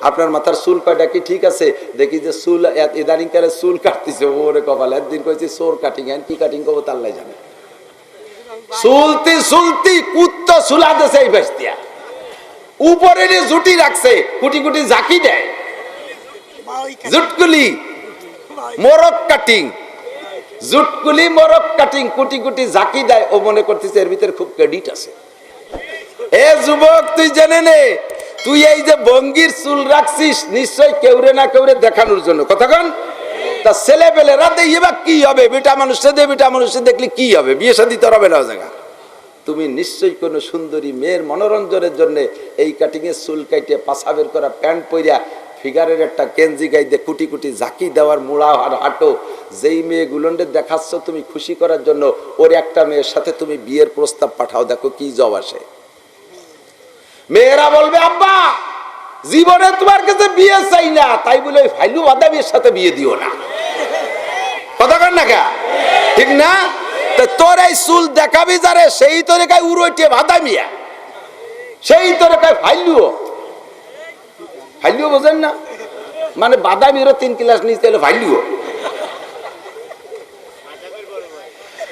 আপনার মাথার চুল কয়টা কি ঠিক আছে? দেখি যে চুল ইদানিংকালে চুল কাটতেছে, ওরে কপাল। একদিন কইছি চোর কাটিং, কি কাটিং করবো তা আল্লাহ জানে। চুলতি চুলতি কুত্তো চুলা দেছে এই বেস্তিয়া, উপরে জুটি রাখছে, কুটি কুটি ঝাঁকি দেয়, জুটকুলি মোরগ কাটিং, জুটকুলি মোরগ কাটিং, কুটি কুটি ঝাঁকি দেয়। ও মনে করতেছে এর ভিতরে খুব ক্রেডিট আছে। এ যুবক, তুই জেনে নে, তুই এই যে ভঙ্গির চুল রাখছিস নিশ্চয় কেউরে না কেউরে দেখানোর জন্য। কথা কন, তা ছেলে পেলে রাতে এবার কি হবে? বেটা মানুষে দে, বেটা মানুষে দেখলে কি হবে? বিয়ে শাদী তো হবে না জায়গা। তুমি নিশ্চয়ই কোন সুন্দরী মেয়ের মনোরঞ্জনের জন্য এই কাটিং এর চুল কাইটে পাছা বের করা প্যান্ট পইরা ফিগারের একটা কেঞ্জি গাইতে কুটি কুটি ঝাঁকি দেওয়ার মুড়া হাঁটো, যেই মেয়েগুলোকে দেখাচ্ছ তুমি খুশি করার জন্য, ওর একটা মেয়ের সাথে তুমি বিয়ের প্রস্তাব পাঠাও, দেখো কি জব আসে। মেয়েরা বলবে আব্বা জীবনে তোমার কাছে বিয়ে চাই না, তাই বলে ফাইলু বাদাবির সাথে বিয়ে দিও না। কথা কন না কে? ঠিক না? তোর এই চুল দেখাবি যারে, সেই তোরে কায় উড়োটে বাদামিয়া, সেই তোরে কায় ফাইলুও। ফাইলুও বোঝেন না? মানে বাদামিরও 3 ক্লাস নিচে এলো ফাইলুও।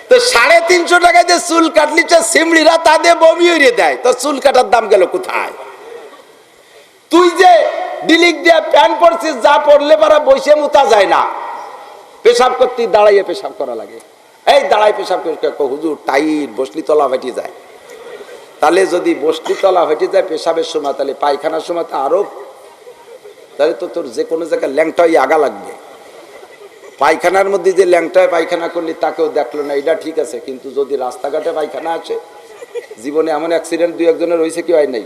তো 350 টাকায় যে চুল কাটলিছে সিমড়িরা তাদের বমি হইয়ে দেয়, তো চুল কাটার দাম গেল কোথায়? তুই যে ডিলিক দিয়ে প্যান্ট পরছিস, যা পরলে পারা বসে মুতা যায় না, পেশাব করতে দাঁড়াইয়ে পেশাব করা লাগে। এই দাঁড়াই পেশাব করে হুজুর টাইট, বসলি তলা ফেটে যায়। তাহলে যদি বসলি তলা ফেটে যায় পেশাবের সময়, তাহলে পায়খানার সময় তো আরো, তাহলে তো তোর যে কোনো জায়গায় ল্যাংটাই আগা লাগবে। পায়খানার মধ্যে যে ল্যাংটায় পায়খানা করলি তাকেও দেখলো না, এটা ঠিক আছে, কিন্তু যদি রাস্তাঘাটে পায়খানা আছে, জীবনে এমন অ্যাক্সিডেন্ট 2-1 হয়েছে কি হয় নাই?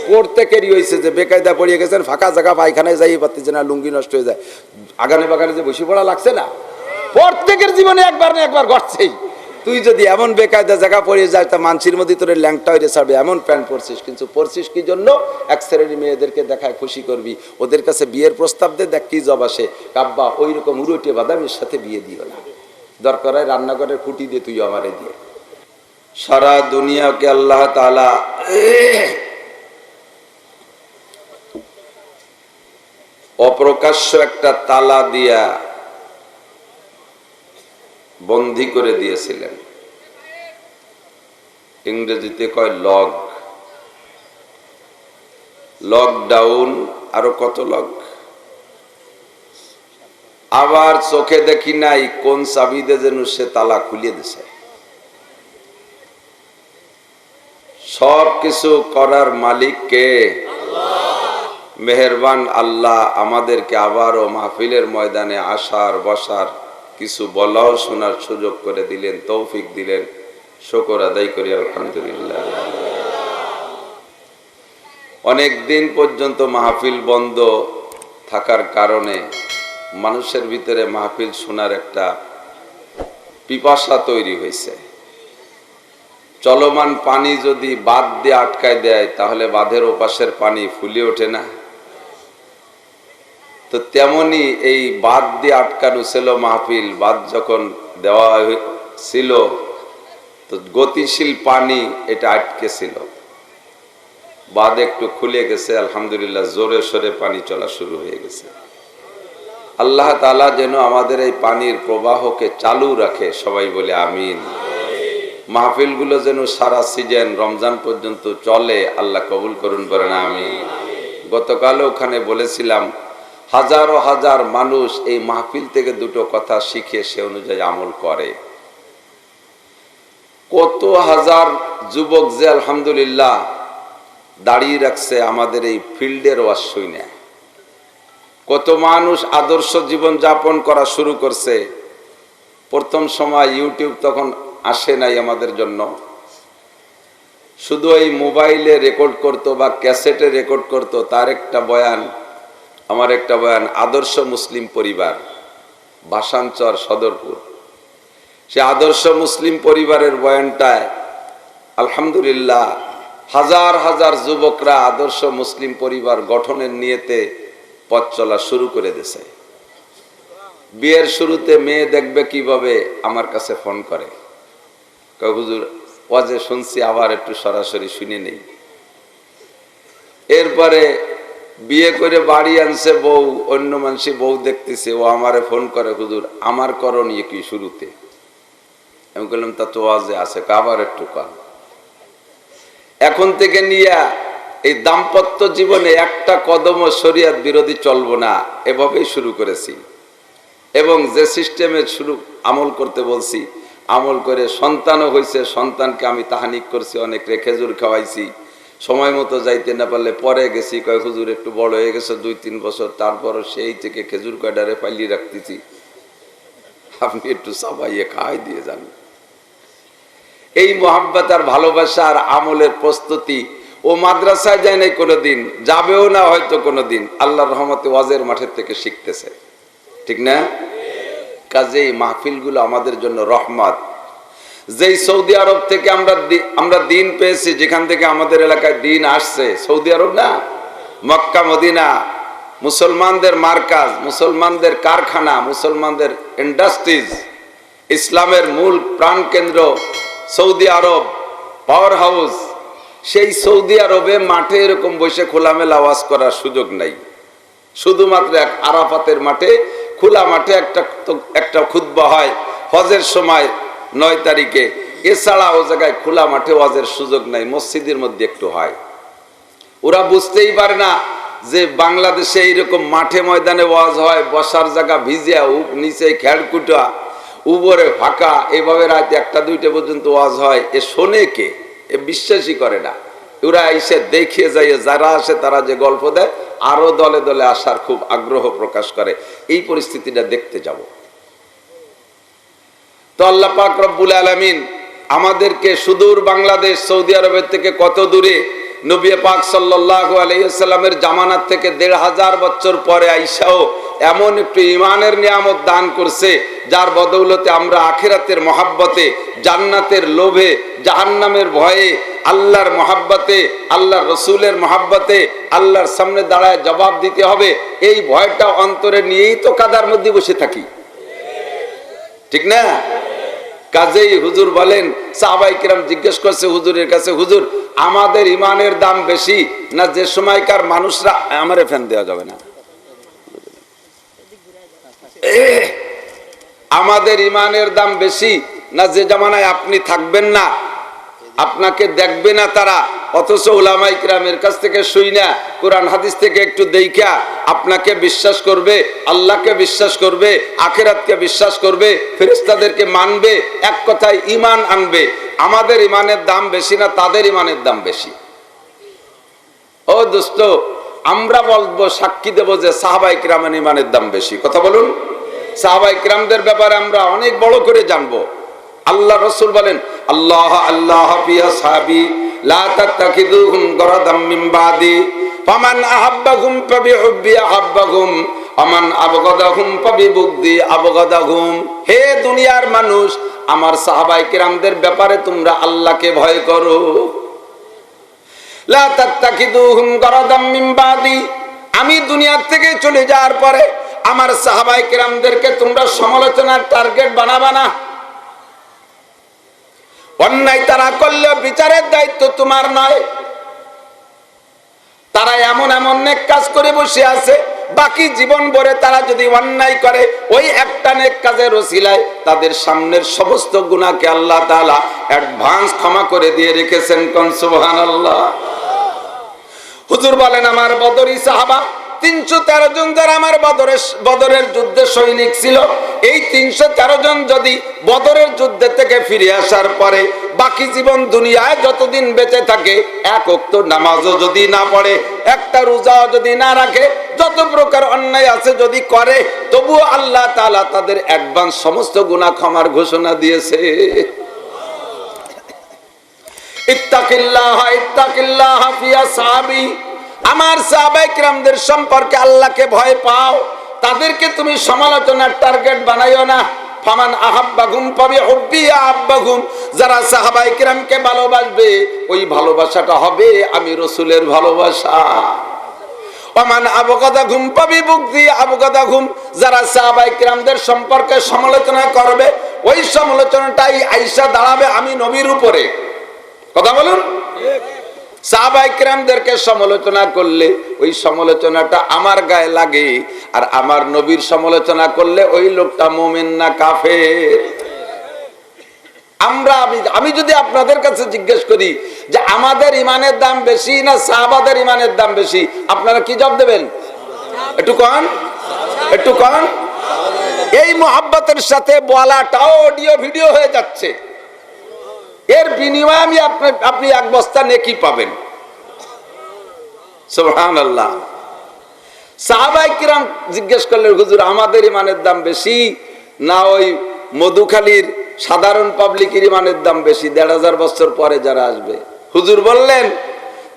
প্রত্যেকেরই হয়েছে যে বেকায়দা পড়িয়ে গেছেন, ফাঁকা জায়গা পায়খানায় যাই পারতেছে না, লুঙ্গি নষ্ট হয়ে যায়, আগানে বাগানে যে বসে পড়া লাগছে না, প্রত্যেকের জীবনে একবার না একবার ঘটছেই। তুই যদি এমন বেকায়দা জায়গা পড়ে যায়, তা মানসির মধ্যে তোর ল্যাংটা হয়ে ছাড়বে, এমন প্যান্ট পরছিস। কিন্তু পরছিস কি জন্য? এক শ্রেণীর মেয়েদেরকে দেখায় খুশি করবি, ওদের কাছে বিয়ের প্রস্তাব দে, দেখ কি জব আসে। কাব্বা ওই রকম উড়োটে বাদামের সাথে বিয়ে দিও না, দরকার হয় রান্নাঘরের খুঁটি দিয়ে তুই আমারে দিয়ে। সারা দুনিয়াকে আল্লাহ তাআলা অপ্রকাশ্য একটা তালা দিয়া বন্দী করে দিয়েছিলেন। ইংরেজিতে কয় লক, লকডাউন, আরো কত লক। আবার চোখে দেখি নাই কোন চাবিতে যেন সে তালা খুলিয়ে দিছে। সব কিছু করার মালিক কে? মেহেরবান আল্লাহ আমাদেরকে আবারও মাহফিলের ময়দানে আসার বসার, কিছু বলাও শোনার সুযোগ করে দিলেন, তৌফিক দিলেন। শুকর আদায় করি আলহামদুলিল্লাহ। অনেক দিন পর্যন্ত মাহফিল বন্ধ থাকার কারণে মানুষের ভিতরে মাহফিল শোনার একটা পিপাসা তৈরি হয়েছে। চলমান পানি যদি বাঁধ দিয়ে আটকায় দেয়, তাহলে বাঁধের ওপাশের পানি ফুলে ওঠে না? তো তেমনি এই বাঁধ দিয়ে আটকানো ছিল মাহফিল। বাঁধ যখন দেওয়া ছিল, তো গতিশীল পানি এটা আটকে ছিল। বাঁধ একটু খুলে গেছে, আলহামদুলিল্লাহ, জোরে সোরে পানি চলা শুরু হয়ে গেছে। আল্লাহ তাআলা যেন আমাদের এই পানির প্রবাহকে চালু রাখে, সবাই বলে আমিন। মাহফিলগুলো যেন সারা সিজন রমজান পর্যন্ত চলে, আল্লাহ কবুল করুন, বলেন আমিন। গতকাল ওখানে বলেছিলাম, হাজারো হাজার মানুষ এই মাহফিল থেকে দুটো কথা শিখে সে অনুযায়ী আমল করে। কত হাজার যুবক যে আলহামদুলিল্লাহ দাঁড়িয়ে রাখছে আমাদের এই ফিল্ডের ওয়াজ শুনে। কত মানুষ আদর্শ জীবন যাপন করা শুরু করছে। প্রথম সময় ইউটিউব তখন আসে নাই আমাদের জন্য, শুধু এই মোবাইলে রেকর্ড করতো বা ক্যাসেটে রেকর্ড করতো। তার একটা বয়ান, আমার একটা বয়ান, আদর্শ মুসলিম পরিবার, ভাষাঞ্চর সদরপুর। সে আদর্শ মুসলিম পরিবারের বয়ানটায় আলহামদুলিল্লাহ হাজার হাজার যুবকরা আদর্শ মুসলিম পরিবার গঠনের নিয়তে পথ চলা শুরু করে দিয়েছে। বিয়ের শুরুতে মেয়ে দেখবে কিভাবে, আমার কাছে ফোন করে, হুজুর ওয়াজে শুনছি, আবার একটু সরাসরি শুনে নেই। এরপরে বিয়ে করে বাড়ি আনছে বউ, অন্য মানুষ বউ দেখতেছে, ও আমারে ফোন করে, হুজুর আমার করণীয় কি শুরুতে? আমি বললাম তা তো ওয়াজে আছে, আবার একটু কর। এখন থেকে নিয়ে এই দাম্পত্য জীবনে একটা কদমও শরিয়ত বিরোধী চলবো না, এভাবেই শুরু করেছি। এবং যে সিস্টেমে শুরু আমল করতে বলছি, আমল করে সন্তানও হয়েছে, সন্তানকে আমি তাহানিক করছি, অনেক রে খেজুর খাওয়াইছি, সময় মতো যাইতে না পারলে পরে গেছি, কয় হুজুর একটু বড় হয়ে গেছে 2-3 বছর, তারপরও সেই থেকে খেজুর কয়ডারে পাইলি রাখতেছি, আপনি একটু সাবাইয়ে খাওয়াই দিয়ে যান। এই মোহাব্বত আর ভালোবাসা আর আমলের প্রস্তুতি ও মাদ্রাসায় যায় নাই কোনোদিন, যাবেও না হয়তো কোনোদিন, আল্লাহর রহমতে ওয়াজের মাঠের থেকে শিখতেছে, ঠিক না? কাজেই মাহফিলগুলো আমাদের জন্য রহমত। যেই সৌদি আরব থেকে আমরা দিন পেয়েছি, যেখান থেকে আমাদের এলাকায় দিন আসছে, সৌদি আরব না, মক্কা মদিনা, মুসলমানদের মার্কাজ, মুসলমানদের কারখানা, মুসলমানদের ইন্ডাস্ট্রিজ, ইসলামের মূল প্রাণকেন্দ্র সৌদি আরব, পাওয়ার হাউস। সেই সৌদি আরবে মাঠে এরকম বসে খোলামেলা আওয়াজ করার সুযোগ নাই। শুধুমাত্র এক আরাফাতের মাঠে, খোলা মাঠে একটা খুতবা হয় হজের সময় 9 তারিখে। এছাড়া ও জায়গায় খোলা মাঠে ওয়াজের সুযোগ নাই, মসজিদের মধ্যে একটু হয়। ওরা বুঝতেই পারে না যে বাংলাদেশে এইরকম মাঠে ময়দানে ওয়াজ হয়, বসার জায়গা ভিজিয়া, নিচে খেড়কুটা, উপরে ফাঁকা, এভাবে রাত 1টা-2টা পর্যন্ত ওয়াজ হয়। এ শোনে কে? এ বিশ্বাসই করে না। ওরা এসে দেখে যায়, যারা আসে তারা যে গল্প দেয়, আরো দলে দলে আসার খুব আগ্রহ প্রকাশ করে। এই পরিস্থিতিটা দেখতে যাব। তো আল্লাহ পাক রব্বুল আলামিন আমাদেরকে সুদূর বাংলাদেশ, সৌদি আরবের থেকে কত দূরে, নবী পাক সাল্লাল্লাহু আলাইহি ওয়াসাল্লামের জামানাত থেকে 1500 বছর পরে আইসাও এমন একটু ইমানের নিয়ামত দান করছে, যার বদৌলতে আমরা আখিরাতের মহাব্বতে, জান্নাতের লোভে, জাহান্নামের ভয়ে, আল্লাহর মহাব্বতে, আল্লাহর রসুলের মহাব্বতে, আল্লাহর সামনে দাঁড়ায় জবাব দিতে হবে, এই ভয়টা অন্তরে নিয়েই তো কাদার মধ্যে বসে থাকি, ঠিক না? কাজেই হুজুর বলেন, সাহাবায়ে কিরাম জিজ্ঞেস করছে হুজুরের কাছে, হুজুর আমাদের ইমানের দাম বেশি না যে সময়কার মানুষরা, আমারে ফ্যান দেওয়া যাবে না, আমাদের ইমানের দাম বেশি না যে জামানায় আপনি থাকবেন না, আপনাকে দেখবে না তারা, অথচ উলামায়ে কিরামের কাছ থেকে শুইনা, কোরআন হাদিস থেকে একটু দেইখা আপনাকে বিশ্বাস করবে, আল্লাহকে বিশ্বাস করবে, আখিরাতকে বিশ্বাস করবে, ফেরেশতাদেরকে মানবে, এক কথায় ঈমান আনবে। আমাদের ঈমানের দাম বেশি না তাদের ঈমানের দাম বেশি? ও দোস্ত, আমরা বলবো, সাক্ষী দেব যে সাহাবায়ে কিরামের ঈমানের দাম বেশি। কথা বলুন। সাহাবায়ে কিরামদের ব্যাপারে আমরা অনেক বড় করে জানবো। আল্লাহ রাসূল বলেন, আল্লাহ আল্লাহ ফি আসহাবি লা তাত্তাখিযুহুম গরাদাম মিন বাদি ফামান আহাব্বাহুম ফাবিহুব্বি আহাব্বাহুম আমান আবগাদাহুম ফাবিবুগদি আবগাদাহুম। হে দুনিয়ার মানুষ, আমার সাহাবায়ে কিরামদের ব্যাপারে তোমরা আল্লাহকে ভয় করো। লা তাত্তাখিযুহুম গরাদাম মিন বাদি, আমি দুনিয়া থেকে চলে যাওয়ার পরে আমার সাহাবায়ে কিরামদেরকে তোমরা সমালোচনার টার্গেট বানাবা না। অন্যায় তারা করলে বিচারের দায়িত্ব তোমার নয়। তারা এমন এমন নেক কাজ করে বসে আছে, বাকি জীবন ভরে তারা যদি অন্যায় করে, ওই একটা নেক কাজের ওসিলায় তাদের সামনের সমস্ত গুনাহকে আল্লাহ তাআলা অ্যাডভান্স ক্ষমা করে দিয়ে রেখেছেন। কোন সুবহানাল্লাহ। হুজুর বলেন, আমার বদরি সাহাবা 313 জন যারা আমার বদরের যুদ্ধে সৈনিক ছিল, এই 313 জন যদি বদরের যুদ্ধ থেকে ফিরে আসার পরে বাকি জীবন দুনিয়ায় যতদিন বেঁচে থাকে, এক ওয়াক্ত নামাজও যদি না পড়ে, একটা রোজাও যদি না রাখে, যত প্রকার অন্যায় আছে যদি করে, তবুও আল্লাহ তাআলা তাদের অ্যাডভান্স সমস্ত গুনাহ ক্ষমার ঘোষণা দিয়েছে। ইত্তাকিল্লাহ ইত্তাকিল্লাহ ফি আসহাবি, আমার সাহাবায়ে কিরামদের সম্পর্কে আল্লাহকে ভয় পাও, তাদেরকে তুমি সমালোচনার টার্গেট বানাইও না। ফামান আহাব্বাহুম ফাবিহুব্বি আহাব্বাহুম, যারা সাহাবায়ে কিরামকে ভালোবাসবে, ওই ভালোবাসাটা হবে আমি রাসূলের ভালোবাসা। ওমান আবগাদাহুম ফাবিবুগদি আবগাদাহুম, যারা সাহাবায়ে কিরামদের সম্পর্কে সমালোচনা করবে, ওই সমালোচনাটাই আইসা দাঁড়াবে আমি নবীর উপরে। কথা বলুন। সাহাবায়ে কেরামদেরকে সমালোচনা করলে ওই সমালোচনাটা আমার গায়ে লাগে, আর আমার নবীর সমালোচনা করলে ওই লোকটা মুমিন না কাফের। আমি যদি আপনাদের কাছে জিজ্ঞেস করি যে আমাদের ইমানের দাম বেশি না সাহাবাদের ইমানের দাম বেশি, আপনারা কি জবাব দেবেন? একটু কন, একটু কন। এই মোহাব্বতের সাথে বলাটাও অডিও ভিডিও হয়ে যাচ্ছে, এর বিনিময়ে আপনি এক বস্তা নেকি পাবেন। সুবহানাল্লাহ। সাহাবায়ে কিরাম জিজ্ঞেস করলেন, হুজুর আমাদের ইমানের দাম বেশি না ওই মধুখালীর সাধারণ পাবলিকের ইমানের দাম বেশি ১৫০০ বছর পরে যারা আসবে? হুজুর বললেন,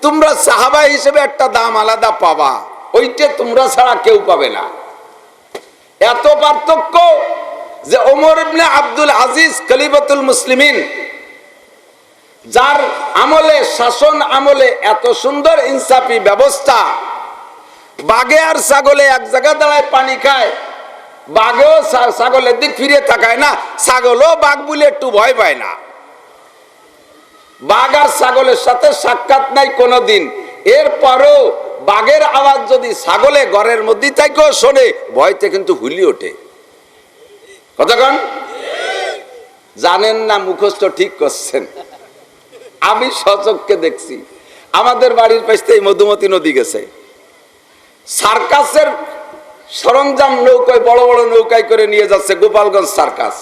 তোমরা সাহাবা হিসেবে একটা দাম আলাদা পাবা, ওইটা তোমরা ছাড়া কেউ পাবে না। এত পার্থক্য যে ওমর ইবনে আব্দুল আজিজ খলিফাতুল মুসলিমিন, যার আমলে, শাসন আমলে এত সুন্দর ইনসাফি ব্যবস্থা, বাঘে আর ছাগলে এক জায়গা দাঁড়ায় পানি খায়, বাঘেও ছাগলের দিক ফিরে তাকায় না, ছাগলও বাঘ বলে একটু ভয় পায় না। বাঘ আর ছাগলের সাথে সাক্ষাৎ নাই কোনোদিন, এরপরও বাঘের আওয়াজ যদি ছাগলে ঘরের মধ্যে থেকেও শোনে, ভয়তে কিন্তু হুলি ওঠে। কতক্ষণ জানেন না, মুখস্থ ঠিক করছেন। আমি সচক্ষে দেখছি, আমাদের বাড়ির পাশে মধুমতি নদী গেছে, সার্কাসের সরঞ্জাম নৌকায়, বড় বড় নৌকায় করে নিয়ে যাচ্ছে গোপালগঞ্জ সার্কাস।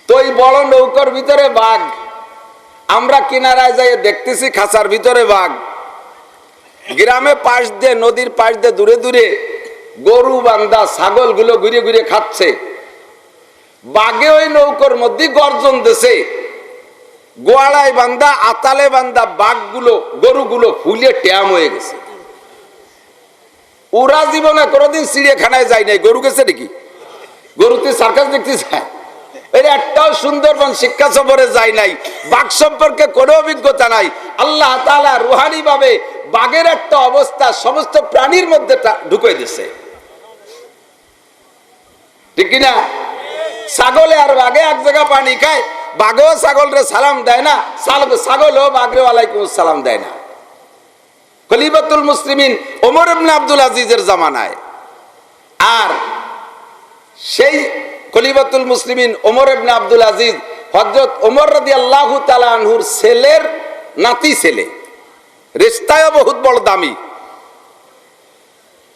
তো এই বড় নৌকার ভিতরে বাঘ, আমরা কিনারায় যাই দেখতেছি খাঁচার ভিতরে বাঘ। গ্রামে পাশ দিয়ে, নদীর পাশ দিয়ে দূরে দূরে গরু বান্ধা ছাগল গুলো ঘুরে ঘুরে খাচ্ছে, বাঘে ওই নৌকার মধ্যে গর্জন দিছে। গোয়ালায় বান্ধা, আতালে বান্ধা বাঘগুলো, গরুগুলো ফুলে ট্যাম হয়ে গেছে। ওরা জীবনে কোনোদিন চিড়িয়াখানায় যায় নাই, গরু গেছে নাকি? গরুতে সার্কাস দেখতে যায়? এর একটাও সুন্দরবন শিক্ষা সফরে যায় নাই, বাঘ সম্পর্কে কোনো অভিজ্ঞতা নাই। আল্লাহ তাআলা রুহানি ভাবে বাঘের একটা অবস্থা সমস্ত প্রাণীর মধ্যে ঢুকে দিছে, ঠিক কিনা? ছাগলে আর বাঘে এক জায়গা পানি খায়, বাঘও ছাগলরে সালাম দেয় না, ছাগলও বাঘরে ওয়ালাইকুম সালাম দেয় না। খলিফাতুল মুসলিমিন ওমর ইবনে আব্দুল আজিজের জামানায়, আর সেই খলিফাতুল মুসলিমিন ওমর ইবনে আব্দুল আজিজ হযরত ওমর রাদিয়াল্লাহু তাআলা আনহুর ছেলের নাতি ছেলে, রিশতায়ও বহুত বড় দামি।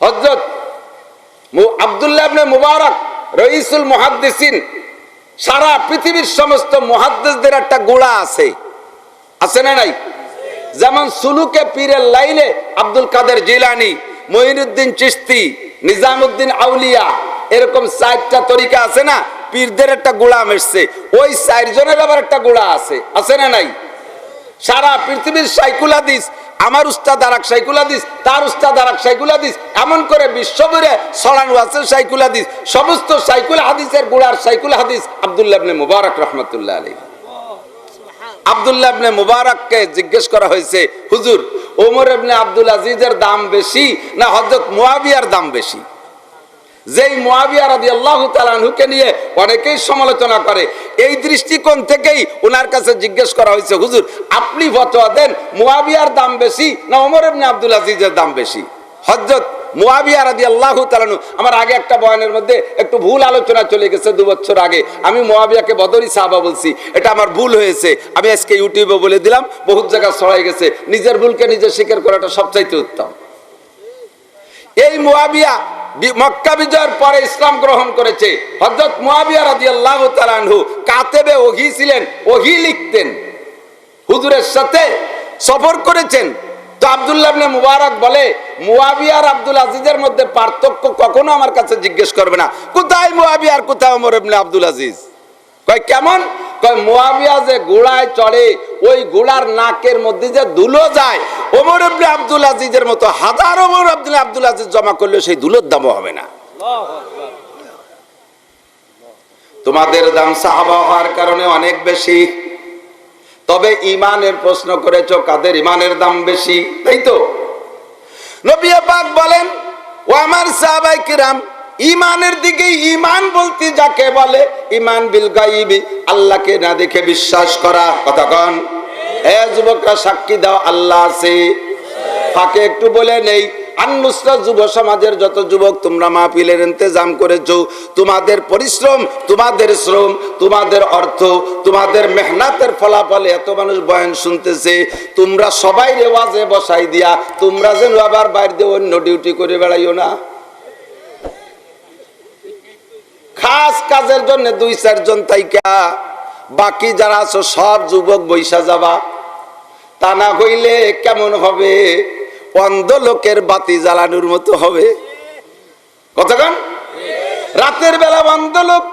হযরত আব্দুল্লাহ ইবনে মুবারক রাইসুল মুহাদ্দিসিন, সারা পৃথিবীর সমস্ত মুহাদ্দিসদের একটা গোড়া আছে, আছে না নাই? যেমন সুলুকে পীরের লাইনে আব্দুল কাদের জিলানী, মঈনুদ্দিন চিশতি, নিজামউদ্দিন আউলিয়া, এরকম 4টা তরিকা আছে না, পীরদের একটা গোলাম এসছে, ওই 4 জনের আবার একটা গোড়া আছে, আছে না নাই? সারা পৃথিবীর শাইখুল হাদিস, আমার উস্তাদ আরেক শাইখুল হাদিস, তার উস্তাদ আরেক শাইখুল হাদিস, এমন করে বিশ্বজুড়ে ছড়ানো আছে শাইখুল হাদিস। সমস্ত শাইখুল হাদিসের গোড়ার শাইখুল হাদিস আব্দুল্লাহ ইবনে মুবারক রাহমাতুল্লাহ আলাইহি। আব্দুল্লাহ ইবনে মুবারককে জিজ্ঞেস করা হয়েছে, হুজুর ওমর ইবনে আব্দুল আজিজের দাম বেশি না হযরত মুয়াবিয়ার দাম বেশি? যেই মুয়াবিয়া রাদিয়াল্লাহু তাআলা আনহুকে নিয়ে অনেকেই সমালোচনা করে, এই দৃষ্টিকোণ থেকেই ওনার কাছে জিজ্ঞেস করা হয়েছে, হুজুর আপনি ফতোয়া দেন, মুয়াবিয়ার দাম বেশি না ওমর ইবনে আব্দুল আজিজের দাম বেশি? হযরত মুয়াবিয়া রাদিয়াল্লাহু তাআলা আনহু, আমার আগে একটা বয়ানের মধ্যে একটু ভুল আলোচনা চলে গেছে 2 বছর আগে, আমি মুয়াবিয়াকে বদরি সাহাবা বলছি, এটা আমার ভুল হয়েছে, আমি আজকে ইউটিউবে বলে দিলাম, বহুত জায়গা ছড়াই গেছে। নিজের ভুলকে নিজে স্বীকার করাটা সবচাইতে উত্তম। এই মুয়াবিয়া মক্কা বিজয়ের পরে ইসলাম গ্রহণ করেছে। হযরত মুয়াবিয়া রাদিয়াল্লাহু তাআলা আনহু কাতেবে ওহী ছিলেন, ওহী লিখতেন, হুজুরের সাথে সফর করেছেন। তো আব্দুল্লাহ ইবনে মুবারক বলে, মুয়াবিয়া আর আব্দুল আজিজের মধ্যে পার্থক্য কখনো আমার কাছে জিজ্ঞেস করবে না, কোথায় মুয়াবিয়া আর কোথায় ওমর ইবনে আব্দুল আজিজ? কয় কেমন? কয় মুয়াবিয়া যে ঘোড়ায় চড়ে, ওই ঘোড়ার নাকের মধ্যে যে ধুলো যায়, ওমর ইবনে আব্দুল আজিজের মতো হাজার ওমর ইবনে আব্দুল আজিজ জমা করলে সেই ধুলোর দামও হবে না। তোমাদের দাম সাহাবা হওয়ার কারণে অনেক বেশি, তবে ইমানের প্রশ্ন করেছো, কাদের ইমানের দাম বেশি, তাই তো? নবী পাক বলেন, ও আমার সাহাবায়ে কিরাম, ইমানের দিকে ইমান বলতে যাকে বলে, ইমান বিল গায়বি, আল্লাহকে না দেখে বিশ্বাস করা, কথা কন, এ যুবকরা সাক্ষী দাও আল্লাহ আছে। ফাঁকে একটু বলে নেই, আন-নুসরাত যুব সমাজের যত যুবক তোমরা মাহফিলের ইন্তজাম করেছো, তোমাদের পরিশ্রম, তোমাদের শ্রম, তোমাদের অর্থ, তোমাদের মেহনতের ফলাফলে এত মানুষ বয়ান শুনতেছে। তোমরা সবাই রেওয়াজে বসাই দিয়া তোমরা যেন আবার বাইরে দিয়ে অন্য ডিউটি করে বেড়াইও না। খাস কাজের জন্য 2-4 জন তাইকা, বাকি যারা আছো সব যুবক বৈশা যাবা। তা না হইলে কেমন হবে? অন্ধ লোকের বাতি জ্বালানোর মতো হবে। কতক্ষণ রাতের বেলা অন্ধ লোক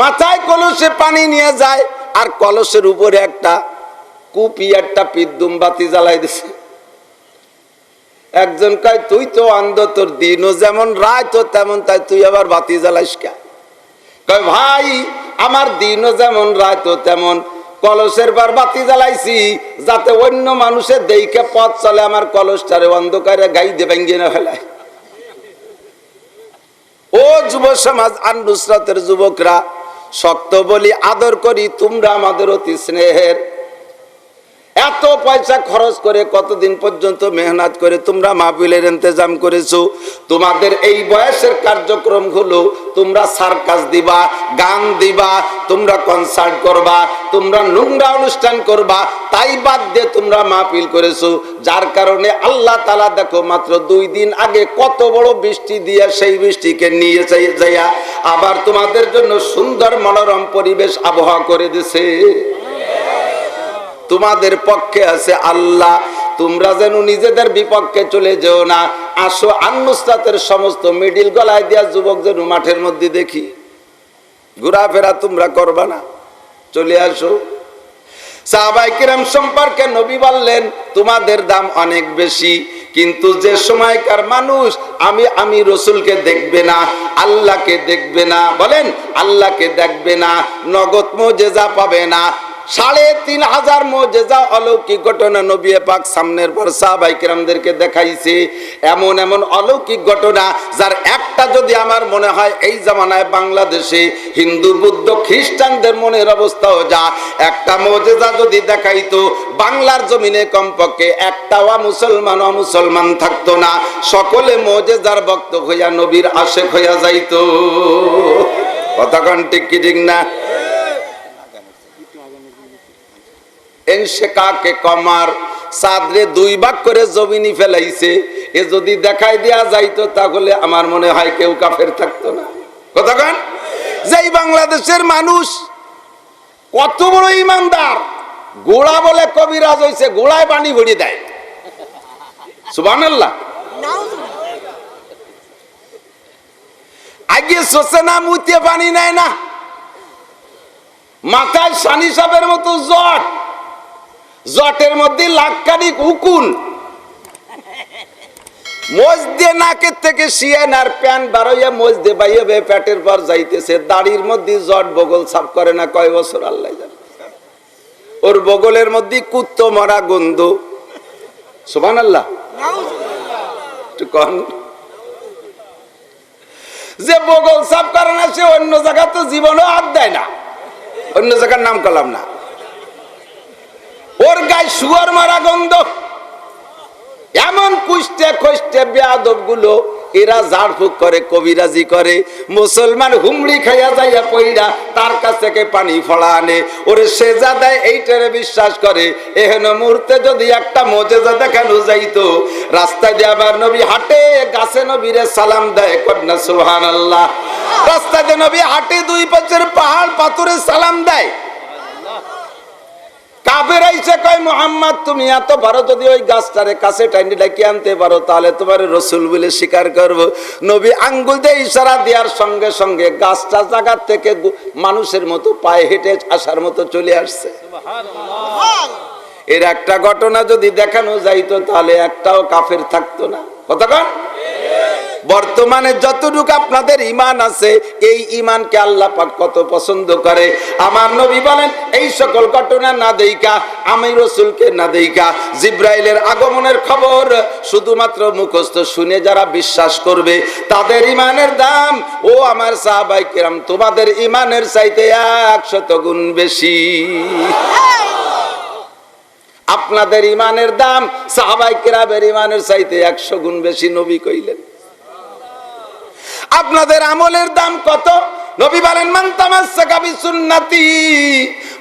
মাথায় কলসে পানি নিয়ে যায়, আর কলসের উপরে একটা কুপি, একটা পিদ্দুম বাতি জ্বালাই দিছে। একজন কয় তুই তো অন্ধ, তোর দিনও যেমন রাতও তেমন, তাই তুই আবার বাতি জ্বালাইস কে? কয় ভাই আমার দিনও যেমন রাতও তেমন, কলসের বার বাতি জ্বালাইছি যাতে অন্য মানুষের দেখে পথ চলে, আমার কলসটারে অন্ধকারে গাইতে ভেঙ্গে না ফেলায়। ও যুব সমাজ, আন-নুসরাতের যুবকরা, শক্ত বলি আদর করি, তোমরা আমাদের অতি স্নেহের। এত পয়সা খরচ করে কতদিন পর্যন্ত মেহনত করে তোমরা মাহফিলের ইন্তজাম করেছো। তোমাদের এই বয়সের কার্যক্রম হলো তোমরা সার্কাস দিবা, গান দিবা, তোমরা কনসার্ট করবা, তোমরা নোংরা অনুষ্ঠান করবা, তাই বাদ দিয়ে তোমরা মাহফিল করেছো। যার কারণে আল্লাহ তাআলা দেখো মাত্র 2 দিন আগে কত বড় বৃষ্টি দিয়ে সেই বৃষ্টিকে নিয়ে যাইয়া আবার তোমাদের জন্য সুন্দর মনোরম পরিবেশ আবহাওয়া করে দিছে। তোমাদের পক্ষে আছে আল্লাহ, তোমরা যেন নিজেদের বিপক্ষে চলে যেও না। আসো আন-নুসরাতের সমস্ত মিডিল গলায় দিয়া যুবক যেন মাঠের মধ্যে দেখি, ঘোরাফেরা তোমরা করবা না, চলে আসো। সাহাবায়ে কিরাম সম্পর্কে নবী বললেন তোমাদের দাম অনেক বেশি, কিন্তু যে সময়কার মানুষ আমি রসুলকে দেখবে না, আল্লাহকে দেখবে না, বলেন আল্লাহকে দেখবে না, নগদ মুজিজা পাবে না। 3500 মুজিজা অলৌকিক ঘটনা নবী পাক সামনের পর সাহাবায়ে কিরামদেরকে দেখাইছে। এমন এমন অলৌকিক ঘটনা যার একটা যদি আমার মনে হয় এই জামানায় বাংলাদেশে হিন্দু বৌদ্ধ খ্রিস্টানদের মনের অবস্থাও যা, একটা মুজিজা যদি দেখাইতো বাংলার জমিনে কমপক্ষে একটাও মুসলমান থাকতো না, সকলে মুজিজার ভক্ত হইয়া নবীর আশেক হইয়া যাইতো। কথাক্ষণ ঠিক কি ঠিক না? এনশেকাকে কমার চাঁদরে 2 ভাগ করে জমিনি ফেলাইছে, এ যদি দেখাই দেয়া যাইতো তাহলে আমার মনে হয় কেউ কাফের থাকতো না। কথাক্ষণ যেই বাংলাদেশের মানুষ কত বড় ইমানদার, গোড়া বলে কবিরাজ হইছে, গোড়ায় পানি ভরিয়ে দেয়। সুবহানাল্লাহ। আগে সোসে না মুতিয়ে পানি নেয় না, মাথায় সানি সাপের মতো জট, জটের মধ্যে লাখখানিক উকুন, মোজ দিয়ে নাকের থেকে শিয়ান আর প্যান বারোইয়া মোজ দিয়ে বাইয়ে পেটের পর যাইতেছে, দাড়ির মধ্যে জট, বগল সাফ করে না কয় বছর আল্লাহ জানে। ওর বগলের মধ্যে কুত্তো মরা গন্ধ। সুবহানাল্লাহ। যে বগল সাফ করে না সে অন্য জায়গা তো জীবনেও হাত দেয় না, অন্য জায়গার নাম করলাম না। ওর গায়ে শুয়ার মারা গন্ধ। এমন কুষ্টে খুষ্টে বেয়াদব গুলো এরা ঝাড়ফুঁক করে, কবিরাজি করে, মুসলমান হুমড়ি খাইয়া যাইয়া পইরা তার কাছ থেকে পানি ফলা আনে, ওরে সেজা দেয়, এইটারে বিশ্বাস করে। এহেন মুহূর্তে যদি একটা মুজিজা দেখানো যাইতো, রাস্তায় দিয়ে আবার নবী হাঁটে, গাছে নবীরে সালাম দেয়, কন্যা সুবহানাল্লাহ। রাস্তায় দিয়ে নবী হাঁটে, 2 পাশের পাহাড় পাথরে সালাম দেয়। কাফের আইসে কয় মুহাম্মদ তুমি এত পারো, যদি ওই গাছটারে কাছে টাইনি ডাকি আনতে পারো তাহলে তোমার রসুল বলে স্বীকার করব। নবী আঙ্গুল দিয়ে ইশারা দেওয়ার সঙ্গে সঙ্গে গাছটা জায়গা থেকে মানুষের মতো পায়ে হেঁটে আসার মতো চলে আসছে। এর একটা ঘটনা যদি দেখানো যাইতো তাহলে একটাও কাফের থাকতো না। কতক্ষণ বর্তমানে যতটুকু আপনাদের ঈমান আছে, এই ঈমানকে আল্লাহ পাক কত পছন্দ করে। আমার নবী বলেন এই সকল ঘটনা না দেইকা, আমি রাসূলকে না দেইকা, জিবরাইলের আগমনের খবর শুধুমাত্র মুখস্থ শুনে যারা বিশ্বাস করবে তাদের ঈমানের দাম, ও আমার সাহাবায়ে কিরাম, তোমাদের ঈমানের চাইতে 100 গুণ বেশি। আপনাদের ইমানের দাম সাহাবায়ে কেরামের ইমানের চাইতে 100 গুণ বেশি, নবী কইলেন। আপনাদের আমলের দাম কত? নবী বলেন মান তামাসসাকা বিসুন্নতি,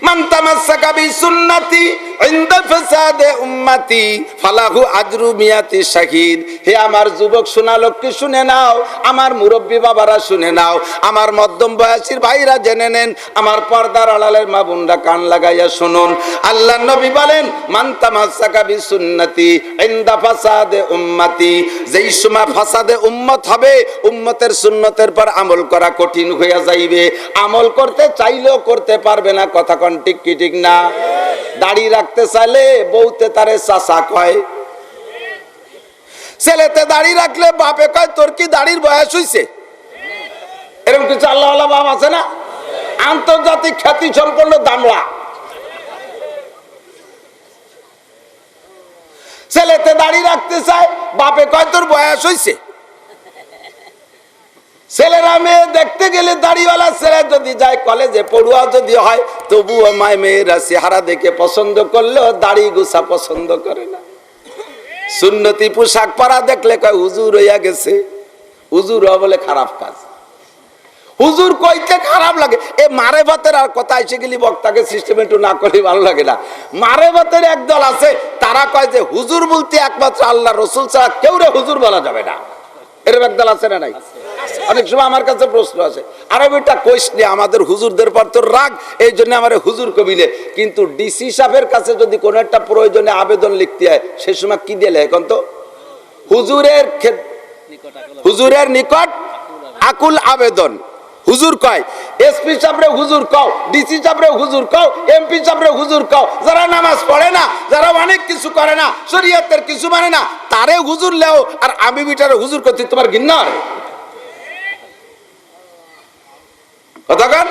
মান তামাসসাকা বিসুন্নতি ইনদা ফাসাদে উম্মতি ফালাহু আজরু মিয়াতি শাহিদ। হে আমার যুবক সোনালক্ষ্মী শুনে নাও, আমার মুরব্বী বাবারা শুনে নাও, আমার মধ্যম বয়সীর ভাইরা জেনে নেন, আমার পর্দার আড়ালের মা বোনরা কান লাগাইয়া শুনুন। আল্লাহর নবী বলেন মান তামাসসাকা বিসুন্নতি ইনদা ফাসাদে উম্মতি, যেই সময় ফাসাদে উম্মত হবে, উম্মতের সুন্নতের পর আমল করা কঠিন হয়ে যাইবে, আমল করতে চাইলেও করতে পারবে না। কথা কোন ঠিক কি ঠিক না? দাড়ি রাখতে চাইলে বউতে তারে চাচা কয়, ছেলেতে দাড়ি রাখলে বাপে কয় তোর কি দাড়ির বয়স হইছে। এরকম কিছু আল্লাহওয়ালা বাপ আছে না? আন্তর্জাতিক খ্যাতি সম্পন্ন দামড়া। ছেলেতে দাড়ি রাখতে চায়, বাপে কয় তোর বয়স হইছে। ছেলেরা মেয়ে দেখতে গেলে দাড়িওয়ালা ছেলে যদি যায়, কলেজে পড়ুয়া যদি হয়, তবুও মেয়েরা চেহারা দেখে পছন্দ করলেও দাড়ি গোছা পছন্দ করে না। সুন্নতি পোশাক পরা দেখলে কয় হুজুর হইয়া গেছে। হুজুর বলে খারাপ কাজ। হুজুর কইতে খারাপ লাগে। এ মারেফতের আর কথা এসে গেলি বক্তাকে সিস্টেম একটু না করলে ভালো লাগে না। মারেফতের একদল আছে, তারা কয় যে হুজুর বলতে একমাত্র আল্লাহ রসুল ছাড়া কেউ রে হুজুর বলা যাবে না। এরকম একদল আছে না নাই? অনেক সময় আমার কাছে প্রশ্ন আছে, আরে বেটা কইস নি আমাদের হুজুরদের পর তোর রাগ, এই জন্য আমার হুজুর কবিলে। কিন্তু ডিসি সাহেবের কাছে যদি কোনো একটা প্রয়োজনে আবেদন লিখতে হয়, সে সময় কি দিয়ে লেখন তো? হুজুরের নিকট আকুল আবেদন। হুজুর কয়, এসপি সাহেবরে হুজুর কও, ডিসি সাহেবরে হুজুর কও, এমপি সাহেবরে হুজুর কও। যারা নামাজ পড়ে না, যারা অনেক কিছু করে না, শরীয়তের কিছু মানে না, তারে হুজুর লেও। আর আমি বিটারে হুজুর করতে তোমার ঘৃণা হয়? কতক্ষণ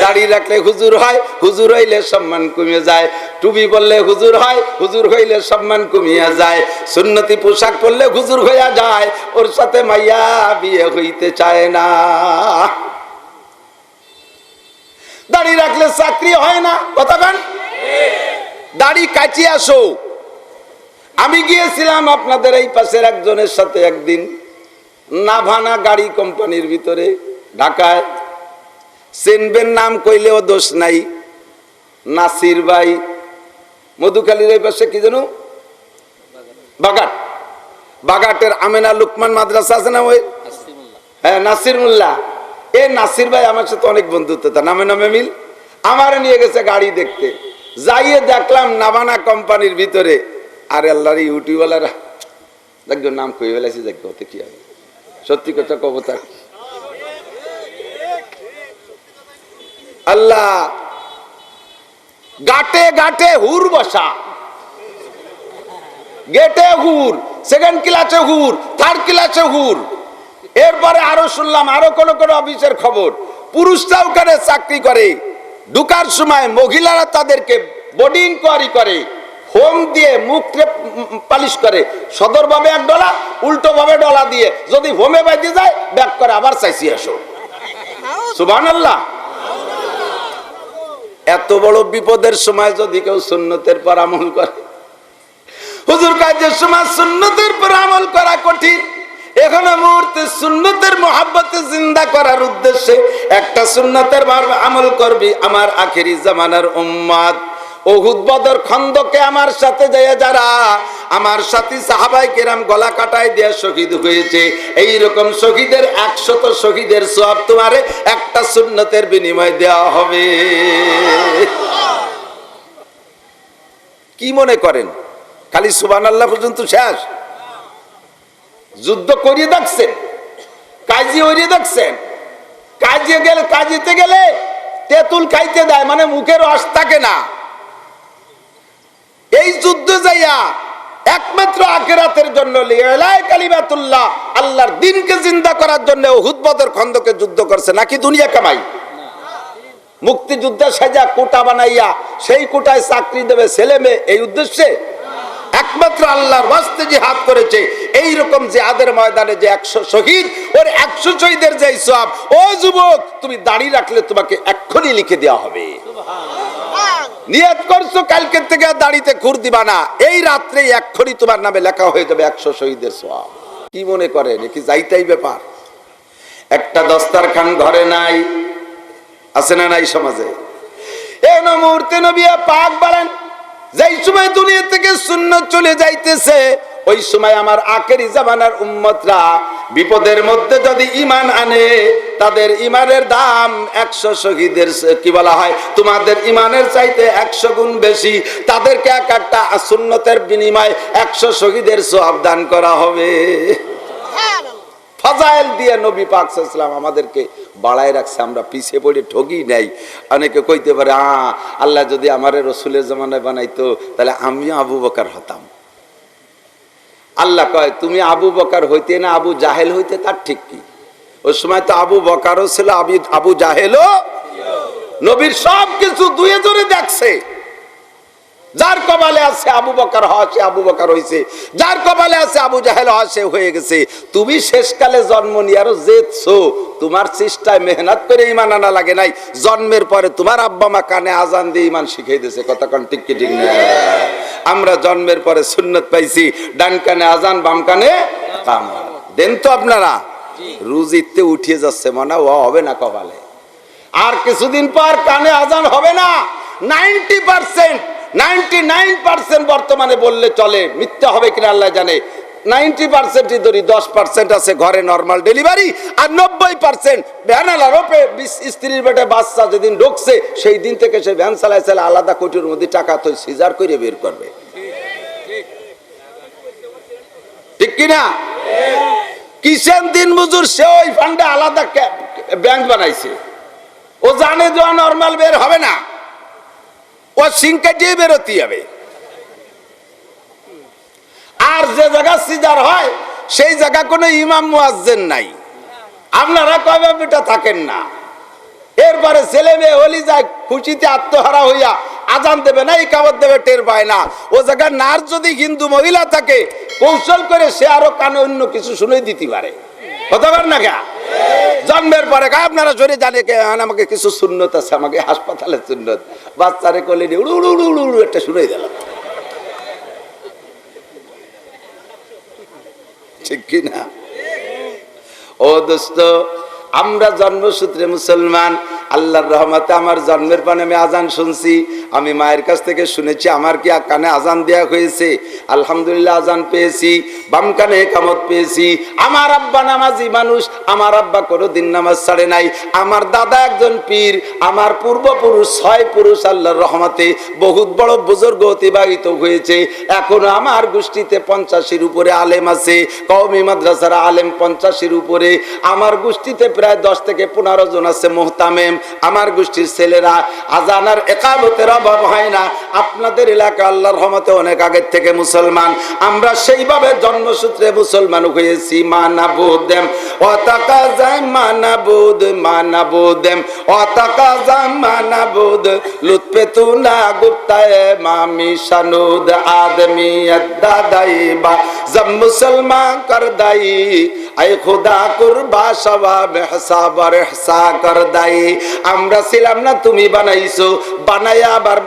দাড়ি রাখলে হুজুর হয়, হুজুর হইলে সম্মান কমে যায়। টুপি বললে হুজুর হয়, হুজুর হইলে সম্মান কমিয়া যায়। সুন্নতি পোশাক পরলে হুজুর হইয়া যায়, ওর সাথে মাইয়া বিয়ে হইতে চায় না। দাড়ি রাখলে চাকরি হয় না। কতক্ষণ দাড়ি কাটিয়ে আসো। আমি গিয়েছিলাম আপনাদের এই পাশের একজনের সাথে একদিন নাভানা গাড়ি কোম্পানির ভিতরে ঢাকায়। চেনবেন, নাম কইলেও দোষ নাই, নাসির ভাই। মধুখালীর এই পাশে কি জানো, বাগাট, বাগাটের আমেনা লুকমান মাদ্রাসা আছে না, ওই হ্যাঁ নাসির মোল্লা। এ নাসির ভাই আমার সাথে অনেক বন্ধুত্ব, তার নামে নামে মিল। আমারে নিয়ে গেছে গাড়ি দেখতে, যাইয়ে দেখলাম নাভানা কোম্পানির ভিতরে। আর আল্লাহর ইউটিউবওয়ালারা দেখো নাম কই ফেলেছি, দেখো হতে কি হবে। সত্যি কথা কব, তার আল্লাহ গাটে গাটে হুর বসা, গেটে হুর, সেকেন্ড ক্লাসে হুর, থার্ড ক্লাসে হুর। এরপরে আরো শুনলাম আরো কোন কোন অফিসের খবর, পুরুষরাও করে চাকরি করে, ঢুকার সময় মহিলারা তাদেরকে বডি ইনকোয়ারি করে, হোম দিয়ে মুখ পালিশ করে, সদর ভাবে এক ডলা, উল্টো ভাবে ডলা দিয়ে, যদি হোমে বাইতে যায় ব্যাক করে আবার চাইছি আসো। সুবহানাল্লাহ। এত বড় বিপদের সময় যদি কেউ সুন্নতের পর আমল করে, হুজুর কাজের সময় সুন্নতের পর আমল করা কঠিন। এখনো মুহূর্তে সুন্নতের মহাব্বতে জিন্দা করার উদ্দেশ্যে একটা সুন্নতের আমল করবি আমার আখেরি জামানার উম্মত। উহুদ বদর খন্দকে আমার সাথে যায় যারা, আমার সাথী সাহাবায়ে কেরাম গলা কাটায় দিয়ে শহীদ হয়েছে, এই রকম শহীদের 100 শহীদের সওয়াব তোমারে একটা সুন্নতের বিনিময়ে দেওয়া হবে। কি মনে করেন খালি সুবহানাল্লাহ পর্যন্ত শেষ? যুদ্ধ করিয়ে দেখছেন, কাজী হইয়ে দেখছেন। কাজে গেলে, কাজীতে গেলে তেঁতুল খাইতে দেয়, মানে মুখের রস থাকে না। এই যুদ্ধ যাইয়া একমাত্র আখিরাতের জন্য কালিমাতুল্লাহ, আল্লাহর দ্বীনকে জিন্দা করার জন্য উহুদ বদর খন্দকে যুদ্ধ করছে, নাকি দুনিয়া কামাই? মুক্তিযুদ্ধের সাজা কোটা বানাইয়া সেই কোটায় চাকরি দেবে ছেলে মেয়ে, এই উদ্দেশ্যে? একমাত্র আল্লাহর ওয়াস্তে জিহাদ করেছে। এই রকম জিহাদের ময়দানে যে 100 শহীদ, ওর 100 শহীদের যে সওয়াব, ও যুবক তুমি দাড়ি রাখলে তোমাকে এক্ষুনি লিখে দেওয়া হবে। সুবহানাল্লাহ। নিয়ত করছো কালকে থেকে দাড়িতে খুর দিবা না, এই রাত্রে এক্ষুনি তোমার নামে লেখা হয়ে যাবে 100 শহীদের সওয়াব। কি মনে করেন কি যাইতেই ব্যাপার? একটা দস্তারখান ঘরে নাই, আছে না নাই সমাজে? এই মুহূর্তে নবী পাক বলেন, যেই সময় দুনিয়া থেকে সুন্নাত চলে যাইতেছে, ওই সময় আমার আখেরি জামানার উম্মতরা বিপদের মধ্যে যদি ঈমান আনে, তাদের ঈমানের দাম 100 শহীদের কি বলা হয়, তোমাদের ঈমানের চাইতে 100 গুণ বেশি। তাদেরকে এক একটা সুন্নতের বিনিময়ে 100 শহীদের সওয়াব দান করা হবে। ফাজাইল দিয়ে নবী পাক সাল্লাল্লাহু আলাইহি ওয়াসাল্লাম আমাদেরকে বাড়ায় রাখছে, আমরা পিছিয়ে পড়ে ঠকি নাই। অনেকে কইতে পারে, আল্লাহ যদি আমারে রসুলের জামানায় বানাইতো তাহলে আমিও আবু বকর হতাম। আল্লাহ কয়, তুমি আবু বকর হইতে না আবু জাহেল হইতে, তার ঠিক কি? ওই সময় তো আবু বকরও ছিল, আবু জাহেলও। নবীর সব কিছু দুয়ে জোরে দেখছে। যার কপালে আছে আবু বকর হওয়া, সে আবু বকর হয়েছে। যার কপালে আছে আবু জাহেল হওয়া, সে হয়ে গেছে। তুমি শেষকালে জন্ম নিয়ে আরো জেতছো, তোমার চেষ্টায় মেহনত করে ইমান আনা লাগে নাই। জন্মের পরে তোমার আব্বা মা কানে আজান দিয়ে ইমান শিখিয়ে দিয়েছে। কথা কোন ঠিক কি ঠিক না? আমরা জন্মের পরে সুন্নত পাইছি, ডান কানে আজান, বাম কানে কামত। দেন তো আপনারা রুজিতে উঠিয়ে যাচ্ছে, মনে ও হবে না কপালে। আর কিছুদিন পর কানে আজান হবে না। 90%, 99% বর্তমানে বললে চলে, মিথ্যা হবে কিনা আল্লাহ জানে। 90%ই ধরি, 10% আছে ঘরে নরমাল ডেলিভারি, আর 90% ভ্যানালা রোপে স্ত্রীর পেটে বাচ্চা যেদিন ঢুকছে সেই দিন থেকে সে ভ্যান চালায় আলাদা কোটির মধ্যে টাকা তো সিজার করে বের করবে। ঠিক কিনা? কিষেন দিন মজুর, সে ওই ফান্ডে আলাদা ব্যাংক বানাইছে। ও জানে যে নরমাল বের হবে না, ও সিংকা দিয়ে বেরোতে হবে। আর যে জায়গা সিজার হয় সেই জায়গা কোনো ইমাম মুয়াজ্জিন নাই, আপনারা কবে বেটা থাকেন না। এরপরে ছেলে মেয়ে হলি যায় খুশিতে আত্মহারা হইয়া আজান দেবে না, ইকামত দেবে, টের পায় না। ও জায়গা নার যদি হিন্দু মহিলা থাকে, কৌশল করে সে আরো কানে অন্য কিছু শুনে দিতে পারে। কতবার না গা জন্মের পরে আপনারা জোরে জানে আমাকে কিছু সুন্নত আছে, আমাকে হাসপাতালের সুন্নত, বাচ্চারে কোলে নিয়ে উড়ু উড়ু উড়ু উড়ু একটা শুনে দিলাম। ঠিক কিনা? ও দোস্ত, আমরা জন্মসূত্রে মুসলমান। আল্লাহর রহমতে আমার জন্মের পরে আমি আজান শুনছি। আমি মায়ের কাছ থেকে শুনেছি, আমার কি কানে আজান দেয়া হয়েছে, আলহামদুলিল্লাহ আজান পেয়েছি, বাম কানে ইকামত পেয়েছি। আমার আব্বা নামাজি মানুষ, আমার আব্বা কোনোদিন নামাজ ছাড়ে নাই। আমার দাদা একজন পীর, আমার পূর্বপুরুষ 6 পুরুষ আল্লাহর রহমতে বহুত বড় বুজুর্গ অতিবাহিত হয়েছে। এখনো আমার গোষ্ঠীতে 50-এর উপরে আলেম আছে, কওমি মাদ্রাসার আলেম 50-এর উপরে। আমার গোষ্ঠীতে প্রায় 10 থেকে 15 জন আছে মুহতামেম। আমার গোষ্ঠীর ছেলেরা আজানার ইকামতের অভাব হয় না। আপনাদের এলাকা আল্লাহর রহমতে অনেক আগের থেকে মুসলমান। আমরা সেইভাবে জন্মসূত্রে মুসলমান হয়েছি। মানাবুদেম অতাকাজাম মানাবুদ মানাবুদেম অতাকাজাম মানাবুদ লুৎফে তুনা গুপ্তায়ে মামি শানুদ আদমিয়ত দাদাইবা জব মুসলমান কর দাই আই খুদা কুরবা সওয়াব হিসাব আর ইহসা কর দাই। আমরা ছিলাম না, তুমি বানাইছো। বানায়া আবার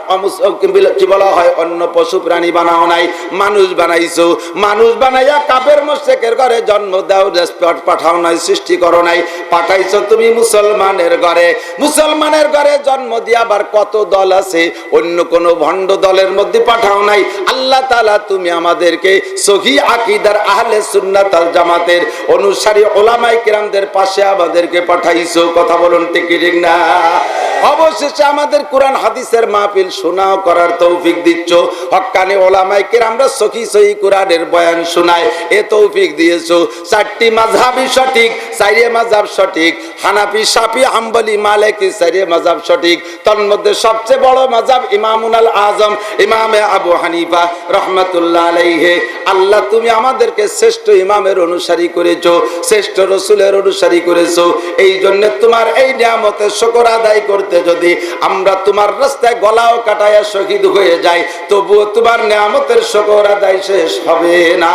কি বলা হয়, অন্য পশু প্রাণী বানাও নাই, মানুষ বানাইছো। মানুষ বানাইয়া কাফের মুশরিকের ঘরে জন্ম দাও, রেসপেক্ট পাঠাও নাই, সৃষ্টি করো নাই, পাঠাইছো তুমি মুসলমানের ঘরে। মুসলমানের ঘরে জন্ম দিয়ে আবার কত দল আছে, অন্য কোন ভণ্ড দলের মধ্যে পাঠাও নাই। আল্লাহ তাআলা তুমি আমাদেরকে সহি আকীদার আহলে সুন্নাত ওয়াল জামাতের অনুসারী উলামায়ে কিরামদের পাশে আমাদেরকে পাঠাইছো। কথা বলুন ঠিক ঠিক না? অবশেষে আমাদের কোরআন হাদিসের মাহফিল শোনাও করার তৌফিক দিচ্ছ। হক্কানি উলামায়ে কিরামরা সহি সহি কোরআনের বয়ান শোনায়, এ তৌফিক দিয়েছো। 4টি মাযহাবই সঠিক, 4 মাযহাব সঠিক, হানাফি, শাফি, হাম্বলি, মালিকি 4 মাযহাব সঠিক। তন্মধ্যে সবচেয়ে বড় মাযহাব ইমামুল আযম ইমামে আবু হানিফা রাহমাতুল্লাহ আলাইহি। আল্লাহ তুমি আমাদেরকে শ্রেষ্ঠ ইমামের অনুসারী করেছো, শ্রেষ্ঠ রাসূলের অনুসারী করেছো। এই জন্য তোমার এই নিয়ামতের শুকর আদায় করতে যদি আমরা তোমার রাস্তায় গলাও কাটায়া শহীদ হয়ে যাই, তবুও তোমার নিয়ামতের শুকর আদায় শেষ হবে না।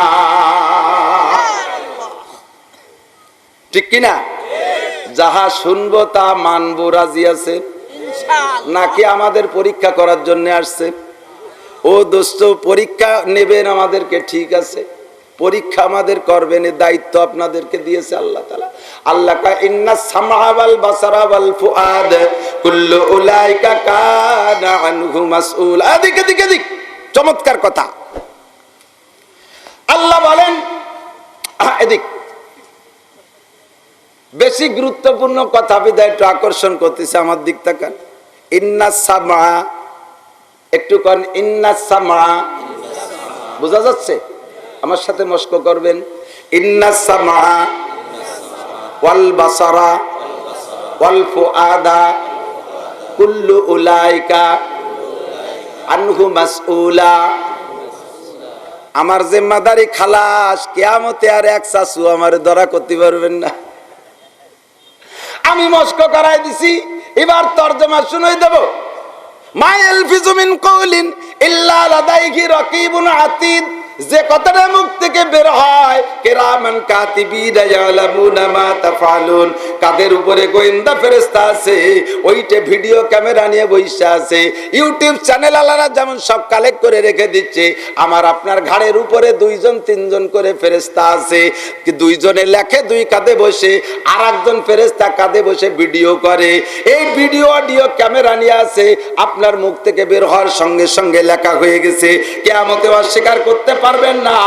ঠিক কিনা? যাহা শুনবো তা মানবো, রাজি আছে? নাকি আমাদের পরীক্ষা করার জন্য আসছে? ও দোস্ত, পরীক্ষা নেবেন আমাদেরকে, ঠিক আছে, পরীক্ষা আমাদের করবেন, এর দায়িত্ব আপনাদেরকে দিয়েছে আল্লাহ তাআলা। আল্লাহ কা ইন্নাস সামআ ওয়াল বাসারা ওয়াল ফুআদ কুল্লু উলাইকা কানা আনহু মাসউল। এদিক চমৎকার কথা আল্লাহ বলেন, এদিক বেশি গুরুত্বপূর্ণ কথা বিদায় একটু আকর্ষণ করতেছে আমার দিক তাকান। ইন্নাস সামআ, একটু কোন ইন্নাস সামআ, বোঝা যাচ্ছে? আমার সাথে মস্ক করবেন। ইন্নাস সামআ ওয়াল বাসারা ওয়াল ফুআদা কুল্লু উলাইকা আনহু মাসউলা। আমার জিম্মাদারি খালাস, কিয়ামতে আর এক চাচু আমার ধরা করতে পারবেন না। আমি মস্ক করাই দিছি, এবার তরজমা শুনাই দেব। মা ইয়ালফিজু মিন কওলিন ইল্লা লাদাইহি রাকিবুন আতীদ, যে কথাটা মুখ থেকে বের হয়, কিরামান কাতিবিনা ইয়ালামুনা মা তাফআলুন, কাদের উপরে গোয়েন্দা ফেরেশতা আছে, ওইটা ভিডিও ক্যামেরা নিয়ে বইসা আছে। ইউটিউব চ্যানেল আলারা যেমন সব কালেক্ট করে রেখে দিচ্ছে, আমার আপনার ঘাড়ের উপরে 2জন 3জন করে ফেরেশতা আছে। দুইজনে লেখে দুই কাঁধে বসে, আর একজন ফেরেশতা কাঁধে বসে ভিডিও করে। এই ভিডিও অডিও ক্যামেরা নিয়ে আছে, আপনার মুখ থেকে বের হওয়ার সঙ্গে সঙ্গে লেখা হয়ে গেছে। কিয়ামতে অস্বীকার করতে পারবেন না,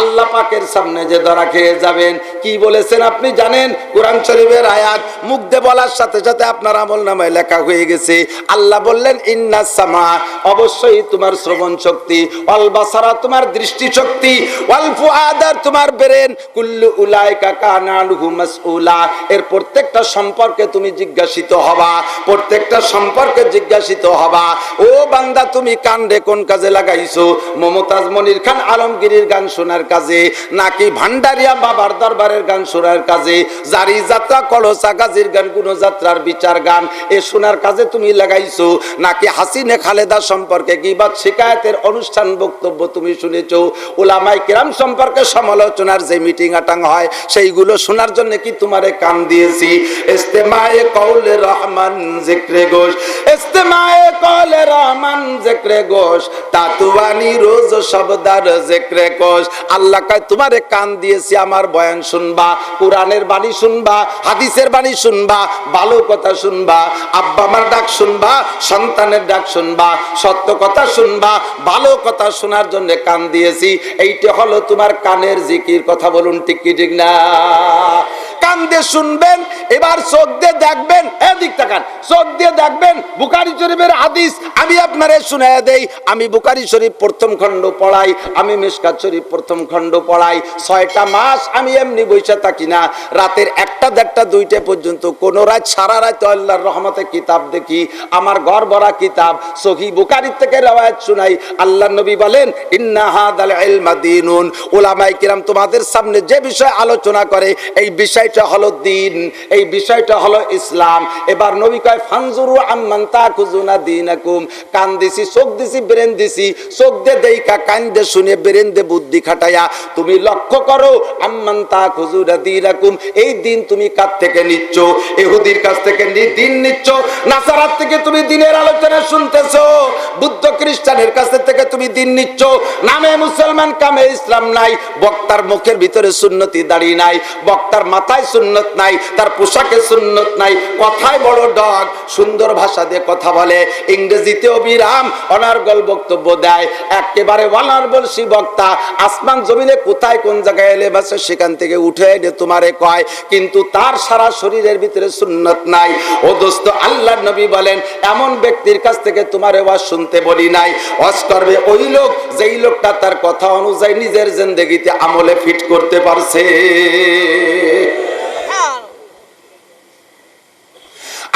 আল্লাহ পাকের সামনে যে ধরা খেয়ে যাবেন। কি বলেছেন আপনি জানেন? কোরআন শরীফের আয়াত মুখ দিয়ে বলার সাথে সাথে আপনার আমলনামায় লেখা হয়ে গেছে। আল্লাহ বললেন ইন্নাস সামা, অবশ্যই তোমার শ্রবণ শক্তি, ওয়াল বাসারা তোমার দৃষ্টি শক্তি, ওয়াল ফুআদা তোমার ব্রেন, কুল্লু উলাইকা কানা আনহু মাসউলা, এর প্রত্যেকটা সম্পর্কে তুমি জিজ্ঞাসিত হবা, প্রত্যেকটা সম্পর্কে জিজ্ঞাসিত হবা। ও বান্দা, তুমি কান রে কোন কাজে লাগাইছো? মমতাজ মনির খান আলমগীরের গান শোনার কাজে, নাকি ভান্ডারিয়া বাবার দরবারের গান শোনার কাজে, জারি যাত্রা কলসা গাজীর গান, কোন যাত্রার বিচার গান এ শোনার কাজে তুমি লাগাইছো, নাকি হাসিনে খালেদা সম্পর্কে গীবত শিকায়েতের অনুষ্ঠান বক্তব্য তুমি শুনেছো, উলামায়ে কিরাম সম্পর্কে সমালোচনার যে মিটিং আটাং হয় সেইগুলো শোনার জন্য কি তোমারে কান দিয়েছি? ইস্তেমায়ে কওলে রহমান জিক্রে গোশ, ইস্তেমায়ে কওলে রহমান জিক্রে গোশ, তাতুয়ানি রোজ শব্দার জিক্রে কোশ। আল্লাহ কয় তোমারে কান দিয়েছি আমার বয়ান শুনবা, কোরআনের বাণী শুনবা, হাদিসের বাণী শুনবা, ভালো কথা শুনবা, আব্বা আমার ডাক শুনবা, সন্তানের ডাক শুনবা, সত্য কথা শুনবা, ভালো কথা শোনার জন্য কান দিয়েছি। এইটা হলো তোমার কানের জিকির। কথা বলুন ঠিক কি ঠিক না? কান দিয়ে শুনবেন, এবার চোখ দিয়ে দেখবেন। এদিক তাকান, চোখ দিয়ে দেখবেন বুখারী শরীফের হাদিস আমি আপনারে শুনাইয়া দেই। আমি বুখারী শরীফ প্রথম খণ্ড পড়াই, আমি মিশকাত শরীফ প্রথম খণ্ড পড়াই। 6টা মাস আমি এমনি বইসা থাকি না, রাতের 1টা 1:30 2টা পর্যন্ত কোন রাত সারা রাত আল্লাহর রহমতে কিতাব দেখি, আমার ঘর ভরা কিতাব। সহিহ বুখারী থেকে রওয়ায়াত শুনাই। আল্লাহর নবী বলেন ইন্না হাদাল ইলমা দীনুন, উলামায়ে কিরাম তোমাদের সামনে যে বিষয় আলোচনা করে এই বিষয়টা হলো দ্বীন, এই বিষয়টা হলো ইসলাম। এবার নবী কয় ফানজুরু আম্মান তাকুজুনা দীনাকুম, কান দিছি, চোখ দিছি, ব্রেন দিছি। চোখ দিয়ে দেইকা, কান দিয়ে শুনে, ব্রেন দিয়ে বুদ্ধি খাটাইয়া তুমি লক্ষ্য করো আম্মান তাকুজুনা দীনাকুম, এই দিন তুমি কার থেকে নিচ্ছ? ইহুদির কাছ থেকে দিন নিচ্ছ, নাসারাত থেকে তুমি দিনের আলোচনা শুনতেছো, বুদ্ধ খ্রিস্টানের কাছ থেকে তুমি দিন নিচ্ছ। নামে মুসলমান, কামে ইসলাম নাই, বক্তার মুখের ভিতরে সুন্নতি দাড়ি নাই, বক্তার মাথায় সুন্নত নাই, তার পোশাকে সুন্নত নাই, কথায় বড় ডগ, সুন্দর ভাষা দিয়ে কথা বলে, ইংরেজিতে অবিরাম অনার্গল বক্তব্য দেয়, একেবারে অনার্গল সে বক্তা। আসমান জমিনে কোথায় কোন জায়গায় এলে বাসে সেখান থেকে উঠে এনে তোমারে কয়, কিন্তু তার সারা শরীরের ভিতরে সুন্নত নাই। ও দোস্ত, আল্লাহর নবী বলেন এমন ব্যক্তির কাছ থেকে তোমারে ওয়াজ শুনতে বলি নাই। ওয়াজ করবে ওই লোক যেই লোকটা তার কথা অনুযায়ী নিজের জিন্দেগিতে আমলে ফিট করতে পারছে।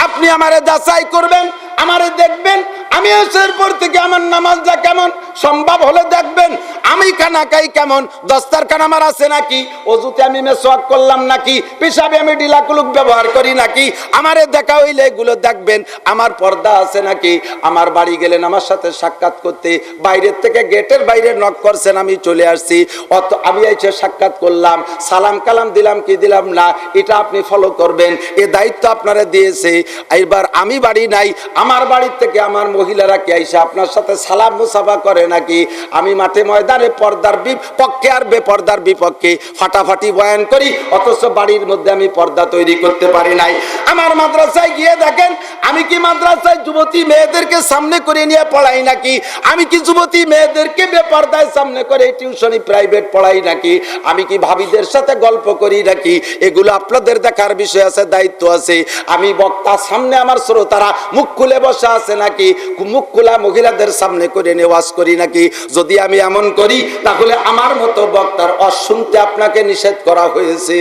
আপনি আমারে যাচাই করবেন, আমারে দেখবেন, আমি এসের পর থেকে আমার নামাজটা কেমন, সম্ভব হলে দেখবেন আমি খানা খাই কেমন, দস্তারখান আমার আছে নাকি, অজুতে আমি মেসওয়াক করলাম নাকি, পেশাবে আমি ডিলাকুলুক ব্যবহার করি নাকি, আমারে দেখা হইলে এগুলো দেখবেন। আমার পর্দা আছে নাকি, আমার বাড়ি গেলেন আমার সাথে সাক্ষাৎ করতে, বাইরের থেকে গেটের বাইরে নক করছেন, আমি চলে আসছি, অত আমি এসে সাক্ষাৎ করলাম, সালাম কালাম দিলাম কি দিলাম না, এটা আপনি ফলো করবেন, এ দায়িত্ব আপনারা দিয়েছে। এইবার আমি বাড়ি নাই, আমার বাড়ির থেকে আমার মহিলারা কে আইসা আপনার সাথে সালাম মুসাফা করে নাকি, আমি মাঠে ময়দানে পর্দার বিপক্ষে আর বেপর্দার বিপক্ষে ফাটাফাটি বয়ান করি, অথচ বাড়ির মধ্যে আমি পর্দা তৈরি করতে পারি নাই। আমার মাদ্রাসায় গিয়ে দেখেন, আমি কি মাদ্রাসায় যুবতী মেয়েদেরকে সামনে করে নিয়ে পড়াই নাকি, আমি কি যুবতী মেয়েদেরকে বেপর্দায় সামনে করে টিউশনি প্রাইভেট পড়াই নাকি, আমি কি ভাবিদের সাথে গল্প করি নাকি, এগুলো আপনাদের দেখার বিষয় আছে, দায়িত্ব আছে। আমি বক্তা, সামনে আমার শ্রোতারা মুখ খুলে বসে আছে নাকি, মুখ খোলা মহিলাদের সামনে করে নিয়ে ওয়াজ করি নাকি। যদি আমি এমন করি তাহলে আমার মতো বক্তার অশুনতে আপনাকে নিষেধ করা হয়েছে।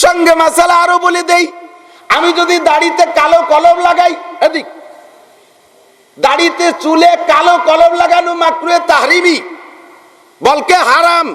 সঙ্গে মাসালা আরো বলে দেই, আমি যদি দাড়িতে কালো কলম লাগাই, এদিক দাড়িতে চুলে কালো কলম লাগানো মাকরুহে তাহরিমি, বলকে হারাম।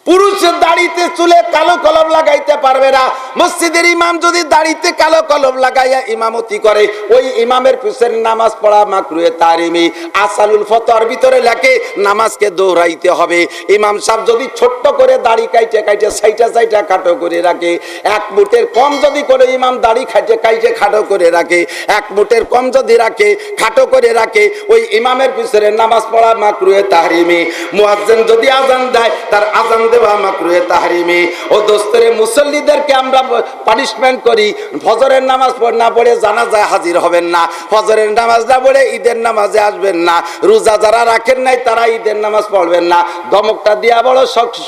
পুরুষের দাড়িতে চুলে কালো কলম লাগাইতে পারবে না। মসজিদের ইমাম যদি দাড়িতে কালো কলম লাগাইয়া ইমামতি করে, ওই ইমামের পিছনে নামাজ পড়া মাকরুহে তাহরিমি। আসালুল ফতোয়ার ভিতরে লেখে নামাজকে দৌড়াইতে হবে। ইমাম সাহেব যদি ছোট্ট করে দাড়ি কাইটে কাইটে সাইটা সাইটা খাটো করে রাখে, এক মুঠের কম যদি করে ইমাম দাড়ি খাইটে কাইটে খাটো করে রাখে, এক মুঠের কম যদি রাখে খাটো করে রাখে, ওই ইমামের পিছনে নামাজ পড়া মাকরুহে তাহরিমি। মুয়াজ্জিন যদি আজান দেয়, তার আজান দেওয়া মাকরুহে তাহরিমি। ও দোস্তরে, মুসল্লিদেরকে আমরা পানিশমেন্ট করি, ফজরের নামাজ না পড়ে জানাজায় হাজির হবেন না, ফজরের নামাজ না পড়ে ঈদের নামাজে আসবেন না, রোজা যারা রাখেন নাই তারা ঈদের নামাজ পড়বেন না। ধমকটা দেয়া বড়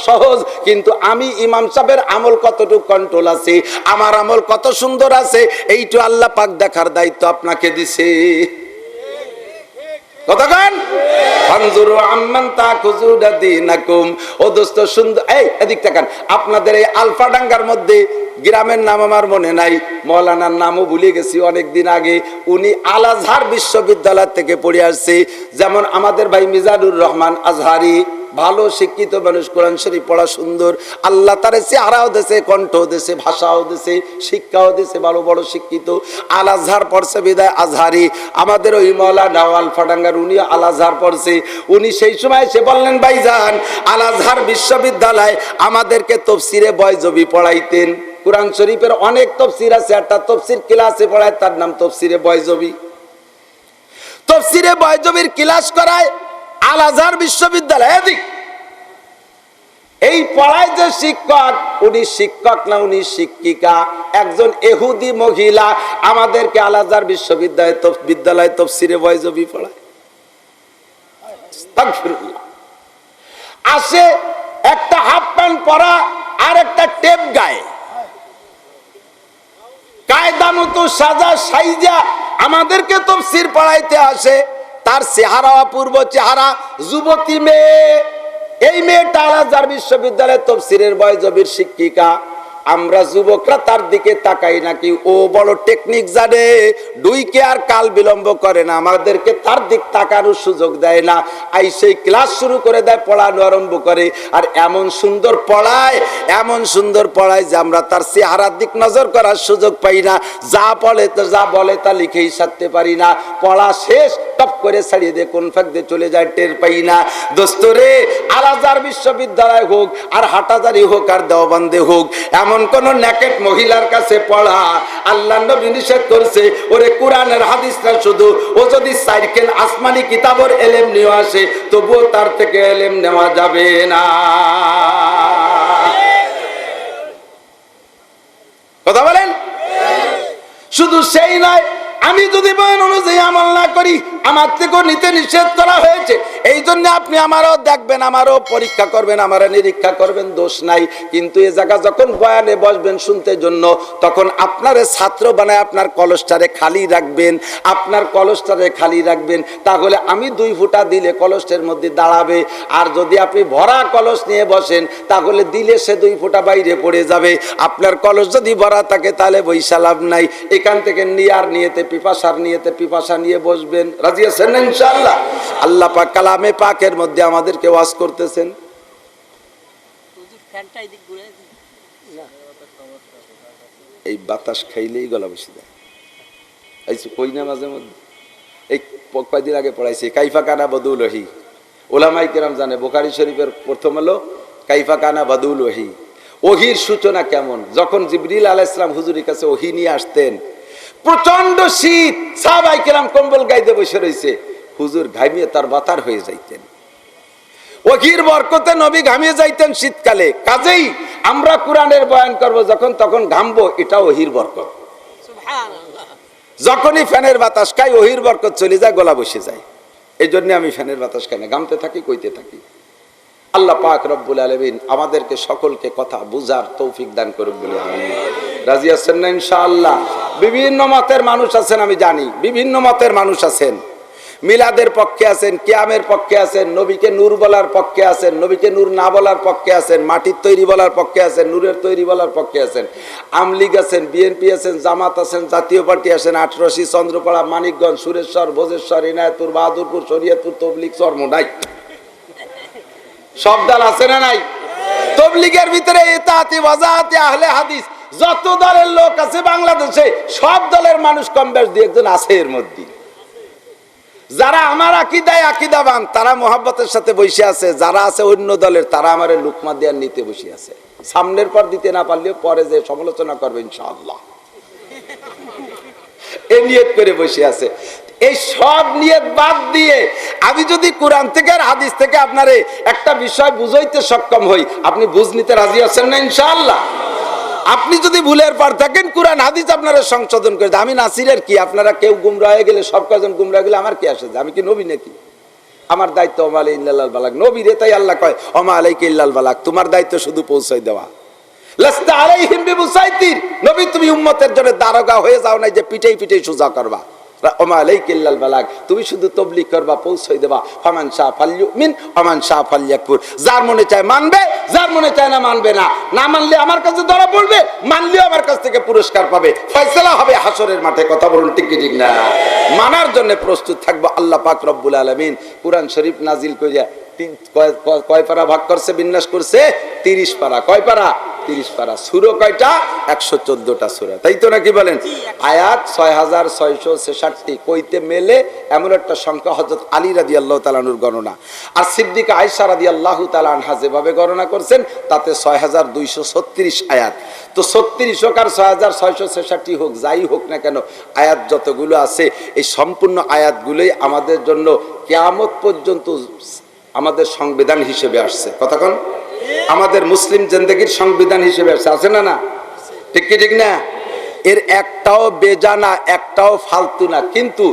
সহজ, কিন্তু আমি ইমাম সাহেবের আমল কতটুকু কন্ট্রোল আছে, আমার আমল কত সুন্দর আছে, এইটু আল্লাহ পাক দেখার দায়িত্ব আপনাকে দিছে। কতক্ষণ ফানজুরু আম্মান তাখুযুনা দীনাকুম। ও দোস্ত সুন্দর, এই এদিক তাকান। আপনাদের এই আলফাডাঙ্গার মধ্যে গ্রামের নাম আমার মনে নাই, মৌলানার নামও ভুলে গেছি অনেক দিন আগে, উনি আল আজহার বিশ্ববিদ্যালয় থেকে পড়ে আসছে। যেমন আমাদের ভাই মিজানুর রহমান আজহারি, ভালো শিক্ষিত মানুষ, কোরআন শরীফ পড়া সুন্দর, আল্লাহ তারে চেহারাও দেশে, কণ্ঠ দেশে, ভাষাও দেশে, শিক্ষাও দেশে, ভালো বড় শিক্ষিত। আল আজহার পড়ছে বিদায় আজহারি। আমাদের ওই মৌলানা আলফাডাঙ্গার উনি আল আজহার পড়ছে। উনি সেই সময় এসে বললেন, ভাইজান আল আজহার বিশ্ববিদ্যালয় আমাদেরকে তফসিরে বয়জবি পড়াইতেন। কোরআন শরীফের অনেক তফসির আছে, একটা তফসির ক্লাসে পড়ায়, তার নাম তফসিরে বয়জবি। তফসিরে বয়জবির ক্লাস করায় আল আজহার বিশ্ববিদ্যালয়। এদিক এই পড়ায় যে শিক্ষক, উনি শিক্ষক না, উনি শিক্ষিকা, একজন ইহুদি মহিলা আমাদেরকে আল আজহার বিশ্ববিদ্যালয় তফসিরে বয়জবি পড়ায়। আসে একটা হাফ প্যান্ট পরা আর একটা টেপ গায়ে, কায়দা মতো সাজা সাইজা আমাদেরকে তফসির পড়াইতে আসে। তার চেহারা অপূর্ব চেহারা, যুবতী মেয়ে। এই মেয়েটা আল আজহার বিশ্ববিদ্যালয়ের তফসিরের বয়জবির শিক্ষিকা। আমরা যুবকরা তার দিকে তাকাই নাকি, ও বড় টেকনিক জানে, ডুইকে আর কাল বিলম্ব করে না, আমাদেরকে তার দিক তাকানোর সুযোগ দেয় না। আই সেই ক্লাস শুরু করে দেয়, পড়ানো আরম্ভ করে। আর এমন সুন্দর পড়ায়, এমন সুন্দর পড়ায় যে আমরা তার চেহারার দিক নজর করার সুযোগ পাই না। যা বলে তা লিখেই সারতে পারি না। পড়া শেষ, টপ করে ছাড়িয়ে দিয়ে কোন ফাঁক দিয়ে চলে যায় টের পাই না। দোস্তরে, আল আজহার বিশ্ববিদ্যালয় হোক আর হাটাজারি হোক আর দেওবন্দে হোক, এমন কোন নেকেট মহিলার কাছে পড়া আল্লাহ নবী নিষেধ করছে। ওরে কোরআনের হাদিসটা শুধু, ও যদি সাইকেল আসমানি কিতাবের এলেম নিয়ে আসে, তবুও তার থেকে এলেম নেওয়া যাবে না। কথা বলেন? শুধু সেই নয়, আমি যদি বয়ান অনুযায়ী আমল না করি, আমার থেকেও নিতে নিষেধ করা হয়েছে। এই জন্য আপনি আমারও দেখবেন, আমারও পরীক্ষা করবেন, আমারও নিরীক্ষা করবেন, দোষ নাই। কিন্তু এই জায়গা যখন বয়ানে বসবেন শুনতে জন্য, তখন আপনারে ছাত্র বানায় আপনার কলসটারে খালি রাখবেন, আপনার কলসটারে খালি রাখবেন। তাহলে আমি 2 ফোঁটা দিলে কলসের মধ্যে দাঁড়াবে। আর যদি আপনি ভরা কলস নিয়ে বসেন, তাহলে দিলে সে 2 ফোঁটা বাইরে পড়ে যাবে। আপনার কলস যদি ভরা থাকে তাহলে বৈশা লাভ নাই। এখান থেকে নিয়ার নিয়েতে, পিপাসার নিয়েতে পিপাসা নিয়ে বসবেন। রাজি আছেন না ইনশাআল্লাহ? আল্লাহ পাক কালামে পাকের মধ্যে আমাদেরকে ওয়াজ করতেছেন। এই বাতাস খাইলেই গলা বসে যায়। এই কই না মাঝে মধ্যে, এই কয়েকদিন আগে পড়াইছি কাইফা কানা বদুল ওহি। ওলামাই কেরাম জানে বুখারী শরীফের প্রথম হলো কাইফা কানা বদুল ওহি। ওহির সূচনা কেমন? যখন জিবরিল আলাইহিস সালাম হুজুরের কাছে ওহি নিয়ে আসতেন, প্রচন্ড শীত, সাহাবায়ে কেরাম কম্বল গাইতে বসে রয়েছে, হুজুর ঘামিয়ে তার বাতার হয়ে যাইতেন। ওহির বরকতে নবী ঘামিয়ে যাইতেন শীতকালে। কাজেই আমরা কোরআনের বয়ান করব যখন, তখন ঘামবো, এটা ওহির বরকত। যখনই ফ্যানের বাতাস খাই ওহির বরকত চলে যায়, গলা বসে যায়। এই জন্য আমি ফ্যানের বাতাস খাই না, ঘামতে থাকি, কইতে থাকি। আল্লাহ পাক রব্বুল আলামিন আমাদেরকে সকলকে কথা বুঝার তৌফিক দান করুক বলে আমিন। রাজি আছেন না ইনশাআল্লাহ? বিভিন্ন মতের মানুষ আছেন, আমি জানি বিভিন্ন মতের মানুষ আছেন। মিলাদের পক্ষে আছেন, কিয়ামের পক্ষে আছেন, নবীকে নূর বলার পক্ষে আছেন, নবীকে নূর না বলার পক্ষে আছেন, মাটির তৈরি বলার পক্ষে আছেন, নূরের তৈরি বলার পক্ষে আছেন। আমলিগ আছেন, বিএনপি আছেন, জামাত আছেন, জাতীয় পার্টি আছেন, ৮৮, চন্দ্রপাড়া, মানিকগঞ্জ, সুরেশ্বর, ভোজেশ্বর, ইনায়তপুর, বাহাদুরপুর, শরীয়তপুর, তবলিগ, চরমোনাই, সব দল আছে না নাই? তবলিগের ভিতরে ইতাআতি ওয়াজাআতি আহলে হাদিস যত দলের লোক আছে বাংলাদেশে, সব দলের মানুষ কম বেশ 2-1 জন আছে এর মধ্যে। যারা আমার আকীদায় আকীদাবান তারা মোহাব্বতের সাথে বসে আছে, যারা আছে অন্য দলের তারা আমারে লুকমা দেওয়ার নিতে বসে আছে। সামনের পর দিতে না পারলেও পরে যে সমালোচনা করবে ইনশাআল্লাহ, এই নিয়ত করে বসে আছে। এই সব নিয়ত বাদ দিয়ে আমি যদি কোরআন থেকে আর হাদিস থেকে আপনারে একটা বিষয় বুঝাইতে সক্ষম হই, আপনি বুঝ নিতে রাজি আছেন না ইনশাআল্লাহ? আপনি যদি ভুলের পার থাকেন, কোরআন হাদিস আপনারা সংশোধন করে দেন। আমি নাসিরের কি? আপনারা কেউ গুমরা হয়ে গেলে, সব কজন গুমরা গেলে আমার কি আসে? আমি কি নবী নাকি? আমার দায়িত্ব ওমা আলাইহি ইল্লাল বালাগ। নবী রে তাই আল্লাহ কয় ওমা আলাইকা ইল্লাল বালাগ, তোমার দায়িত্ব শুধু পৌঁছাই দেওয়া। লাস্তা আলাইহিম বিমুসাইতির, নবী তুমি উম্মতের জন্য দারোগা হয়ে যাও না যে পিটাই পিটাই সোজা করবা। ওমা আলাইকা ইল্লাল বালাগ, তুমি শুধু তাবলীগ করবা, পৌঁছাই দেবা। ফামান শাআ ফালইউমিন ওমান শাআ ফালইয়াকফুর, যার মনে চায় মানবে, যার মনে চায় না মানবে না। না মানলে আমার কাছে ধরা পড়বে, মানলেও আমার কাছ থেকে পুরস্কার পাবে, ফয়সালা হবে হাসরের মাঠে। কথা বলুন ঠিক কি ঠিক না? মানার জন্য প্রস্তুত থাকবো। আল্লাহ পাক রব্বুল আলামিন কুরআন শরীফ নাজিল কইরা কয় পারা ভাগ করছে, বিন্যাস করছে? 30 পারা। কয় পারা? 30 পারা। সূরা কয়টা? 114টা সূরা, তাই তো নাকি বলেন? আয়াত 6666 কইতে মেলে এমন একটা সংখ্যা হযরত আলী রাদিয়াল্লাহু তাআলা আনহুর গণনা, আর সিদ্দিকা আয়েশা রাদিয়াল্লাহু তাআলা আনহা যেভাবে গণনা করছেন তাতে 6236 আয়াত। তো 36 হোক আর 6666 হোক, যাই হোক না কেন, আয়াত যতগুলো আছে এই সম্পূর্ণ আয়াতগুলোই আমাদের জন্য কিয়ামত পর্যন্ত আমাদের সংবিধান হিসেবে আসছে। কথা কোন? আমাদের মুসলিম জিন্দেগির সংবিধান হিসেবে আছে না? না ঠিক কি ঠিক না? এর একটাও বেজানা, একটাও ফালতু না। কিন্তু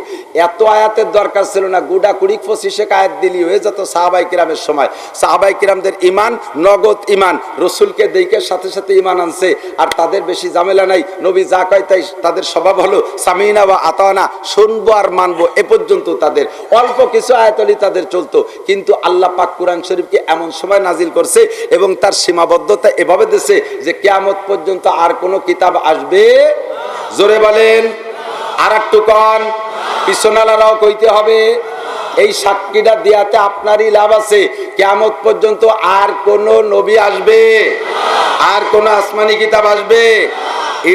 এত আয়াতের দরকার ছিল না, গুড়া কুড়ি 25 আয়াত দিলি হয়ে যেত। সাহাবাই কিরামের সময় সাহাবাই কিরামদের ইমান নগদ ইমান, রসুলকে দেখে সাথে সাথে ইমান আনছে, আর তাদের বেশি ঝামেলা নাই। নবী যা কয় তাই, তাদের স্বভাব হলো সামিনা বা আতানা, শুনবো আর মানবো, এ পর্যন্ত তাদের। অল্প কিছু আয়াতলি তাদের চলতো। কিন্তু আল্লাহ পাক কুরআন শরীফকে এমন সময় নাজিল করছে এবং তার সীমাবদ্ধতা এভাবে দিয়েছে যে কিয়ামত পর্যন্ত আর কোনো কিতাব আসবে, জোরে বলেন, আর একটু কন, পিছনালারাও কইতে হবে। এই সাক্ষীটা দেয়াতে আপনারই লাভ আছে। কিয়ামত পর্যন্ত আর কোন নবী আসবে, আর কোন আসমানি কিতাব আসবে?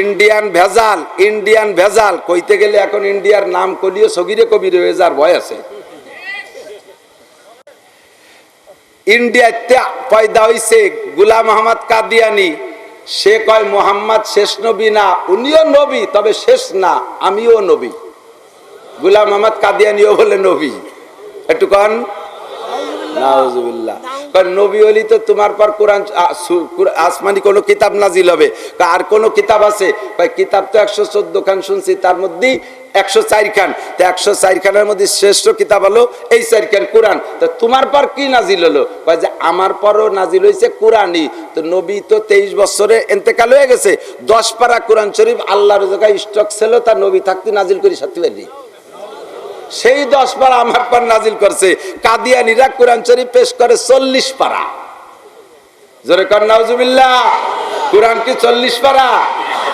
ইন্ডিয়ান ভেজাল, ইন্ডিয়ান ভেজাল কইতে গেলে এখন ইন্ডিয়ার নাম কলিও সগিরে কবিরে হয়ে যাওয়ার ভয় আছে। ইন্ডিয়াতে পয়দা হইছে গোলাম মোহাম্মদ কাদিয়ানি, সে কয় মোহাম্মদ শেষ নবী না, উনিও নবী তবে শেষ না, আমিও নবী। গোলাম মোহাম্মদ কাদিয়ানিও বলে নবী। একটু কন নাউজুবিল্লাহ। কারণ নবী ওলি তো তোমার পর কোরআন আসমানি কোন কিতাব নাজিল হবে, আর কোন কিতাব আছে? কিতাব তো 114 খান শুনছি, তার মধ্যে 104 খান। তো 104 খানের মধ্যে শ্রেষ্ঠ কিতাব হলো এই 4 খান কোরআন। তো তোমার পর কি নাজিল হলো? যে আমার পরও নাজিল হয়েছে কোরআনই। তো নবী তো 23 বছরে ইন্তেকাল হয়ে গেছে। 10 পারা কোরআন শরীফ আল্লাহর জায়গায় স্টক ছিল, তার নবী থাকতে নাজিল করে সাথে পারি। সেই 10 পারা আমার পর নাজিল করছে। কাদিয়ানীরা কোরআন শরীফ পেশ করে 40 পারা। জোরে কর নাউজুবিল্লাহ। কোরআন কি 40 পারা?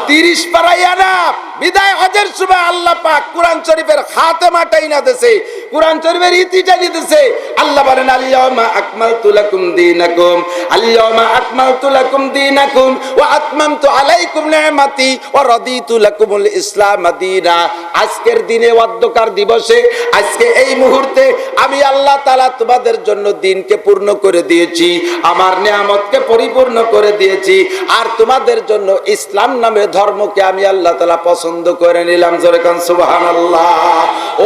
30 পারাই আনা। বিদায় হজের সময় আল্লাহ পাক কোরআন শরীফের খাতেমাটাই না দেশে, কোরআন শরীফের ইতিটা দিতেছে। আল্লাহ বলেন আল-ইয়াউমা আকমালতু লাকুম দীনাকুম, আল-ইয়াউমা আকমালতু লাকুম দীনাকুম ওয়া আতমামতু আলাইকুম নি'মাতি ওয়া রাদিতু লাকুমুল ইসলাম দীনা। আজকের দিনে অধ্যকার দিবসে, আজকে এই মুহূর্তে আমি আল্লাহ তাআলা তোমাদের জন্য দিনকে পূর্ণ করে দিয়েছি, আমার নিয়ামতকে পরিপূর্ণ করে দিয়েছি, আর তোমাদের জন্য ইসলাম নামে ধর্মকে আমি আল্লাহ তাআলা পছন্দ করে নিলাম। জোরে কান সুবহানাল্লাহ।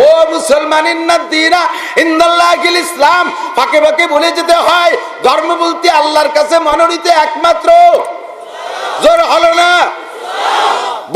ও মুসলমান, ইন্নাদ-দীনা ইনদাল্লাহিল ইসলাম। ফাঁকে ফাঁকে বলে যেতে হয়, ধর্ম বলতে আল্লাহর কাছে মনোনীত একমাত্র, জোর হলো না,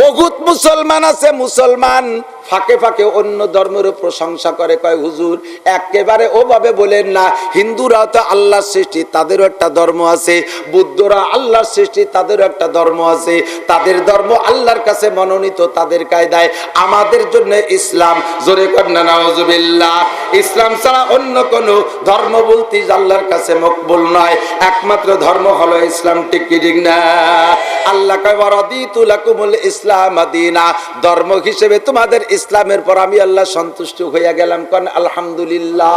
বহুত মুসলমান আছে, মুসলমান ফাঁকে ফাঁকে অন্য ধর্মের প্রশংসা করে, কয় হুজুর একেবারে ওভাবে বলেন না। হিন্দুরা তো আল্লাহর সৃষ্টি, তাদেরও একটা ধর্ম আছে। বুদ্ধরা আল্লাহর সৃষ্টি, তাদেরও একটা ধর্ম আছে। তাদের ধর্ম আল্লাহর কাছে মনোনীত, তাদের কায়দায়। আমাদের জন্য ইসলাম। জোরে কর না নাউজুবিল্লাহ। ইসলাম ছাড়া অন্য কোন ধর্ম বলতে আল্লাহর কাছে মকবুল নয়। একমাত্র ধর্ম হলো ইসলাম। ঠিক কি ঠিক না? আল্লাহ কয় ওয়া রাদিতু লাকুমুল ইসলাম দীনা। ধর্ম হিসেবে তোমাদের ইসলামের পর আমি আল্লাহ সন্তুষ্ট হইয়া গেলাম। কোন আলহামদুলিল্লাহ।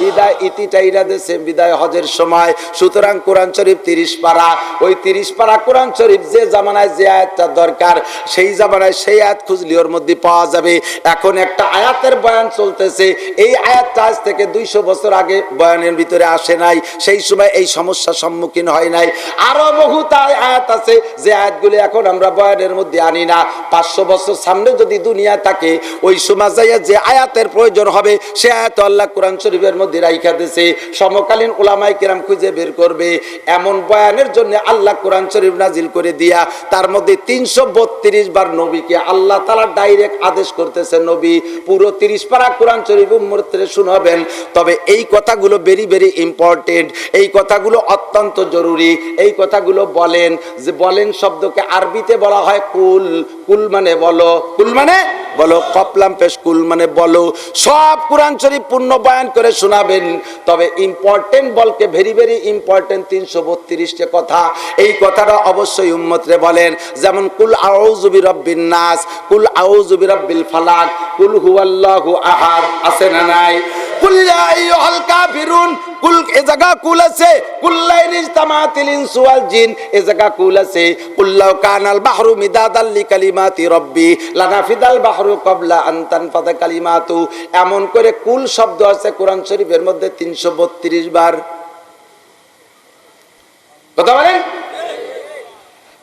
বিদায় ইতিটাইরা দেশে বিদায় হজের সময়। সুতরাং কোরআন শরীফ 30 পারা। ওই 30 পারা কোরআন শরীফ যে জামানায় যে আয়াতটা দরকার, সেই জামানায় সেই আয়াত খুঁজলে ওর মধ্যে পাওয়া যাবে। এখন একটা আয়াতের বয়ান চলতেছে, এই আয়াতটা আজ থেকে 200 বছর আগে বয়ানের ভিতরে আসে নাই, সেই সময় এই সমস্যার সম্মুখীন হয় নাই। আরো বহু আয়াত আছে যে আয়াতগুলি এখন আমরা বয়ানের মধ্যে আনি না। 500 বছর সামনে যদি দুনিয়া থাকে, ওই সময় যাইয়া যে আয়াতের প্রয়োজন হবে সে আয়াত আল্লাহ কোরআন শরীফের মধ্যে রাইখা দিয়েছে। সমকালীন উলামায়ে কেরাম খুঁজে বের করবে। এমন বয়ানের জন্য আল্লাহ কোরআন শরীফ নাজিল করে দিয়া, তার মধ্যে 332 বার নবীকে আল্লাহ তাআলা ডাইরেক্ট আদেশ করতেছে, নবী পুরো 30 পারা কোরআন শরীফ উম্মতকে শোনাবেন। তবে এই কথাগুলো ভেরি ভেরি ইম্পর্টেন্ট, এই কথাগুলো অত্যন্ত জরুরি। এই কথাগুলো বলেন, যে বলেন শব্দকে আরবিতে বলা হয় কুল। কুল মানে বলো, কুল মানে বলো, কপলাম পেশ, কুল মানে বলো। সব কোরআন শরীফ পূর্ণ বয়ান করে শোনাবেন। তবে ইম্পর্টেন্ট বলকে ভেরি ভেরি ইম্পর্টেন্ট 332টা কথা, এই কথাটা অবশ্যই উম্মতরে বলেন। যেমন কুল আউযু বিরাব্বিন নাস, কুল আউযু বিরাব্বিল ফালাক, কুল হুয়াল্লাহু আহাদ, আছে না নাই? কুল ইয়া আইয়ুহাল কাফিরুন, কুল এ জায়গা কুল আছে, কুল্লাইনিজ তামাতিল ইনসু ওয়াল জিন, এ জায়গা কুল আছে। কুল্লাউ কানাল বাহরু মিদাদাল লিকালিমাতি রাব্বি লানাফিদাল বাহরু ক্বাবলা আন তানফাদা কালিমাতু। এমন করে কুল শব্দ আছে কোরআন শরীফের মধ্যে 332 বার। কথা বলেন।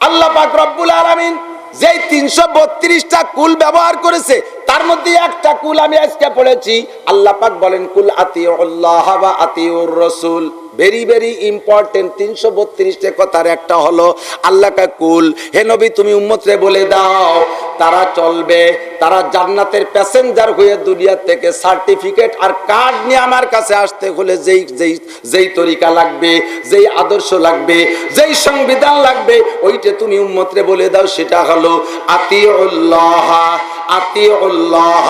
আল্লাহ পাক রব্বুল আলামিন যেই 332টা কুল ব্যবহার করেছে, তার মধ্যে একটা কুল আমি আজকে পড়েছি। আল্লাহ পাক বলেন কুল আতিউল্লাহ ওয়া আতিউর রাসূল। ভেরি ভেরি ইম্পর্টেন্ট 332টা কথার একটা হলো আল্লাহ কা কুল, হে নবী তুমি উম্মতরে বলে দাও, তারা চলবে, তারা জান্নাতের প্যাসেঞ্জার হয়ে দুনিয়া থেকে সার্টিফিকেট আর কার্ড নিয়ে আমার কাছে আসতে হলে যেই যেই যেই তরিকা লাগবে, যেই আদর্শ লাগবে, যেই সংবিধান লাগবে, ওইটা তুমি উম্মতরে বলে দাও। সেটা হলো আতিউল্লাহ, আতিউল্লাহ।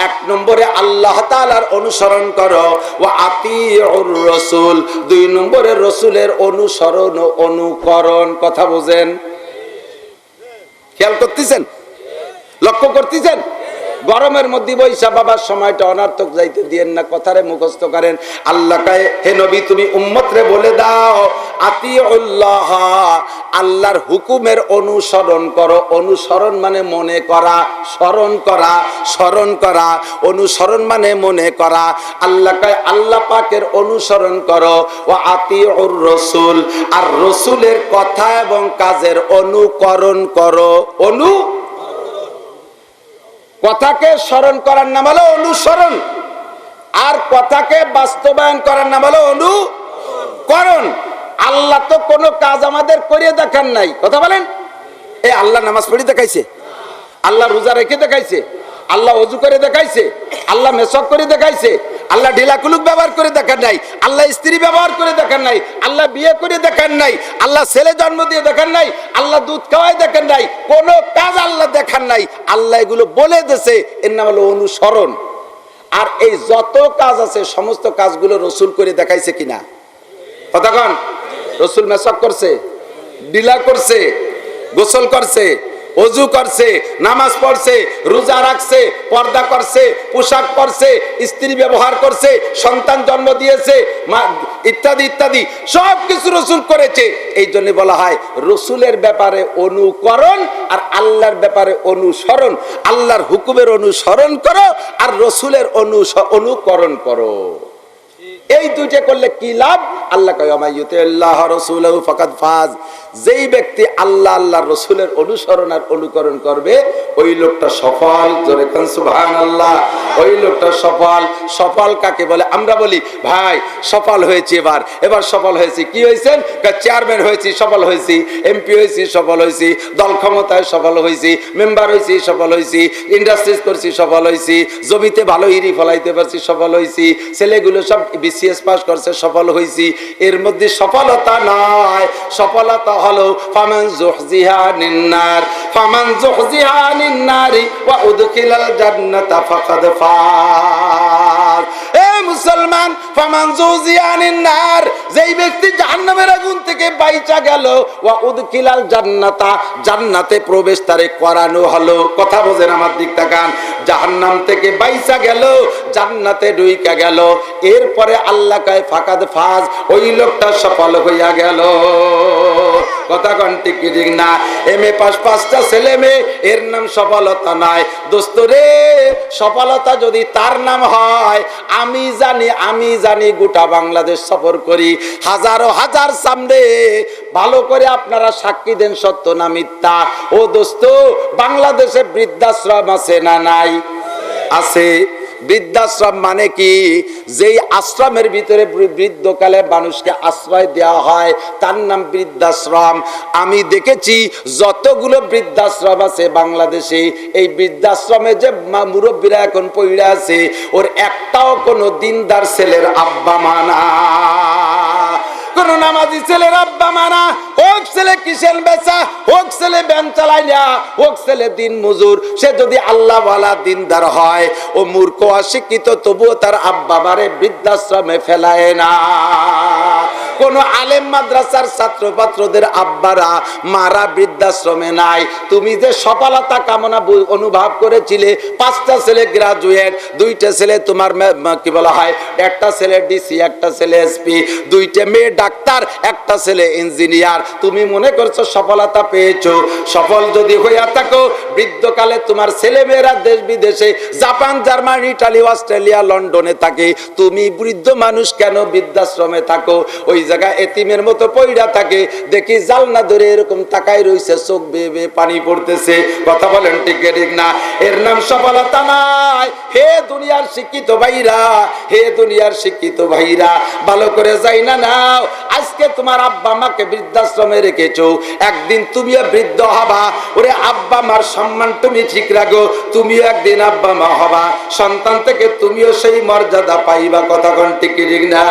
1 নম্বরে আল্লাহ তাআলার অনুসরণ করো, ও আতিউর রাসূল। 2 নম্বরে রাসূলের অনুসরণ ও অনুকরণ। কথা বুঝেন? খেয়াল করতেছেন? লক্ষ্য করতেছেন? গরমের মধ্যে বৈশা বাবার সময়টা অনার্থক যাইতে দিয়েন না, কথারে মুখস্থ করেন। আল্লাহ কয় হে নবী তুমি উম্মতরে বলে দাও আতিউল্লাহ, আল্লাহর হুকুমের অনুসরণ করো। অনুসরণ মানে মনে করা, স্মরণ করা, স্মরণ করা। অনুসরণ মানে মনে করা। আল্লাহ কয় আল্লাহ পাকের অনুসরণ করো, ও আতিউর রাসূল, আর রাসূলের কথা এবং কাজের অনুকরণ করো। কথাকে স্মরণ করার নাম হলো অনুসরণ, আর কথাকে বাস্তবায়ন করার নাম হলো অনুকরণ। আল্লাহ তো কোনো কাজ আমাদের করিয়ে দেখান নাই, কথা বলেন। এই আল্লাহ নামাজ পড়ে দেখাইছে, আল্লাহ রোজা রেখে দেখাইছে, আল্লাহ ওযু করে দেখাইছে, আল্লাহ মেসক করে দেখাইছে, আল্লাহ ঢিলা কুলুক ব্যবহার করে দেখান নাই, আল্লাহ স্ত্রী ব্যবহার করে দেখান নাই, আল্লাহ বিয়ে করে দেখান নাই, আল্লাহ ছেলে জন্ম দিয়ে দেখান নাই, আল্লাহ দুধ খাওয়াই দেখান নাই, কোন কাজ আল্লাহ দেখান নাই। আল্লাহ এগুলো বলে দিয়েছে, এর নাম হলো অনুসরণ। আর এই যত কাজ আছে সমস্ত কাজগুলো রসুল করে দেখাইছে কিনা, কথা কন। রসুল মেসক করছে, ঢিলা করছে, গোসল করছে, ওযু করছে, নামাজ পড়ছে, রোজা রাখছে, পর্দা করছে, পোশাক পরছে, স্ত্রী ব্যবহার করছে, সন্তান জন্ম দিয়েছে, ইত্যাদি ইত্যাদি সব কিছু রসুল করেছে। এই জন্য বলা হয় রসুলের ব্যাপারে অনুকরণ আর আল্লাহর ব্যাপারে অনুসরণ। আল্লাহর হুকুমের অনুসরণ করো আর রসুলের অনুকরণ করো। এই দুইটা করলে কি লাভ? আল্লাহ কয় ওয়া ইউতিল্লাহ রাসূলহু ফাকাদ ফাজ। যেই ব্যক্তি আল্লাহ আল্লাহর রাসূলের অনুসরণ আর অনুকরণ করবে ওই লোকটা সফল। জোরে কোন সুবহানাল্লাহ। ওই লোকটা সফল। সফল কাকে বলে? আমরা বলি ভাই সফল হয়েছে, এবার সফল হয়েছে। কি হয়েছেন? চেয়ারম্যান হয়েছি, সফল হয়েছি, এমপি হয়েছি, সফল হয়েছি, দল ক্ষমতায় সফল হয়েছি, মেম্বার হয়েছি, সফল হয়েছি, ইন্ডাস্ট্রিজ করছি, সফল হয়েছি, জমিতে ভালো ইরি ফলাইতে পারছি, সফল হয়েছি, ছেলেগুলো সব বিসিএস পাস করছে, সফল হয়েছি। এর মধ্যে সফলতা নয়, সফলতা হলো ফামান যুহজিহা আনিন নার, ফামান যুহজিহা আনিন নারি ওয়া উদখিলাল জান্নাতা ফাকাদ ফাজ। এ মুসলমান, ফামান যুহজিহা আনিন নার, যেই ব্যক্তি জাহান্নামের আগুন থেকে বাইচা গেল, ওয়া উদখিলাল জান্নাতা, জান্নাতে প্রবেশ তারে করানো হলো। কথা বোঝেন, আমার দিক তাকান। জাহান্নাম থেকে বাইচা গেল, জান্নাতে ঢুইকা গেল, এরপরে আল্লাহ কয় ফাকাদ ফাজ, ওই লোকটা সফল হইয়া গেল। কথা কন ঠিক ঠিক না? এমএ পাস 5টা ছেলে মেয়ে, এর নাম সফলতা নয় দোস্ত রে। সফলতা যদি তার নাম হয়, আমি জানি গোটা বাংলাদেশ সফর করি, হাজারো হাজার সামনে, ভালো করে আপনারা সাক্ষী দেন সত্য না মিথ্যা। ও দোস্ত, বাংলাদেশে বৃদ্ধাশ্রম আছে না নাই? আছে। বৃদ্ধাশ্রম মানে কি? যেই আশ্রমের ভিতরে বৃদ্ধকালে মানুষকে আশ্রয় দেওয়া হয় তার নাম বৃদ্ধাশ্রম। আমি দেখেছি যতগুলো বৃদ্ধাশ্রম আছে বাংলাদেশে, এই বৃদ্ধাশ্রমে যে মুরব্বীরা এখন পইড়া আছে, ওর একটাও কোনো দিনদার ছেলের আব্বা মানা, কোন নামাজি ছেলের আব্বা মানা, হোক ছেলে কিসেন বেচা, হোক ছেলে ব্যান চালায় না, হোক ছেলে দিন মজুর, সে যদি আল্লাহওয়ালা দিনদার হয়, ও মূর্খ অশিক্ষিত, তবুও তার আব্বা মারে বৃদ্ধাশ্রমে ফেলায় না। কোন আলেম মাদ্রাসার ছাত্র ছাত্রদের আব্বারা মারা বৃদ্ধাশ্রমে নাই। তুমি যে সফলতা কামনা অনুভব করেছিলে, 5টা ছেলে গ্রাজুয়েট, 2টা ছেলে তোমার কি বলা হয়, একটা ছেলে ডিসি, একটা ছেলে এসপি, 2টা মেয়ে ডাক্তার, একটা ছেলে ইঞ্জিনিয়ার, তুমি মনে করছো সফলতা পেয়েছো। সফল যদি হইয়া থাকো, বৃদ্ধকালে তোমার ছেলে মেয়েরা দেশ বিদেশে, জাপান, জার্মানি, ইটালি, অস্ট্রেলিয়া, লন্ডনে থাকে, তুমি বৃদ্ধ মানুষ কেন বৃদ্ধাশ্রমে থাকো? ওই জায়গায় এতিমের মতো পইড়া থাকে, দেখি জালনা ধরে এরকম তাকায় রইছে, চোখ বেয়ে বেয়ে পানি পড়তেছে। কথা বলেন ঠিক ঠিক না? এর নাম সফলতা নয়। হে দুনিয়ার শিক্ষিত ভাইরা, হে দুনিয়ার শিক্ষিত ভাইরা, ভালো করে যাই না নাও। আজকে তোমার আব্বা মাকে বৃদ্ধাশ্রমে রেখেছো, একদিন তুমিও বৃদ্ধ হবা। ওরে আব্বা মার সম্মান তুমি ঠিক রাখো, তুমিও একদিন আব্বা মা হবা, সন্তান থেকে তুমিও সেই মর্যাদা পাইবা। কথা কোন ঠিক ঠিক না?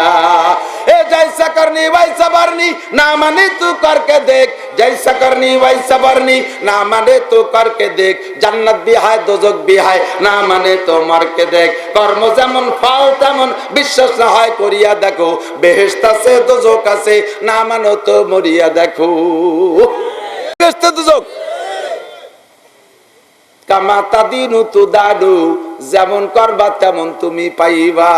এ জৈসা করনি वैसा बरनी, ना माने तू करके देख, जैसा करनी वैसा बरनी, ना माने तू करके देख, जन्नत भी है दोजख भी है, ना माने तो मर के देख, कर्म যেমন ফল তেমন, বিশ্বাস না হয় করিয়া দেখো, বেহেশত আছে দোজখ আছে, না মানো তো মরিয়া দেখো। বেহেশত দোজখ কামা তাদিনু তুদাদু, যেমন করবা তেমন তুমি পাইবা।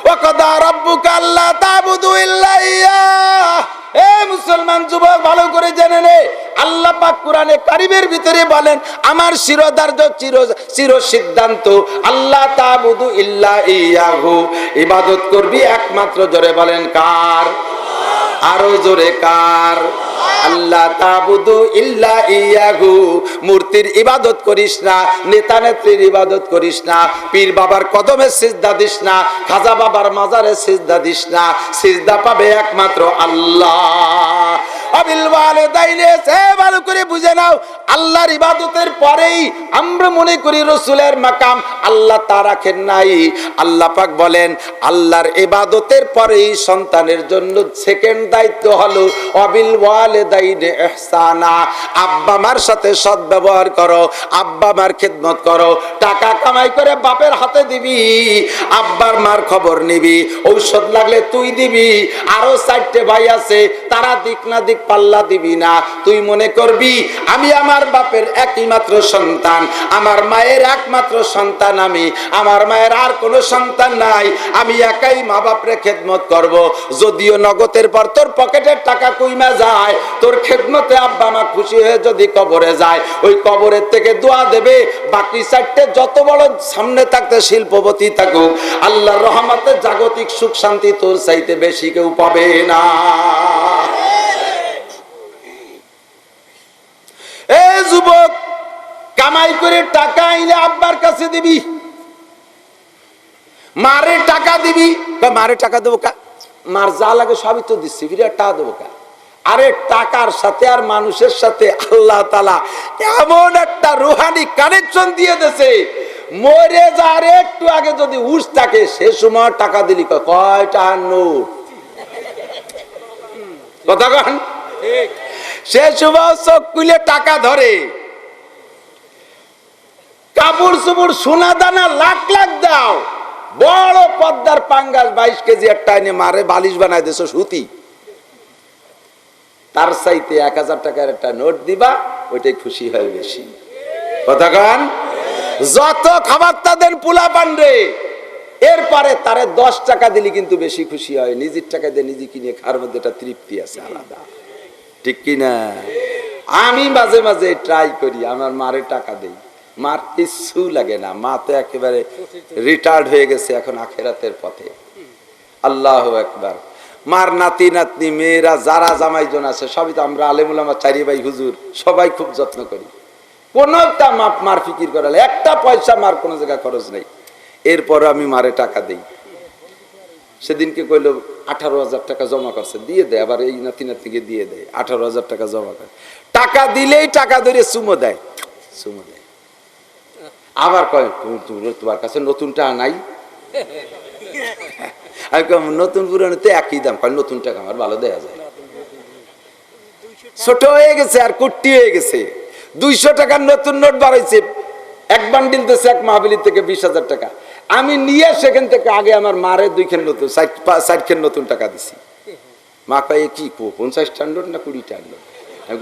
ওয়া কাদা রাব্বুকা আল্লা তা'বুদু ইল্লা ইয়্যাহ। এ মুসলমান যুবক, ভালো করে জেনে নে, আল্লাহ পাক কোরআনে কারীমের ভিতরে বলেন, আমার শিরোধার্য চির সিদ্ধান্ত, আল্লাহ তা'বুদু ইল্লা ইয়্যাহু, ইবাদত করবি একমাত্র, জোরে বলেন কার? আরো জোরে কার? আল্লাহ তাবুদু ইল্লা ইয়াহু, মূর্তির ইবাদত করিস না, নেতা নেত্রীর ইবাদত করিস না, পীর বাবার কদমে সিজদা দিস না, খাজা বাবার মাজারে সিজদা দিস না, সিজদা পাবে একমাত্র আল্লাহ। আবিল ওয়ালিদাইনে, সে ভালো করে বুঝে নাও, আল্লাহর ইবাদতের পরেই আমরা মনে করি রাসূলের মাকাম আল্লাহ তা রাখেন নাই। আল্লাহ পাক বলেন আল্লাহর ইবাদতের পরেই সন্তানের জন্য সেকেন্ড দায়িত্ব হলো আবিল ওয়ালিদাইনে ইহসানা, আব্বা মার সাথে সদ্ব্যবহার করো, আব্বা মার খেদমত করো, টাকা কামাই করে বাপের হাতে দিবি, আব্বার মার খবর নিবি, ঔষধ লাগলে তুই দিবি, আরো 4টে ভাই আছে তারা দিক না দিক পাল্লা দিবি না, তুই মনে করবি আমি আমার বাপের একই মাত্র সন্তান, আমার মায়ের একমাত্র সন্তান আমি, আমার মায়ের আর কোনো সন্তান নাই, আমি একাই মা বাপরে খেদমত করব। যদিও নগদের পর তোর পকেটের টাকা কইমা যায়, তোর খেদমতে আব্বা মা খুশি হয়ে যদি কবরে যায়, ওই কবরের থেকে দোয়া দেবে, বাকি 4টে যত বড় সামনে থাকতে শিল্পপতি থাকুক, আল্লাহর রহমতে জাগতিক সুখ শান্তি তোর চাইতে বেশি কেউ পাবে না। এ যুবক, কামাই করে টাকা আইলে আব্বার কাছে দিবি, মারে টাকা দিবি, মারে টাকা দেবো কা, মার যা লাগে সবই তো দিচ্ছি, বিরাট টাকা দেবো কা। আরে টাকার সাথে আর মানুষের সাথে আল্লাহ তাআলা এমন একটা রুহানি কানেকশন দিয়ে দিয়েছে, মরে যাওয়ার একটু আগে যদি হুঁশ থাকে সে সময় টাকা দিলি কয়টা নোট, কথা কন, সে সময় চোখ খুলে টাকা ধরে, কাপড় চোপড় সোনা দানা লাখ লাখ দাও, বড় পদ্মার পাঙ্গাস 22 কেজি একটা এনে মারে বালিশ বানায় দেছো সুতি, তার চাইতে 1000 টাকার একটা নোট দিবা, ওইটাই খুশি হয় বেশি, কথা কন। যত খাবার তাদের পোলা পান্ডে, এরপরে তারে 10 টাকা দিলি কিন্তু বেশি খুশি হয়, নিজের টাকা দিয়ে নিজে কিনে খাওয়ার মধ্যে একটা তৃপ্তি আছে আলাদা, ঠিক কিনা? আমি মাঝে মাঝে ট্রাই করি আমার মারে টাকা দেই, মার কিছু লাগে না, মা তো একেবারে রিটায়ার্ড হয়ে গেছে, এখন আখেরাতের পথে, আল্লাহু আকবার। মার নাতি নাতনি মেয়েরা যারা জামাইজন আছে সবই তো আমরা আলেম উলামা 4 ভাই হুজুর সবাই খুব যত্ন করি, কোনটা মার ফিকির করালে একটা পয়সা মার কোনো জায়গায় খরচ নেই, এরপর আমি মারে টাকা দেই। সেদিনকে কইল 18,000 টাকা জমা করছে, দিয়ে দেয়, আবার এই নাতি নাতনিকে দিয়ে দেয়, 18,000 টাকা জমা করে, টাকা দিলেই টাকা ধরে চুমো দেয়, চুমো দেয়, আবার কয় তোমার কাছে নতুনটা নাই, নতুন পুরানো তো একই দাম, কয় নতুন টাকা আমার ভালো দেয়া যায়, ছোট হয়ে গেছে আর কুট্টি হয়ে গেছে, 200 টাকার নতুন নোট বাড়াইছে, এক বান্ডিল দিচ্ছে এক মাহফিল থেকে 20,000 টাকা, আমি নিয়ে সেখান থেকে আগে আমার মারে 2খান নতুন 60খান নতুন টাকা দিছি, মা কয় কি 50টা নোট না 20টা নোট, আমি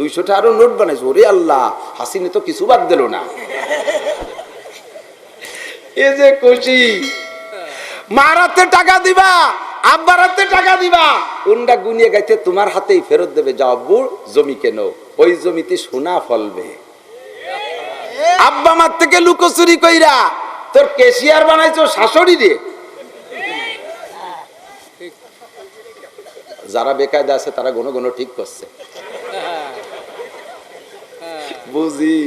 200টা আরো নোট বানাইছো, ওরে আল্লাহ, হাসিনে তো কিছু বাদ দিল না, এ যে খুশি, মার হাতে টাকা দিবা, আব্বার হাতে টাকা দিবা, উন্ডা গুনিয়ে গাইতে তোমার হাতেই ফেরত দেবে, যাও আব্বু জমি কেন, ওই জমিতে সোনা ফলবে। আব্বা মার থেকে লুকোচুরি কইরা তোর কেশিয়ার বানাইছো শাশুড়ি রে, যারা বেকায়দা আছে তারা ঘন ঘন ঠিক করছে, বুঝি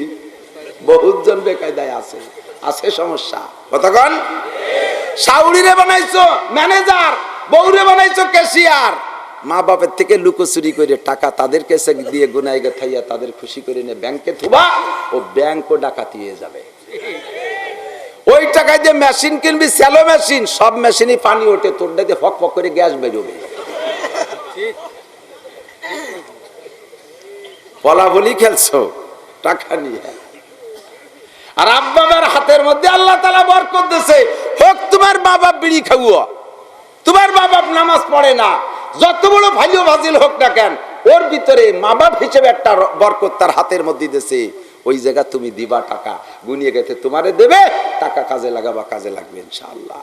বহুত জন বেকায়দায় আছে, আছে সমস্যা, কতক্ষণ শাশুড়িরে বানাইছো ম্যানেজার, বউরে বানাইছো ক্যাশিয়ার, মা বাপের থেকে লুকোচুরি করে টাকা তাদের কাছে দিয়ে গুনায় গাথাইয়া তাদের খুশি করে নিয়ে ব্যাংকে থুবা, ও ব্যাংকও ডাকাতি হয়ে যাবে, ওই টাকায় দিয়ে মেশিন কিনবি, স্যালো মেশিন, সব মেশিনই পানি ওঠে, তোর ডাকে ফক ফক করে গ্যাস বেরোবে, বলা বলি খেলছো টাকা নিয়ে। আর আব্বা মার হাতের মধ্যে আল্লাহ তাআলা বরকত দিয়েছে, হোক তোমার মা বাপ বিড়ি খাওয়া, তোমার মা বাপ নামাজ পড়ে না, যত বড় ভাইও ভাজিল হোক না কেন, ওর ভিতরে মা বাপ হিসেবে একটা বরকত তার হাতের মধ্যে দিয়েছে, ওই জায়গা তুমি দিবা, টাকা গুনিয়ে গেছে তোমারে দেবে, টাকা কাজে লাগাবা, কাজে লাগবে ইনশাআল্লাহ।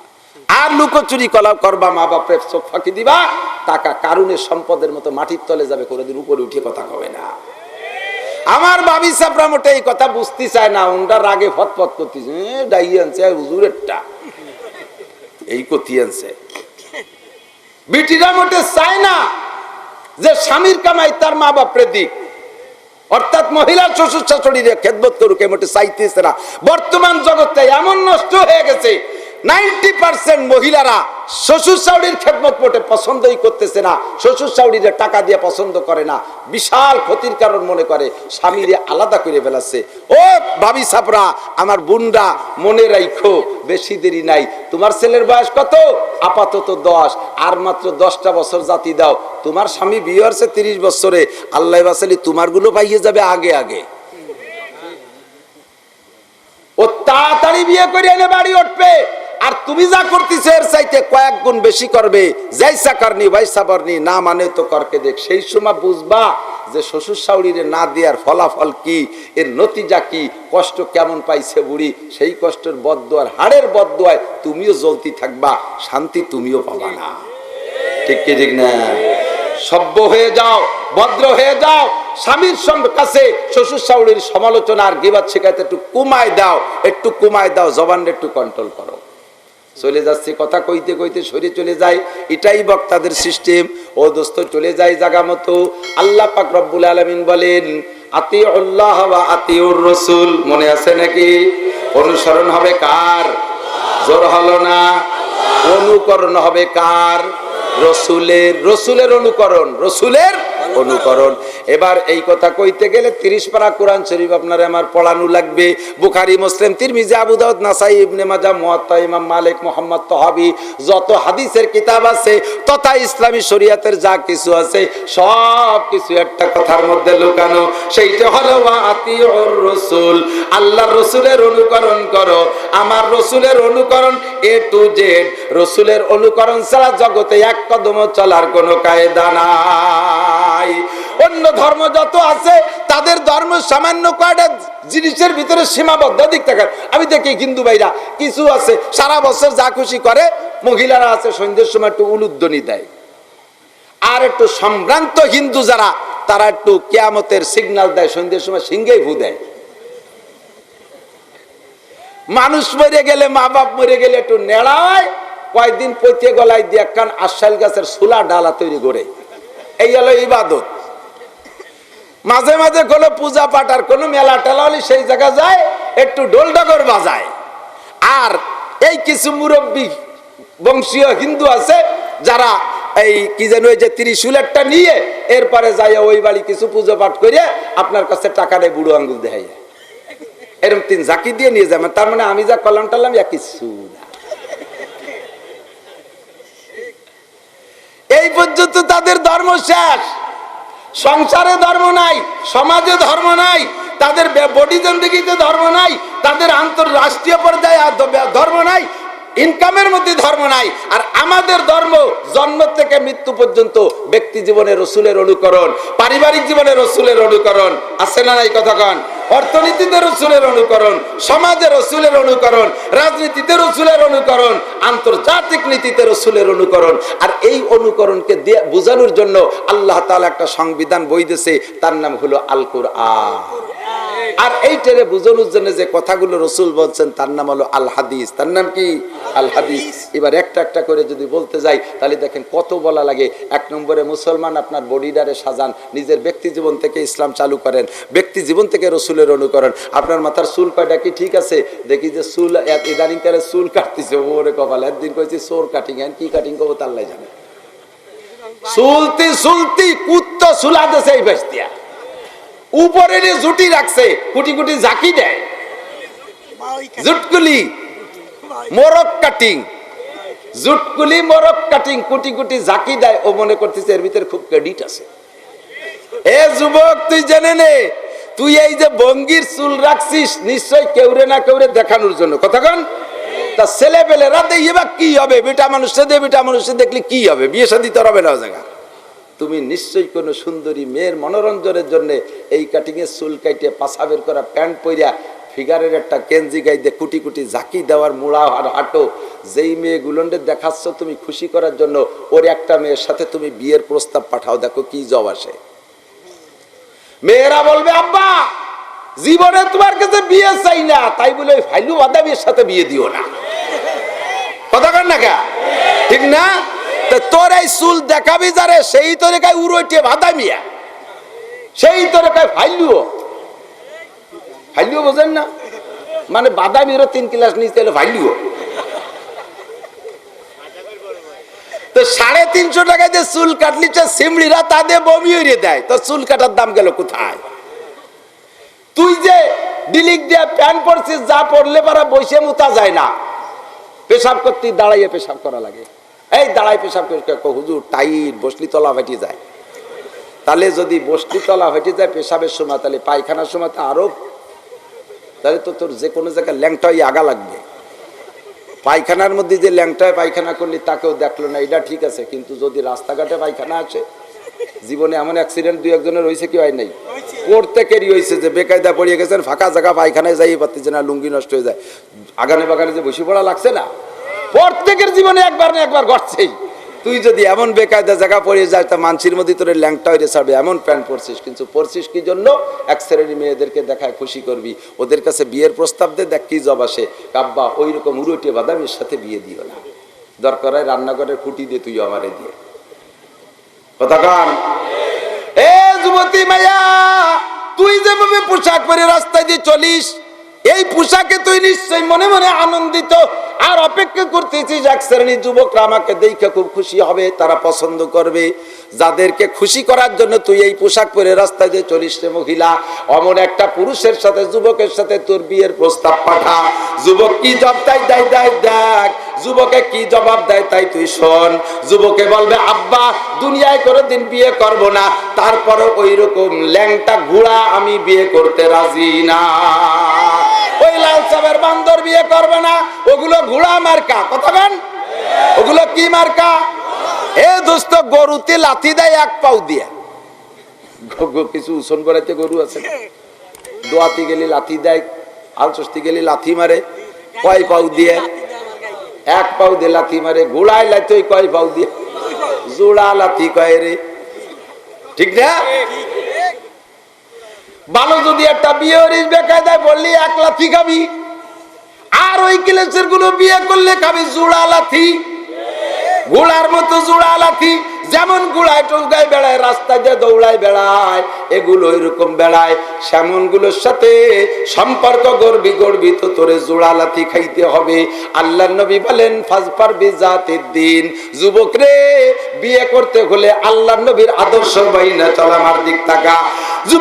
আর লুকোচুরি করবা, মা বাপের চোখ ফাঁকি দিবা, টাকা কারুনের সম্পদের মতো মাটির তলে যাবে, কোনোদিন উপরে উঠে কথা কবে না। আমার বাবি সাপরা মোটে এই কথা বুঝতে চায় না, ওনটা রাগে ফতফত করতেছে, ডাই আনছে হুজুরেরটা, এই কথি আনছে, বিটিরা মোটে চায় না যে স্বামীর কামাই তার মা বাপরে দিক, অর্থাৎ মহিলার শ্বশুর শাশুড়ির খেদমত করুক, এমনটি চাইতেছে না। বর্তমান জগতে এমন নষ্ট হয়ে গেছে, 90% মহিলারা শ্বশুর শাশুড়ির খেদমত মোটে পছন্দই করতেছে না, শ্বশুর শাশুড়ির টাকা দিয়ে পছন্দ করে না, বিশাল ক্ষতির কারণ মনে করে, স্বামীরে আলাদা করে ফেলাচ্ছে। ও ভাবি সাপরা, আমার বোনরা, মনে রাখো বেশি দেরি নাই। তোমার ছেলের বয়স কত? আপাতত 10, আর মাত্র 10টা বছর জাতি দাও। তোমার স্বামী বিয়ে হচ্ছে 30 বছরে, আল্লাহ বাসালি তোমার গুলো পাইয়ে যাবে আগে আগে। ও তাড়াতাড়ি বিয়ে করে এনে বাড়ি উঠবে, আর তুমি যা করতেছো এর চাইতে কয়েক গুণ বেশি করবে। যাইসা করনি ভাইসা বরনি, না মানে তো করকে দেখ। সেই সময় বুঝবা যে শ্বশুর শাশুড়িরে না দেওয়ার ফলাফল কি, এর নতিজা কি, কষ্ট কেমন পাইছে বুড়ি। সেই কষ্টের বদদোয়ার, হাড়ের বদদোয়ায় তুমিও জ্বলতি থাকবা, শান্তি তুমিও পাবা না। ঠিক কি ঠিক না? সভ্য হয়ে যাও, ভদ্র হয়ে যাও। স্বামীর কাছে শ্বশুর শাশুড়ির সমালোচনা আর গিবাত শেখাতে একটু কমায় দাও, একটু কমায় দাও, জবানটা একটু কন্ট্রোল করো। চলে যাচ্ছে কথা কইতে কইতে সরে চলে যায়, এটাই বক্তাদের সিস্টেম। ও দোস্ত, চলে যায় জায়গা মতো। আল্লাহ পাক রব্বুল আলামিন বলেন, আতিউল্লাহ ওয়া আতিউর রাসূল। মনে আছে নাকি? অনুসরণ হবে কার? জোর হলো না। অনুকরণ হবে কার? রসুলের। রসুলের অনুকরণ, রসুলের অনুকরণ। এবার এই কথা কইতে গেলে 30 পারা কোরআন শরীফ আপনার আমার পড়ানো লাগবে। বুখারী, মুসলিম, তিরমিজি, আবু দাউদ, নাসাই, ইবনে মাজাহ, মুয়াত্তা, ইমাম মালিক, মুহাম্মদ তাহাবী, যত হাদিসের কিতাব আছে তথা ইসলামী শরীয়তের যা কিছু আছে সব কিছু একটা কথার মধ্যে লুকানো। সেইটা হলো ওয়া আতিউর রাসূল। আল্লাহর রাসূলের অনুকরণ করো। আমার রাসূলের অনুকরণ এ টু জেড। রাসূলের অনুকরণ ছাড়া জগতে এক কদম চলার কোনো কায়দা নাই। অন্য ধর্ম যত আছে তাদের ধর্ম সামান্য কয়টা জিনিসের ভিতরে সীমাবদ্ধ। দিক থেকে আমি দেখি হিন্দু ভাইরা কিছু আছে সারা বছর যা খুশি করে, মহিলারা আছে সন্ধ্যের সময় একটু উলুধ্বনি দেয়, আর একটু সম্ভ্রান্ত হিন্দু যারা তারা একটু কিয়ামতের সিগন্যাল দেয়, সন্ধ্যের সময় সিংহেই ভু দেয়। মানুষ মরে গেলে, মা বাপ মরে গেলে একটু নেড়া হয়, কয়েকদিন পচে গলায় দিয়ে একখান আশাল গাছের সুলা ডালা তৈরি করে। এই হলো ইবাদত। মাঝে মাঝে কোনো পূজা পাঠ আর কোনো মেলা টেলা হলে সেই জায়গা যায়, একটু ঢোল ডগর বাজায়। আর এই কিছু মুরব্বী বংশীয় হিন্দু আছে যারা এই কি যেন ওই যে ত্রিশূলেরটা নিয়ে এরপরে যাই ওই বাড়ি কিছু পুজো পাঠ করে আপনার কাছে টাকা নেই, বুড়ো আঙ্গুল দেখাই এরকম 3 ঝাঁকি দিয়ে নিয়ে যাবেন। তার মানে আমি যা কলাম টালাম ইয়া কিছু না। এই পর্যন্ত তাদের ধর্ম শেষ। সংসারে ধর্ম নাই, সমাজে ধর্ম নাই, তাদের বডি জিন্দেগিতে ধর্ম নাই, তাদের আন্তর্রাষ্ট্রীয় পর্যায়ে ধর্ম নাই, ইনকামের মধ্যে ধর্ম নাই। আর আমাদের ধর্ম জন্ম থেকে মৃত্যু পর্যন্ত ব্যক্তি জীবনে রসুলের অনুকরণ, পারিবারিক জীবনে রসুলের অনুকরণ। আছে না নাই কথা কন? অর্থনীতিতে রসুলের অনুকরণ, সমাজে রসুলের অনুকরণ, রাজনীতিতে রসুলের অনুকরণ, আন্তর্জাতিক নীতিতে রসুলের অনুকরণ। আর এই অনুকরণকে বোঝানোর জন্য আল্লাহ তাআলা একটা সংবিধান বই দিয়েছে, তার নাম হলো আল কুরআন। আর এইটারে বোঝানোর জন্য যে কথাগুলো রসুল বলছেন তার নাম হলো আল হাদিস। তার নাম কি? আল হাদিস। এবার একটা একটা করে যদি বলতে যাই তাহলে দেখেন কত বলা লাগে। 1 নম্বরে মুসলমান আপনার বডিডারে সাজান, নিজের ব্যক্তি জীবন থেকে ইসলাম চালু করেন, ব্যক্তি জীবন থেকে রসুলের অনুকরণ। আপনার মাথার চুল কয়টা কি ঠিক আছে? দেখি যে চুল ইদানিং কালে চুল কাটতেছে, ওরে কপাল। একদিন কইছি চোর কাটিং, কি কাটিং করবো তা আল্লাহ জানে। চুলতি চুলতি কুত্তো চুলা দেশে এই বেস্তিয়া উপরে জুটি রাখছে, কুটি কুটি ঝাঁকি দেয়, জুটকুলি মোরক কাটিং, জুটকুলি মোরক কাটিং, কুটি কুটি ঝাঁকি দেয়। ও মনে করতেছে এর ভিতরে খুব ক্রেডিট আছে। এ যুবক, তুই জেনে নে, তুই এই যে বঙ্গির চুল রাখছিস নিশ্চয় কেউরে না কেউরে দেখানোর জন্য। কতক্ষণ তা ছেলে পেলে রাতে এবার কি হবে? বেটা মানুষে দে, বেটা মানুষে দেখলে কি হবে? বিয়ে শাদী তো হবে না জায়গা। তুমি নিশ্চয়ই কোনো সুন্দরী মেয়ের মনোরঞ্জনের জন্য এই কাটিং এর চুল কাটিয়ে পাছা বের করা প্যান্ট পরিয়া ফিগারের একটা কেঞ্জি গাইতে কুটি কুটি ঝাঁকি দেওয়ার মুড়া আর হাঁটো, যেই মেয়েগুলোকে দেখাচ্ছ তুমি খুশি করার জন্য, ওর একটা মেয়ের সাথে তুমি বিয়ের প্রস্তাব পাঠাও, দেখো কি জব আসে। মেয়েরা বলবে আব্বা জীবনে তোমার কাছে বিয়ে চাই না, তাই বলে ফাইলু বাদাবির সাথে বিয়ে দিও না। কথা কন না কা? ঠিক না? তো তোর এই চুল দেখাবি যারে সেই তোরে কায় উড়োটিয়ে ভাদা মিয়া, সেই তোরে কায় ফাইলুও। ফাইলুও বোঝেন না, মানে বাদামিরও 3 ক্লাস নিচে এলো ফাইলুও। তো 350 টাকায় যে চুল কাটলিছে সিমড়িরা তাদের বমি হইয়ে দেয়, তো চুল কাটার দাম গেল কোথায়? তুই যে ডিলিক দিয়ে প্যান্ট পরছিস, যা পরলে পারা বসে মুতা যায় না, পেশাব করতে দাঁড়াইয়ে পেশাব করা লাগে। এই দাঁড়াই পেশাব করে হুজুর টাইট, বসলি তলা ফেটে যায়। তাহলে যদি বসলি তলা ফেটে যায় পেশাবের সময়, তাহলে পায়খানার সময় তো আরো, তাহলে তো তোর যে কোনো জায়গায় ল্যাংটাই আগা লাগবে। পায়খানার মধ্যে যে ল্যাংটায় পায়খানা করলি তাকেও দেখলো না, এটা ঠিক আছে, কিন্তু যদি রাস্তাঘাটে পায়খানা আছে, জীবনে এমন অ্যাক্সিডেন্ট 2-1 হয়েছে কি হয় নাই? প্রত্যেকেরই হয়েছে যে বেকায়দা পড়িয়ে গেছেন, ফাঁকা জায়গা পায়খানায় যাই পারতেছে না, লুঙ্গি নষ্ট হয়ে যায়, আগানে বাগানে যে বসে পড়া লাগছে না, প্রত্যেকের জীবনে একবার না একবার ঘটছেই। তুই যদি এমন বেকায়দা জায়গা পড়ে যায় তা মানুষের মধ্যে তোর ল্যাংটা হয়ে ছাড়বে, এমন প্যান্ট পরছিস, কিন্তু পরছিস কি জন্য? এক শ্রেণীর মেয়েদেরকে দেখায় খুশি করবি, ওদের কাছে বিয়ের প্রস্তাব দে, দেখ কি জব আসে। কাব্বা ওই রকম উড়োটিয়ে বাদামের সাথে বিয়ে দিও না, দরকার হয় রান্নাঘরের খুঁটি দিয়ে তুই আমারে দিয়ে। কথা কান এ যুবতী মাইয়া, তুই যেভাবে পোশাক পরে রাস্তায় দিয়ে চলিস, এই পোশাকে তুই নিশ্চয়ই মনে মনে আনন্দিত আর অপেক্ষা করতেছিস এক শ্রেণীর যুবকরা আমাকে দেখে খুব খুশি হবে, তারা পছন্দ করবে। যাদেরকে খুশি করার জন্য তুই এই পোশাক পরে রাস্তায় দিয়ে চলিস রে মহিলা, অমন একটা পুরুষের সাথে, যুবকের সাথে তোর বিয়ের প্রস্তাব পাঠা। যুবক কি জবাব দেয় দেখ, যুবকে কি জবাব দেয় তাই তুই শোন। যুবকে বলবে আব্বা দুনিয়ায় কোনোদিন বিয়ে করব না, তারপরে ওই রকম ল্যাংটা ঘোড়া আমি বিয়ে করতে রাজি না। ওই লাল সাবের বান্দর বিয়ে করবে না, ওগুলো ঘোড়া মার্কা। কথা বলেন, ওগুলো কি মার্কা? এ দোস্ত, গরুতে লাথি দেয় 1 পাও দিয়ে। কিছু উসন করাইতে গরু আছে, দোয়াতে গেলে লাথি দেয়, আলচস্তি গেলে লাথি মারে। কয় পাও দিয়ে? 1 পাও দিয়ে লাথি মারে। ঘোড়ায় লাথি ওই কয় পাও দিয়ে? জোড়া লাথি কয় রে, ঠিক না? ভালো যদি একটা বিয়ে হরিস বেকায়দায় বললি 1 লাথি খাবি, আর ওই ক্লাসের গুলো বিয়ে করলে খাবি জোড়া লাথি, ঘোড়ার মতো জোড়া লাথি। যেমন ঘোড়ায় টৌকায় বেড়ায়, রাস্তায় যে দৌড়ায় বেড়ায়, এগুলো এরকম বেড়ায়। সেমন গুলোর সাথে সম্পর্ক গড়বি তো তোরে জোড়া লাথি খাইতে হবে। আল্লাহর নবী বলেন ফাজফার বিজাতিদ দ্বীন, যুবক রে বিয়ে করতে হলে আল্লাহর নবীর আদর্শ বাইনা চল, আমার দিক তাকা।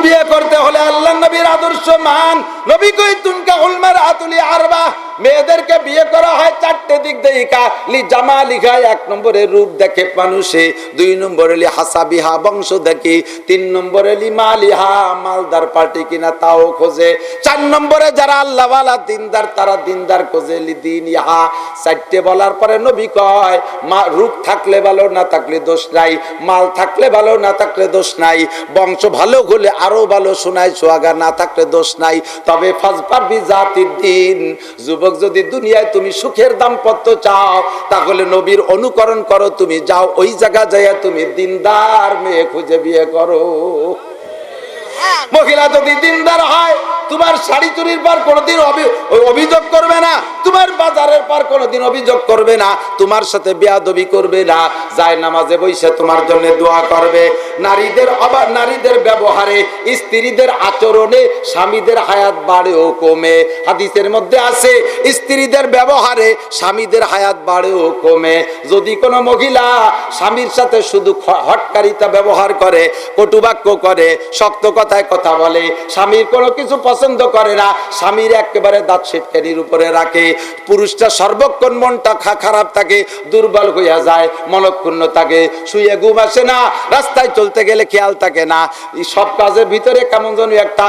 বিয়ে করতে হলে আল্লাহর নবীর আদর্শ মান। নবী কই তুনকা হুলমার আতুলি আরবা, মেয়েদেরকে বিয়ে করা হয় 4টে দিক দেখা। লি জামালিহা, 1 নম্বরে রূপ দেখে মানুষে, 2 নম্বরে লি হাসাবিহা, বংশ দেখে, 3 নম্বরে লি মালিহা, মালদার পার্টি কিনা তাও খোঁজে, 4 নম্বরে যারা আল্লাহওয়ালা দিনদার তারা দিনদার খোঁজে। লি দিন ইহা, 4টে বলার পরে নবী কয় রূপ থাকলে ভালো, না থাকলে দোষ নাই, মাল থাকলে ভালো, না থাকলে দোষ নাই, বংশ ভালো হলে আরো ভালো, শোনায় সোহাগা না থাকলে দোষ নাই। তবে ফাজফার বিজাতিদ দ্বীন, যুবক যদি দুনিয়ায় তুমি সুখের দাম্পত্য চাও তাহলে নবীর অনুকরণ করো। তুমি যাও ওই জায়গা যাইয়া তুমি দিনদার মেয়ে খুঁজে বিয়ে করো। মহিলা যদি দিনদার হয় তোমার শাড়ি চুরির পর কোনোদিন অভিযোগ করবে না, তোমার বাজারের পর কোনোদিন অভিযোগ করবে না, তোমার সাথে বেয়াদবি করবে না, যায় নামাজে বসে তোমার জন্য দোয়া করবে। নারীদের ব্যবহারে, স্ত্রীদের আচরণে স্বামীদের হায়াত বাড়ে ও কমে। হাদিসের মধ্যে আছে স্ত্রীদের ব্যবহারে স্বামীদের হায়াত বাড়ে ও কমে। যদি কোনো মহিলা স্বামীর সাথে শুধু হটকারিতা ব্যবহার করে, কটুবাক্য করে, শক্ত কথায় কথা বলে, স্বামীর কোনো কিছু পছন্দ করে না, স্বামীর একেবারে দাঁত সিটকানির উপরে রাখে, পুরুষটা সর্বক্ষণ মনটা খারাপ থাকে, দুর্বল হইয়া যায়, মনক্ষুণ্ণ থাকে, শুয়ে ঘুম আসে না, রাস্তায় চলতে গেলে খেয়াল থাকে না, সব কাজের ভিতরে কেমন যেন একটা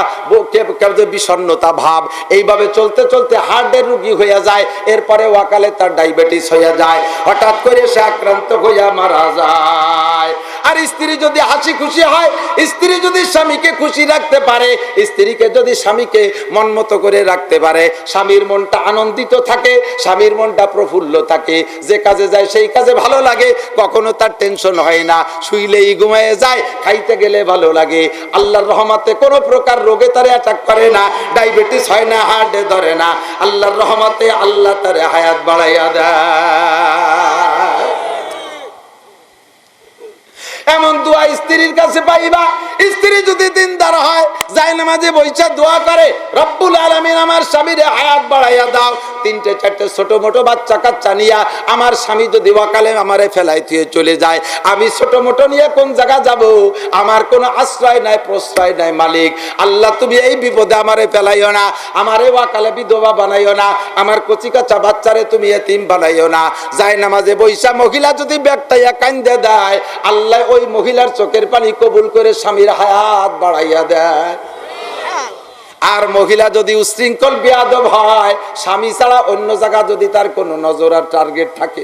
বিষণ্ণতা ভাব। এইভাবে চলতে চলতে হার্টের রোগী হইয়া যায়, এরপরে ওয়াকালে তার ডায়াবেটিস হইয়া যায়, হঠাৎ করে সে আক্রান্ত হইয়া মারা যায়। আর স্ত্রী যদি হাসি খুশি হয়, স্ত্রী যদি স্বামীকে খুশি রাখতে পারে, স্ত্রীকে যদি স্বামীকে মন মতো করে রাখতে পারে, স্বামীর মনটা আনন্দিত থাকে, স্বামীর মনটা প্রফুল্ল থাকে, যে কাজে যায় সেই কাজে ভালো লাগে, কখনো তার টেনশন হয় না, শুইলেই ঘুমিয়ে যায়, খাইতে গেলে ভালো লাগে, আল্লাহর রহমতে কোনো প্রকার রোগে তারে অ্যাটাক করে না, ডায়াবেটিস হয় না, হার্টে ধরে না, আল্লাহর রহমতে আল্লাহ তারে হায়াত বাড়াইয়া দেয়। এমন দোয়া স্ত্রীর কাছে পাইবা, স্ত্রী যদি দিনদার হয় যায় নামাজে বইসা দোয়া করে, রব্বুল আলামিন আমার স্বামীর হায়াত বাড়াইয়া দাও। 3টে 4টে ছোট মোটো বাচ্চা কাচ্চা নিয়া আমার স্বামী যদি ওয়াকালে আমারে ফেলাই দিয়ে চলে যায়, আমি ছোট মোটো নিয়ে কোন জায়গা যাব? আমার কোনো আশ্রয় নাই, প্রশ্রয় নাই। মালিক আল্লাহ, তুমি এই বিপদে আমারে ফেলাইও না, আমারে ওয়াকালে বিধবা বানাইও না, আমার কচি কাচ্চা বাচ্চারে তুমি এতিম বানাইও না। যায় নামাজে বইসা মহিলা যদি ব্যাগটাইয়া কান্দে দেয়, আল্লাহ ওই মহিলার চোখের পানি কবুল করে স্বামীর হায়াত বাড়াইয়া দেয়। আর মহিলা যদি উশৃঙ্খল বেয়াদব হয়, স্বামী ছাড়া অন্য জায়গা যদি তার কোনো নজর আর টার্গেট থাকে,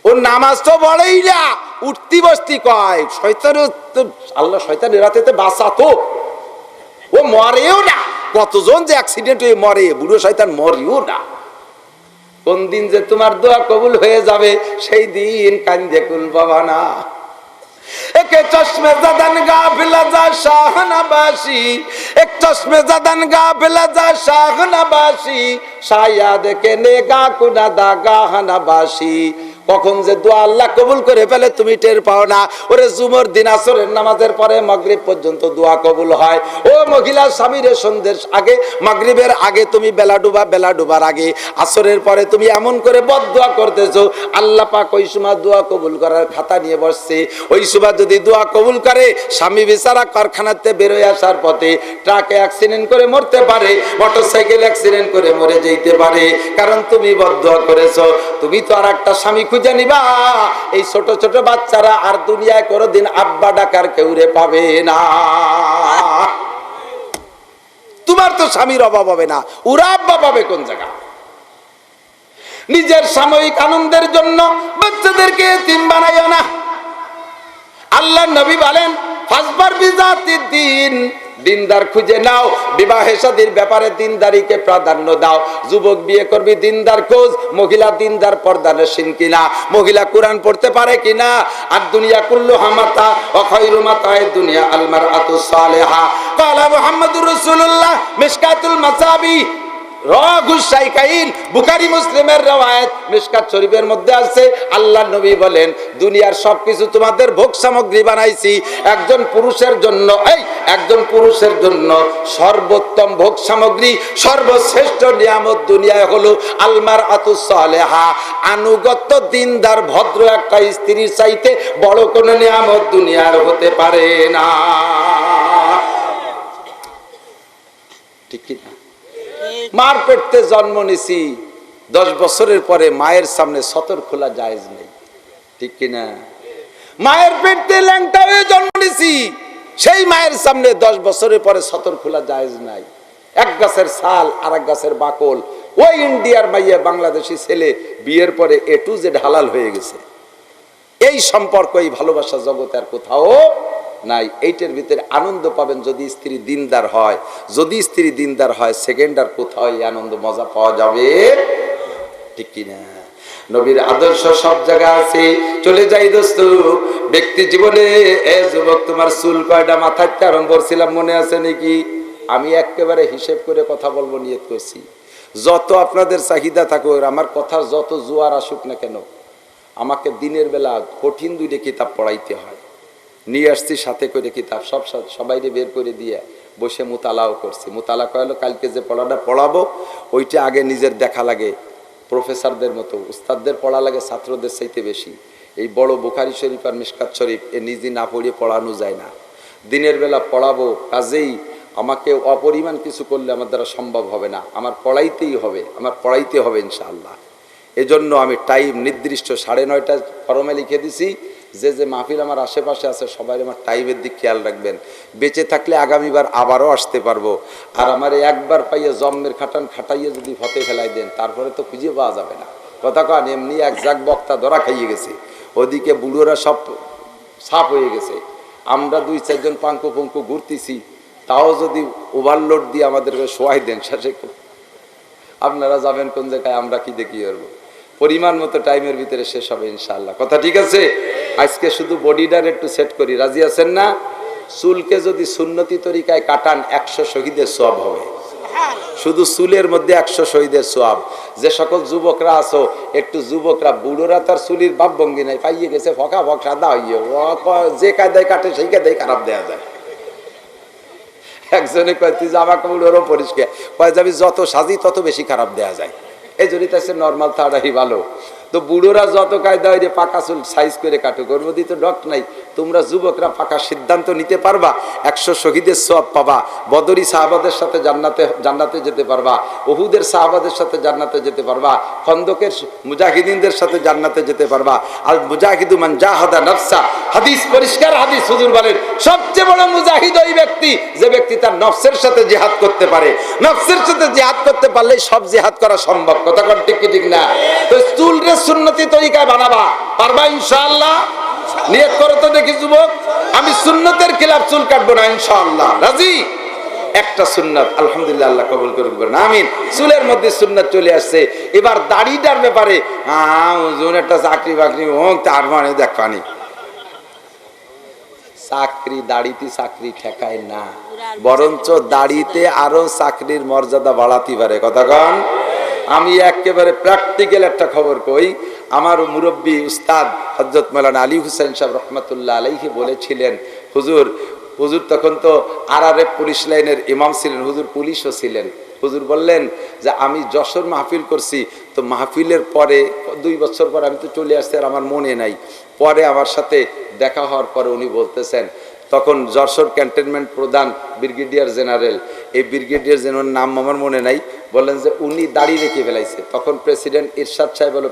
ও নামাজ তো পড়েই না, উঠতি বসতি কয়। শয়তানের আল্লাহ শয়তানের রাতেতে বাঁচাতো, ও মরেও না। কতজন যে অ্যাক্সিডেন্ট হয়ে মরে, বুড়ো শয়তান মরেও না। কোন দিন যে তোমার দোয়া কবুল হয়ে যাবে সেই দিন কান্দে কুল বাবা না। একে চশমে জাদান গাফিলা যা শাহনাবাসী, এক চশমে জাদান গাফিলা যা শাহনাবাসী, শায়াদ কে নেগা কুনা দা গাহনাবাসী। কখন যে দোয়া আল্লাহ কবুল করে ফেলে তুমি টের পাও না। ওরে জুমার দিন আসরের নামাজের পরে মাগরিব পর্যন্ত দোয়া কবুল হয়। ও মহিলা স্বামীর সন্ধ্যের আগে, মাগরিবের আগে তুমি বেলা ডুবার আগে, আসরের পরে তুমি এমন করে বদদোয়া করতেছো, আল্লাহ পাক ওই সময় দোয়া কবুল করার খাতা নিয়ে বসছে। ওই সময় যদি দোয়া কবুল করে, স্বামী বেচারা কারখানাতে বেরোয় আসার পথে ট্রাকে অ্যাক্সিডেন্ট করে মরতে পারে, মোটরসাইকেল অ্যাক্সিডেন্ট করে মরে যেতে পারে, কারণ তুমি বদদোয়া করেছো। তুমি তো আর একটা স্বামী খুঁজে নিবা। এই ছোট ছোট বাচ্চারা আর দুনিয়ায় কোনোদিন আব্বা ডাকার কেউ রে পাবে না। তোমার তো স্বামীর অভাব হবে না, ওরা আব্বা পাবে কোন জায়গা? নিজের সাময়িক আনন্দের জন্য বাচ্চাদেরকে এতিম বানাইও না। আল্লাহ নবী বলেন, ফাসবার বিজাতিদ দ্বীন, দিনদার খুঁজে নাও। বিবাহে শাদীর ব্যাপারে দিনদারিকে প্রাধান্য দাও। যুবক বিয়ে করবি, দিনদার খোঁজ। মহিলা দিনদার পর্দানশীল কিনা, মহিলা কোরআন পড়তে পারে কিনা। আর দুনিয়া কুল্লুহা মাতা ওয়া খায়রু মাতা'আদ দুনিয়া আল মারআতু সালিহা। ক্বালা মুহাম্মাদুর রাসূলুল্লাহ, মিশকাতুল মাসাবি, বুখারী মুসলিমের রওয়ায়াত, মিশকাত শরীফের মধ্যে আছে। আল্লাহ নবী বলেন, দুনিয়ার সবকিছু তোমাদের ভোগ সামগ্রী বানাইছি, একজন পুরুষের জন্য সর্বোত্তম ভোগ সামগ্রী, সর্বশ্রেষ্ঠ নিয়ামত দুনিয়ায় হলো আলমার আতুস সালেহা, আনুগত্য দিনদার ভদ্র একটা স্ত্রীর চাইতে বড় কোনো নিয়ামত দুনিয়ার হতে পারে না। ঠিক কি না? মার পেটে জন্ম নিছি, 10 বছরের পরে মায়ের সামনে সতর খোলা জায়েজ নেই। ঠিক কিনা? মায়ের পেটে ল্যাংটা হয়ে জন্ম নিছি, সেই মায়ের সামনে 10 বছরের পরে সতর খোলা জায়েজ নাই। এক গাছের ছাল আর এক গাছের বাকল, ওই ইন্ডিয়ার মাইয়া বাংলাদেশি ছেলে বিয়ের পরে A to Z হালাল হয়ে গেছে। এই সম্পর্ক, এই ভালোবাসা জগতে আর কোথাও নাই। এইটার ভিতরে আনন্দ পাবেন যদি স্ত্রী দিনদার হয়। যদি স্ত্রী দিনদার হয়, সেকেন্ড আর কোথাও এই আনন্দ মজা পাওয়া যাবে? ঠিক কিনা? নবীর আদর্শ সব জায়গা আছে। চলে যাই দোস্ত ব্যক্তি জীবনে। এ যুবক, তোমার চুল কয়টা মাথায় আরম্ভ করছিলাম, মনে আছে নাকি? আমি একেবারে হিসেব করে কথা বলবো নিয়ত করছি। যত আপনাদের চাহিদা থাকুক, আমার কথার যত জোয়ার আসুক না কেন, আমাকে দিনের বেলা কঠিন 2টা কিতাব পড়াইতে হয়। নিয়ে আসছি সাথে করে কিতাব, সবাইকে বের করে দিয়ে বসে মুতালাও করছি। মুতালা করালো, কালকে যে পড়াটা পড়াবো ওইটা আগে নিজের দেখা লাগে। প্রফেসরদের মতো উস্তাদদের পড়া লাগে ছাত্রদের চাইতে বেশি। এই বড় বুখারী শরীফ আর মিশকাত শরীফ এ নিজে না পড়িয়ে পড়ানো যায় না। দিনের বেলা পড়াবো, কাজেই আমাকে অপরিমাণ কিছু করলে আমার দ্বারা সম্ভব হবে না। আমার পড়াইতে হবে ইনশাআল্লাহ। এজন্য আমি টাইম নির্দিষ্ট 9:30 ফরমে লিখে দিছি। যে মাহফিল আমার আশেপাশে আছে সবাই আমার টাইমের দিক খেয়াল রাখবেন। বেঁচে থাকলে আগামীবার আবারও আসতে পারবো। আর আমার একবার পাইয়ে জম্মের খাটাইয়ে যদি ফতে ফেলাই দেন, তারপরে তো খুঁজে পাওয়া যাবে না। কথা কান, এমনি এক জাগ বক্তা ধরা খাইয়ে গেছে, ওদিকে বুড়োরা সব সাফ হয়ে গেছে। আমরা 2-4 জন পাঙ্কু ঘুরতেছি, তাও যদি ওভারলোড দিয়ে আমাদেরকে শোয়াই দেন, শেষে আপনারা যাবেন কোন জায়গায়, আমরা কি দেখি করবো। পরিমাণ মতো টাইমের ভিতরে শেষ হবে ইনশাআল্লাহ। কথা ঠিক আছে? আজকে শুধু বডিটার একটু সেট করি, রাজি আছেন না? চুলকে যদি সুন্নতি তরিকায় কাটান 100 শহীদের সওয়াব হবে। শুধু চুলের মধ্যে 100 শহীদের সোয়াব। যে সকল যুবকরা আছো, একটু যুবকরা, বুড়োরা তার চুলির ভাব ভঙ্গি নাই, পাইয়ে গেছে ফকা ফক সাদা হইয়ে, যে কায়দায় কাটে সেই কায়দায় খারাপ দেওয়া যায়। একজনে কয় তুই জামা কাপড় ওরও পরিষ্কার, কয় যাবি যত সাজি তত বেশি খারাপ দেওয়া যায়। এই জন্য তাই নর্মাল থাকাটাই ভালো। তো বুড়োরা যত কায়দা হয় পাকা চুল সাইজ করে কাটুক, ওর মধ্যে তো ডক নাই। তোমরা যুবকরা পাকা সিদ্ধান্ত নিতে পারবা, 100 শহীদের সওয়াব পাবা, বদরি সাহাবাদের সাথে জান্নাতে যেতে পারবা, উহুদের সাহাবাদের সাথে জান্নাতে যেতে পারবা, খন্দকের মুজাহিদিনদের সাথে জান্নাতে যেতে পারবা। আর মুজাহিদু মান জাহাদা নাফসা, হাদিস পরিষ্কার হাদিস, হুজুর বলেন সবচেয়ে বড় মুজাহিদ ওই ব্যক্তি যে ব্যক্তি তার নফসের সাথে জিহাদ করতে পারে। নফসের সাথে জিহাদ করতে পারলে সব জিহাদ করা সম্ভব। কথা কোন ঠিক কি ঠিক না? তো চুলরে সুন্নতি তরিকায় বানাবা, পারবা ইনশাআল্লাহ? নিয়ত করো তো দেখি যুবক, আমি সুন্নতের খিলাফ চুল কাটবো না ইনশাআল্লাহ। রাজি? একটা সুন্নাত আলহামদুলিল্লাহ আল্লাহ কবুল করুক, আমিন। চুলের মধ্যে সুন্নাত চলে আসছে। এবার দাড়িটার ব্যাপারে একটা চাকরি বাকরি তার মানে দেখবানি, চাকরি দাড়িতে চাকরি ঠেকায় না, বরঞ্চ দাড়িতে আরো চাকরির মর্যাদা বাড়াতে পারে। কথা কন? আমি একেবারে প্র্যাকটিক্যাল একটা খবর কই। আমার মুরব্বী উস্তাদ হযরত মাওলানা আলী হুসাইন সাহেব রহমাতুল্লাহ আলাইহি বলেছিলেন, হুজুর তখন তো আরআরএফ পুলিশ লাইনের ইমাম ছিলেন, হুজুর পুলিশও ছিলেন। হুজুর বললেন যে আমি যশোর মাহফিল করছি, তো মাহফিলের পরে 2 বছর পর আমি তো চলে আসছি, আর আমার মনে নাই। পরে আমার সাথে দেখা হওয়ার পরে উনি বলতেছেন, তখন যশোর ক্যান্টনমেন্ট প্রধান ব্রিগেডিয়ার জেনারেল, এই ব্রিগেডিয়ার জেনারেল নাম আমার মনে নাই, বললেন যে উনি দাড়ি রেখে ফেলাইছে। তখন প্রেসিডেন্ট ইরশাদ সাহেব হলো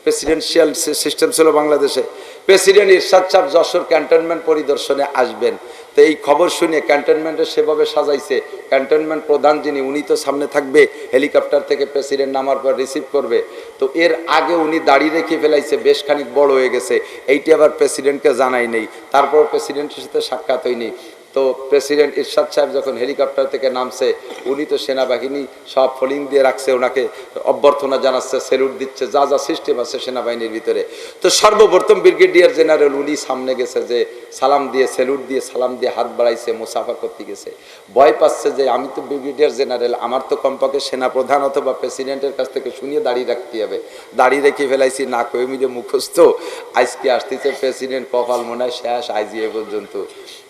প্রেসিডেন্সিয়াল সিস্টেম ছিল বাংলাদেশে। প্রেসিডেন্ট ইরশাদ সাহেব যশোর ক্যান্টনমেন্ট পরিদর্শনে আসবেন। তো এই খবর শুনে ক্যান্টনমেন্টে সেভাবে সাজাইছে, ক্যান্টনমেন্ট প্রধান যিনি উনি তো সামনে থাকবে, হেলিকপ্টার থেকে প্রেসিডেন্ট নামার পর রিসিভ করবে। তো এর আগে উনি দাড়ি রেখে ফেলাইছে, বেশ খানিক বড় হয়ে গেছে। এইটি আবার প্রেসিডেন্টকে জানাই নেই, তারপর প্রেসিডেন্টের সাথে সাক্ষাৎ হয়নি। তো প্রেসিডেন্ট ইরশাদ সাহেব যখন হেলিকপ্টার থেকে নামছে, উনি তো সেনাবাহিনী সব ফলিং দিয়ে রাখছে, ওনাকে অভ্যর্থনা জানাচ্ছে, স্যালুট দিচ্ছে, যা যা সিস্টেম আছে সেনাবাহিনীর ভিতরে। তো সর্বপ্রথম ব্রিগেডিয়ার জেনারেল উনি সামনে গেছে, যে সালাম দিয়ে স্যালুট দিয়ে সালাম দিয়ে হাত বাড়াইছে, মুসাফা করতে গেছে। ভয় পাচ্ছে যে আমি তো ব্রিগেডিয়ার জেনারেল, আমার তো কমপক্ষে সেনাপ্রধান অথবা প্রেসিডেন্টের কাছ থেকে শুনিয়ে দাঁড়িয়ে রাখতে হবে। দাঁড়িয়ে রেখে ফেলাইছি, না কয়ে মিলে মুখস্থ, আজকে আসতেছে প্রেসিডেন্ট, কপাল মনে হয় শেষ আইজিএ পর্যন্ত।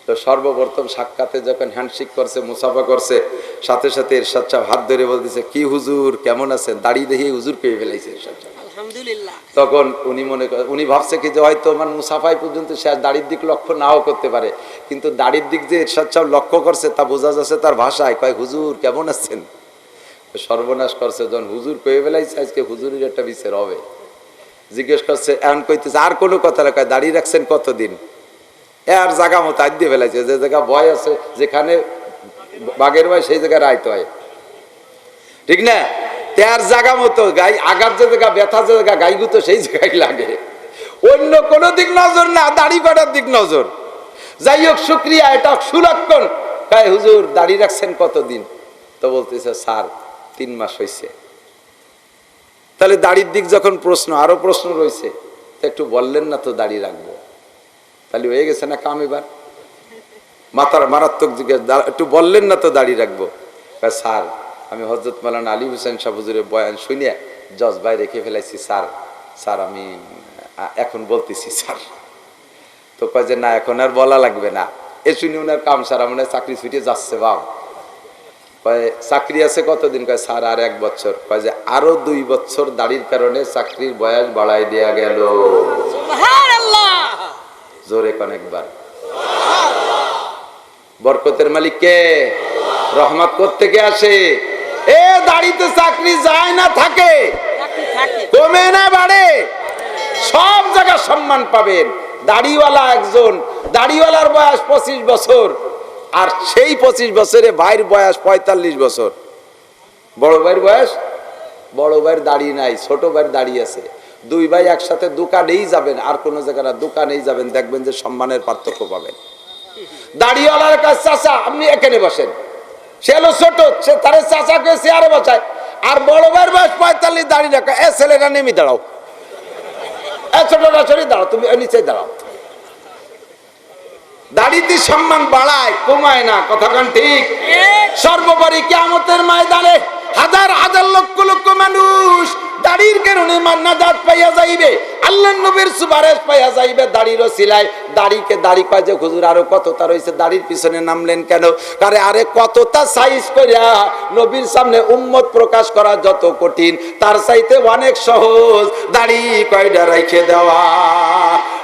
তো সর্বপ্রথম সাক্ষাতে যখন হ্যান্ডশেক করছে, মুসাফা করছে, সাথে সাথে ইরশাদ সাহেব হাত ধরে বলতেছে, কি হুজুর কেমন আছেন? দাঁড়িয়ে দেখে হুজুর পেয়ে ফেলাইছে ইরশাদ সাহেব। আলহামদুলিল্লাহ। তখন উনি ভাবছে কি যে হয়তো আমার মুসাফাই পর্যন্ত শেষ, দাড়ির দিক লক্ষ্য নাও করতে পারে, কিন্তু দাড়ির দিক যে ইরশাদ সাহেব লক্ষ্য করছে তা বোঝা যাচ্ছে তার ভাষায়, কয় হুজুর কেমন আছেন। সর্বনাশ করছে, যখন হুজুর পেয়ে ফেলাইছে, আজকে হুজুরের একটা বিচার হবে। জিজ্ঞেস করছে, এমন কইতেছে আর কোনো কথা না, কয় দাঁড়িয়ে রাখছেন কতদিন? আর জায়গা মতো আজ দিয়ে ফেলাইছে, যে জায়গা ভয় আছে, যেখানে বাঘের ভয় সেই জায়গায় রাইতে হয়, ঠিক না? তার জায়গা মতো গাই আঘাত যে জায়গা, ব্যথা যে জায়গা, গাই গুতো সেই জায়গায় লাগে, অন্য কোনো দিক নজর না, দাড়ি কাটার দিক নজর। যাই হোক, শুক্রিয়া, এটা সুলক্ষণ। কয় হুজুর দাড়ি রাখছেন কতদিন? তো বলতেছে স্যার 3 মাস হয়েছে। তাহলে দাড়ির দিক যখন প্রশ্ন, আরো প্রশ্ন রয়েছে, তো একটু বললেন না তো দাড়ি রাখবো, তাহলে হয়ে গেছে না কাম? এবার মাথার মারাত্মক জিজ্ঞেস, একটু বললেন না তো দাড়ি রাখবো। স্যার আমি হযরত মাওলানা আলী হুসাইন সাহেব হুজুরের বয়ান শুনে জজবায় রেখে ফেলাইছি স্যার আমি এখন বলতেছি স্যার। তো কয় যে না, এখন আর বলা লাগবে না। এ শুনে ওনার কাম সারা, মনে হয় চাকরি ছুটে যাচ্ছে। বাপ কয় চাকরি আছে কতদিন? কয় স্যার আর 1 বছর। কয় যে আরো 2 বছর দাড়ির কারণে চাকরির বয়স বাড়াই দেয়া গেল। জোরে অনেকবার। বরকতের মালিক কে? রহমত কোত্থেকে আসে? এ দাড়িতে চাকরি যায় না থাকে, কমে না বাড়ে, সব জায়গায় সম্মান পাবেন। দাড়িওয়ালা একজন, দাড়িওয়ালার বয়স 25 বছর, আর সেই 25 বছরে ভাইয়ের বয়স 45 বছর। বড় ভাইয়ের দাড়ি নাই, ছোট ভাইয়ের দাড়ি আছে। 2 ভাই একসাথে দোকানেই যাবেন, আর কোন জায়গায় দোকানেই যাবেন, দেখবেন যে সম্মানের পার্থক্য পাবেন। দাড়িওয়ালার কাছে চাচা আপনি এখানে বসেন, সে হলো ছোট, সে তার চাচাকে চেয়ারে বসায়। আর বড় ভাইয়ের বয়স 45, দাড়ি রাখা, এ ছেলেরা নেমে দাঁড়াও, এ ছোটরা সরি দাঁড়াও, তুমি নিচে দাঁড়াও। দাড়িতে সম্মান বাড়ায়, কমায় না। কথা কান ঠিক? সর্বোপরি কিয়ামতের ময়দানে হাজার হাজার লক্ষ লক্ষ মানুষ দাড়ির কারণে নাজাত পাইয়া যাইবে, আল্লাহর নবীর সুপারিশ পাইয়া যাইবে দাড়ির ওসিলায়। দাড়িকে দাড়ি কয় যে হুজুর আরো কতটা রয়েছে, দাড়ির পিছনে নামলেন কেন? কারে আরে কতটা সাইজ করিয়া নবীর সামনে উম্মত প্রকাশ করা যত কঠিন, তার চাইতে অনেক সহজ দাড়ি কয়টা রেখে দেওয়া।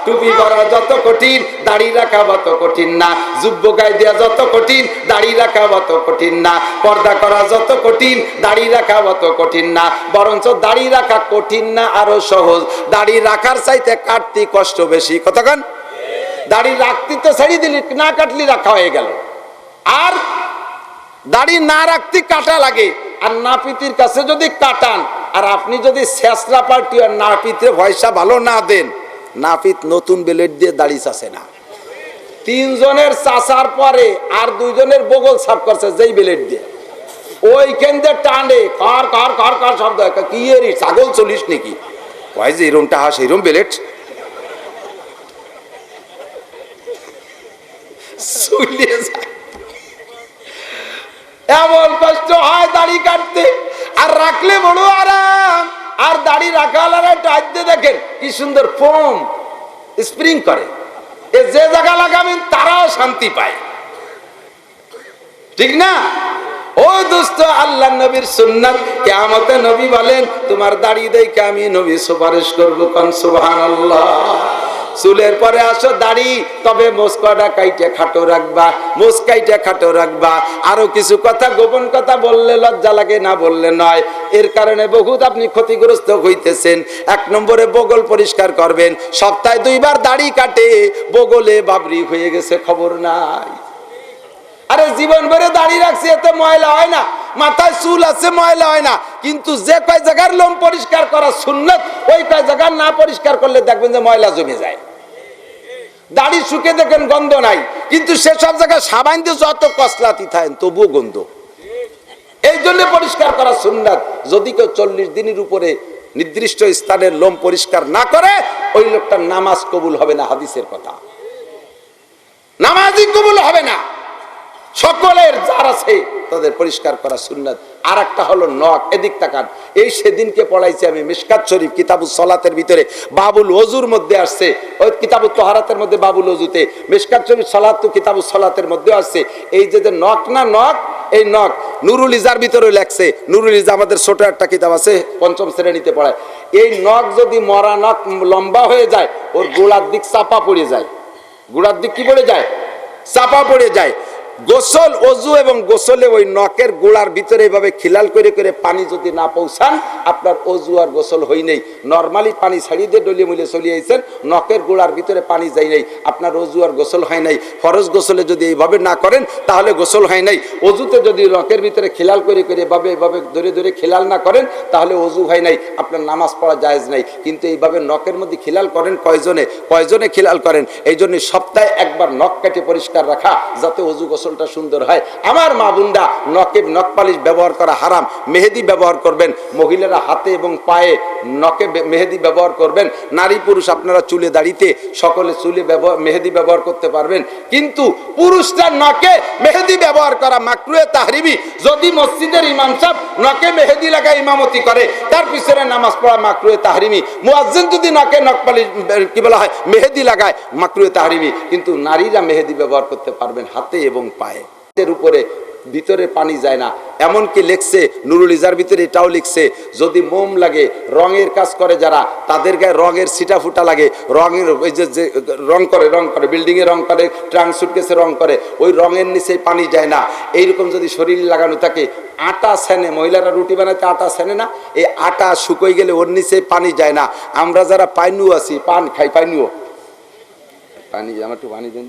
টুপি পরা যত কঠিন, দাড়ি রাখা অত কঠিন না। যুব্য গায়ে দেওয়া যত কঠিন, দাড়ি রাখা অত কঠিন না। পর্দা করা যত কঠিন, দাড়ি রাখা অত কঠিন না। বরঞ্চ দাড়ি রাখা কঠিন না, আরো সহজ। দাড়ি রাখার চাইতে কাটতে কষ্ট বেশি। কতক্ষণ দাড়ি রাখতে তো ছেড়ে দিলি, না কাটলি রাখা হয়ে গেল। আর দাড়ি না রাখতে কাটা লাগে। আর নাপিতির কাছে যদি কাটান, আর আপনি যদি শেষরা পাল্টি আর নাপিতে পয়সা ভালো না দেন, নাপিত নতুন ব্লেড দিয়ে দাড়ি চাষে না। তিনজনের চাষার পরে আর দুইজনের বগল সাফ করছে যেই ব্লেড দিয়ে, ওইখান দিয়ে টানে কার কার কার কার শব্দ। কি এর ছাগল চলিস নাকি? কয় যে এরমটা হাস এরম ব্লেড চলিয়ে যায়। এমন কষ্ট হয় দাড়ি কাটতে, আর রাখলে বড় আরাম। আর দাড়ি রাখালারা টাইতে দেখেন কি সুন্দর ফোম স্প্রিং করে, এ যে জায়গা লাগাবেন তারাও শান্তি পায়, ঠিক না? ও দোস্ত, আল্লাহ নবীর সুন্নাত, কিয়ামতে নবী বলেন তোমার দাড়ি দেখে আমি নবী সুপারিশ করবো। কোন সুবহানাল্লাহ। চুলের পরে আসো দাড়ি, তবে মোস্কাটা কাইটে খাটো রাখবা, মোস্কাইটা খাটো রাখবা। আরো কিছু কথা, গোপন কথা বললে লজ্জা লাগে, না বললে নয়। এর কারণে বহুত আপনি ক্ষতিগ্রস্ত হইতেছেন। 1 নম্বরে বগল পরিষ্কার করবেন। সপ্তাহে 2 বার দাড়ি কাটে, বগলে বাবরি হয়ে গেছে, খবর নাই। আরে জীবন ভরে দাড়ি রাখছি, এতে ময়লা হয় না। মাথায় চুল আছে, ময়লা হয় না। কিন্তু যে কয় জায়গার লোম পরিষ্কার করা সুন্নত, ওই কয় জায়গা না পরিষ্কার করলে দেখবেন যে ময়লা জমে যায়। দাড়ি শুকে দেখেন গন্ধ নাই, কিন্তু সেসব জায়গায় সাবান দিয়ে যত কসলাতি থাকেন তবুও গন্ধ। এই জন্য পরিষ্কার করা সুন্নাত। যদি কেউ 40 দিনের উপরে নির্দিষ্ট স্থানের লোম পরিষ্কার না করে, ওই লোকটার নামাজ কবুল হবে না। হাদিসের কথা, নামাজই কবুল হবে না। সকলের যার আছে তাদের পরিষ্কার করা সুন্নাত। আর একটা হলো নখ। এদিক তাকান। এই সেদিনকে পড়াইছি আমি মিশকাত শরীফ কিতাবুস সালাতের ভিতরে, বাবুল ওযুর মধ্যে আসছে। ওই কিতাবুত তাহারাতের মধ্যে বাবুল ওযুতে, মিশকাত শরীফ সালাত কিতাবুস সালাতের মধ্যে আসছে। এই যে নখ না, নখ, এই নখ নুরুল ইজার ভিতরে লেখছে। নুরুল ইজা আমাদের ছোট একটা কিতাব আছে, 5ম শ্রেণীতে পড়ায়। এই নখ যদি মরা নখ লম্বা হয়ে যায়, ওর গোড়ার দিক চাপা পড়ে যায়। গোড়ার দিক কি পড়ে যায়? চাপা পড়ে যায়। গোসল, অজু এবং গোসলে ওই নখের গোড়ার ভিতরে এভাবে খিলাল করে করে পানি যদি না পৌঁছান, আপনার অজু আর গোসল হই নেই। নর্মালি পানি ছাড়িয়ে দিয়ে ডলিয়ে মুলে চলিয়ে আইছেন, নখের গোড়ার ভিতরে পানি যাই নাই, আপনার অজু আর গোসল হয় নাই। ফরজ গোসলে যদি এইভাবে না করেন তাহলে গোসল হয় নাই। অজুতে যদি নখের ভিতরে খিলাল করে করে এভাবে এভাবে ধরে ধরে খিলাল না করেন তাহলে অজু হয় নাই, আপনার নামাজ পড়া জায়েজ নাই। কিন্তু এইভাবে নখের মধ্যে খিলাল করেন কয়জনে? কয়জনে খিলাল করেন? এই জন্য সপ্তাহে 1 বার নখ কেটে পরিষ্কার রাখা, যাতে অজু গোসলটা সুন্দর হয়। আমার মা বোনরা, নখে নখ পালিশ ব্যবহার করা হারাম। মেহেদি ব্যবহার করবেন। মহিলারা হাতে এবং পায়ে নখে মেহেদি ব্যবহার করবেন। নারী পুরুষ আপনারা চুলে দাড়িতে সকলে চুলে মেহেদি ব্যবহার করতে পারবেন। কিন্তু পুরুষরা নখে মেহেদি ব্যবহার করা মাকরুহে তাহরিমি। যদি মসজিদের ইমাম সাহেব নখে মেহেদি লাগায় ইমামতি করে, তার পিছনে নামাজ পড়া মাকরুহে তাহরিমি। মুয়াজ্জিন যদি নখে নখ পালিশ কি বলা হয় মেহেদি লাগায়, মাকরুহে তাহরিমি। কিন্তু নারীরা মেহেদি ব্যবহার করতে পারবেন হাতে এবং পায়ে। এর উপরে ভিতরে পানি যায় না। এমনকি লিখছে নুরুল ইজার ভিতরে এটাও লিখছে, যদি মোম লাগে, রঙের কাজ করে যারা, তাদের গায়ে রঙের ছিটা ফুটা লাগে, রঙের ওই যে রং করে বিল্ডিং এ রং করে, ট্রাঙ্ক সুটকেসে রং করে, ওই রঙের নিচে পানি যায় না। এইরকম যদি শরীর লাগানো থাকে, আটা সেনে, মহিলারা রুটি বানাতে আটা সেনে না, এই আটা শুকোই গেলে ওর নিচে পানি যায় না। আমরা যারা পাইনু আছি, পান খাই, পাইনুও পানি, আমার একটু পানি দেন।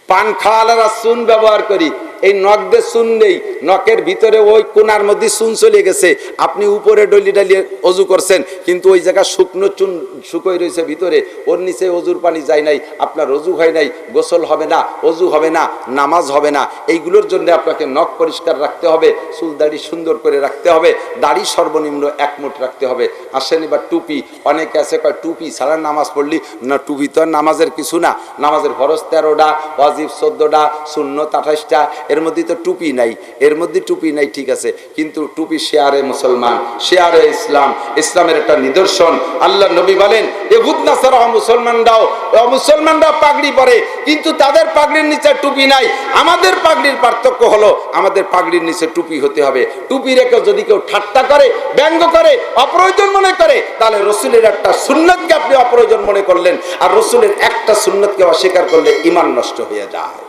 পান খাওয়ালারা চুন ব্যবহার করি, এই নখ দিয়ে চুন নেই, নখের ভিতরে ওই কোনার মধ্যে চুন চলে গেছে। আপনি উপরে ডলি ডালিয়ে অজু করছেন, কিন্তু ওই জায়গা শুকনো চুন শুকোই রয়েছে ভিতরে, ওর নিচে অজুর পানি যায় নাই, আপনার অজু হয় নাই, গোসল হবে না, অজু হবে না, নামাজ হবে না। এইগুলোর জন্য আপনাকে নখ পরিষ্কার রাখতে হবে, চুল দাড়ি সুন্দর করে রাখতে হবে, দাড়ি সর্বনিম্ন 1 মুঠ রাখতে হবে। আসেন এবার টুপি। অনেকে আছে কয় টুপি ছাড়া নামাজ পড়লি না। টুপি তো আর নামাজের কিছু না। নামাজের ফরজ 13টা, ওয়াজিব 14টা, সুন্নত 28টা। এর মধ্যে তো টুপি নাই, এর মধ্যে টুপি নাই, ঠিক আছে, কিন্তু টুপি শেয়ারে মুসলমান, শেয়ারে ইসলাম, ইসলামের একটা নিদর্শন। আল্লাহ নবী বলেন ইহুদ নাসারা মুসলমানরাও পাগড়ি পরে, কিন্তু তাদের পাগড়ির নিচে টুপি নাই। আমাদের পাগড়ির পার্থক্য হলো আমাদের পাগড়ির নিচে টুপি হতে হবে। টুপি রেখে যদি কেউ ঠাট্টা করে, ব্যঙ্গ করে, অপ্রয়োজন মনে করে, তাহলে রসুলের একটা সুন্নতকে আপনি অপ্রয়োজন মনে করলেন, আর রসুলের একটা সুন্নতকে অস্বীকার করলে ঈমান নষ্ট হয়ে যায়।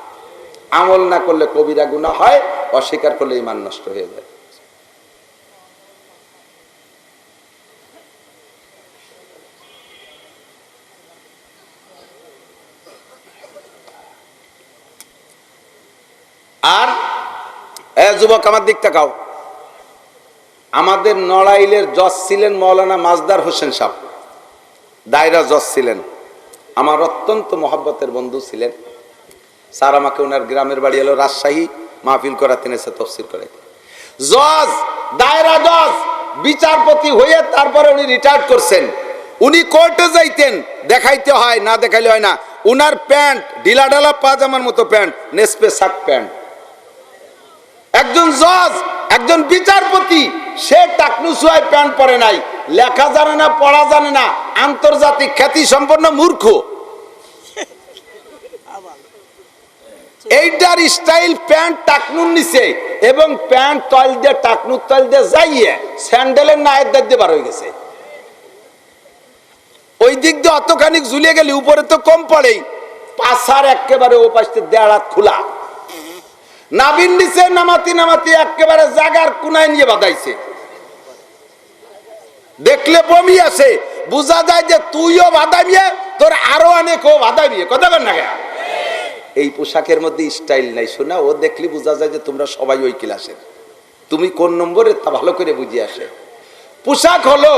আমল না করলে কবিরা গুনাহ হয়, অস্বীকার করলে ঈমান নষ্ট হয়ে যায়। আর যুবক আমার দিক তাকাও, আমাদের নড়াইলের জজ ছিলেন মৌলানা মাজদার হোসেন সাহেব, দায়রা জজ ছিলেন, আমার অত্যন্ত মহব্বতের বন্ধু ছিলেন। স্যার আমাকে ওনার গ্রামের বাড়ি হলো রাজশাহী, মাহফিল করাতেন, এসে তফসির করে। জজ, দায়রা জজ, বিচারপতি হয়ে তারপরে উনি রিটায়ার করছেন। উনি কোর্টে যাইতেন, দেখাইতে হয়, না দেখাইলে হয় না। উনার প্যান্ট ঢিলা ঢালা পাজামার মতো প্যান্ট, নেসপে শাক প্যান্ট। একজন জজ, একজন বিচারপতি, সে টাকনু সুয়াই প্যান্ট পরে নাই, লেখা জানে না, পড়া জানে না, আন্তর্জাতিক খ্যাতি সম্পন্ন মূর্খ। এইটার স্টাইল প্যান্ট টাকনুর নিচে, এবং প্যান্ট তল দিয়ে টাকনুর তল দিয়ে যাইয়ে স্যান্ডেলের নায়ের দাগ দিয়ে বার হয়ে গেছে। ওই দিক দিয়ে অতখানি ঝুলিয়ে গেলে উপরে তো কম পড়েই, পাশার একেবারে ও পাশে দেড় হাত খোলা, নাবির নিচে নামাতি নামাতি একেবারে জাগার কোনায় নিয়ে বাঁধাইছে। দেখলে বমি আসে, বোঝা যায় যে তুইও বাঁধাবিয়ে, তোর আরো অনেকও বাঁধাবিয়ে। কথা বল না? এই পোশাকের মধ্যে স্টাইল নাই শোনা, ও দেখলি বোঝা যায় যে তোমরা সবাই ওই ক্লাসের, তুমি কোন নম্বরে তা ভালো করে বুঝে আসে। পোশাক হলো,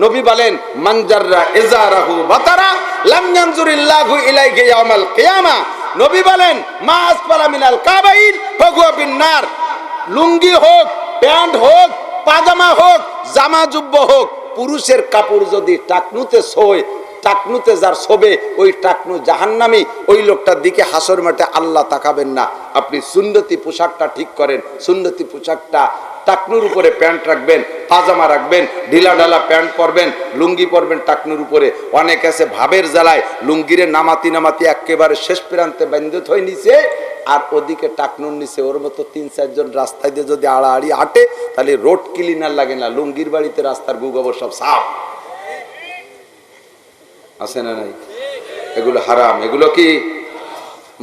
নবী বলেন মানজাররা ইজারাহু বাতারা লাম ইয়ানজুরিল্লাহু ইলাইহি ইয়াউমাল কিয়ামা। নবী বলেন মা আসফালা মিনাল কাবাইন ফাহুয়া বিন্নার। লুঙ্গি হোক, প্যান্ট হোক, পাজামা হোক, জামা জুব্ব হোক, পুরুষের কাপড় যদি টাকনুতে শোয়, টাকনুতে যার শোবে, ওই টাকনু জাহান্নামী, ওই লোকটার দিকে হাসর মাঠে আল্লাহ তাকাবেন না। আপনি সুন্নতি পোশাকটা ঠিক করেন, সুন্নতি পোশাকটা টাকনুর উপরে প্যান্ট রাখবেন, পাজামা রাখবেন, ঢিলা ঢালা প্যান্ট পরবেন, লুঙ্গি পরবেন টাকনুর উপরে। অনেক আছে ভাবের জ্বালায় লুঙ্গিরে নামাতি নামাতি একেবারে শেষ প্রান্তে বান্ধে থই নিছে, আর ওদিকে টাকনুর নিচে ওর মতো ৩-৪ জন রাস্তায় দিয়ে যদি আড়াআড়ি হাঁটে, তাহলে রোড ক্লিনার লাগে না, লুঙ্গির বাড়িতে রাস্তার গু গোবর সব সাফ আছে না নাই? এগুলো হারাম। এগুলো কি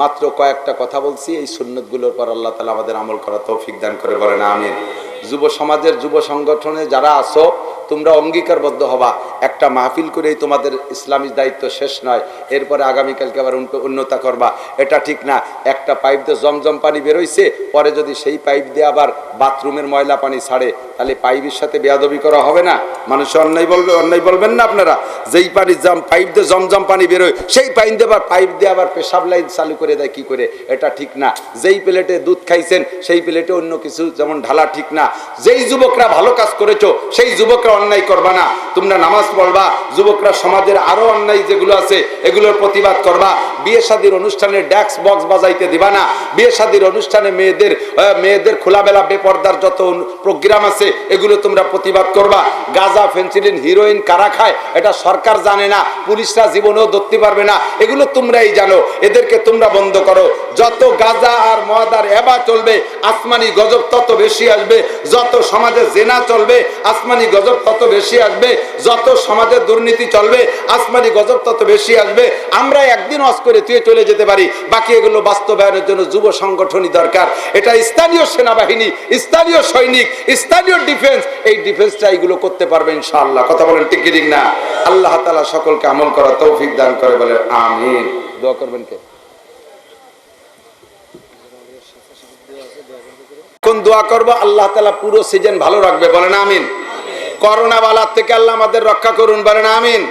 মাত্র কয়েকটা কথা বলছি, এই সুন্নত গুলোর পর আল্লাহ তাআলা আমাদের আমল করা তৌফিক দান করে, বলেন আমিন। যুব সমাজের, যুব সংগঠনে যারা আছো, তোমরা অঙ্গীকারবদ্ধ হবা, একটা মাহফিল করেই তোমাদের ইসলামী দায়িত্ব শেষ নয়, এরপরে আগামীকালকে আবার উন্নতা করবা, এটা ঠিক না। একটা পাইপ দিয়ে জমজম পানি বেরোইছে, পরে যদি সেই পাইপ দিয়ে আবার বাথরুমের ময়লা পানি ছাড়ে, তাহলে পাইপের সাথে বেয়াদবি করা হবে না? মানুষ অন্যায় বলবে, অন্যায় বলবেন না আপনারা? যেই পানি পাইপ দিয়ে জমজম পানি বেরোয়, সেই পাইপ দিয়ে আবার পেশাব লাইন চালু করে দেয়, কি করে? এটা ঠিক না। যেই প্লেটে দুধ খাইছেন, সেই প্লেটে অন্য কিছু যেমন ঢালা ঠিক না। যেই যুবকরা ভালো কাজ করেছো, সেই যুবকরা অন্যায় করবা না। তোমরা নামাজ পড়বা, যুবকরা সমাজের আরো অন্যায় যেগুলো আছে এগুলোর প্রতিবাদ করবা। বিয়ে শাদীর অনুষ্ঠানে ড্যাক্স বক্স বাজাইতে দিবা না। বিয়ে শাদীর অনুষ্ঠানে মেয়েদের খোলাবেলা বেপর্দার যত প্রোগ্রাম আছে এগুলো তোমরা প্রতিবাদ করবা। গাঁজা, ফেন্সিডিল, হিরোইন কারা খায় এটা সরকার জানে না, পুলিশরা জীবনেও ধরতে পারবে না, এগুলো তোমরাই জানো। এদেরকে তোমরা বন্ধ করো। যত গাঁজা আর মদ আর এবা চলবে, আসমানি গজব তত বেশি আসবে। যত সমাজে জেনা চলবে, আসমানি গজব তত বেশি আসবে। যত সমাজে দুর্নীতি চলবে, আসমানি গজব তত বেশি আসবে। আমরা একদিন ওয়াজ করে তুই চলে যেতে পারি, বাকি এগুলো বাস্তবায়নের জন্য যুব সংগঠনই দরকার। এটা স্থানীয় সেনাবাহিনী, স্থানীয় সৈনিক, স্থানীয় ডিফেন্স, এই ডিফেন্সটা এগুলো করতে পারবে ইনশাআল্লাহ। কথা বলেন ঠিক কি ঠিক না? আল্লাহ তাআলা সকলকে আমল করার তৌফিক দান করে, বলে আমিন। দোয়া করবেন কে? কোন দোয়া করবো? আল্লাহ তাআলা পুরো সিজন ভালো রাখবে, বলেন আমিন। করোনা বালা থেকে আল্লাহ আমাদের রক্ষা করুন, বলেন আমিন।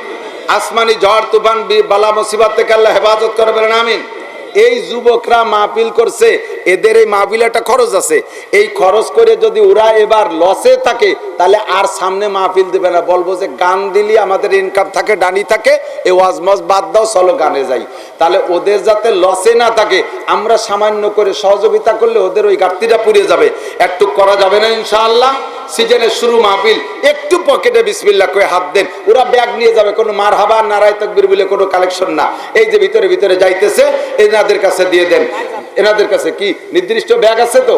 আসমানি ঝড় তুফান বালা মুসিবত থেকে আল্লাহ হেফাজত করে, বলেন আমিন। এই যুবকরা মাহফিল করছে, এদের এই মাহফিলে একটা খরচ আছে, এই খরচ করে যদি ওরা এবার লসে থাকে তাহলে আর সামনে মাহফিল দেবে না, বলবো যে গান দিলি আমাদের ইনকাম থাকে, ডানি থাকে, এই ওয়াজ মাজ বাদ দাও, চলো গানে যাই। তাহলে ওদের যাতে লসে না থাকে আমরা সামান্য করে সহযোগিতা করলে ওদের ওই ঘাটতিটা পুড়ে যাবে। একটু করা যাবে না ইনশাআল্লাহ? সিজনের শুরু মাহফিল, একটু পকেটে বিসমিল্লাহ করে হাত দেন, ওরা ব্যাগ নিয়ে যাবে, কোনো মারহাবা নারায়ে তাকবীর বলে কোনো কালেকশন না। এই যে ভিতরে ভিতরে যাইতেছে এনাদের কাছে দিয়ে দেন। এনাদের কাছে কি নির্দিষ্ট ব্যাগ আছে তো?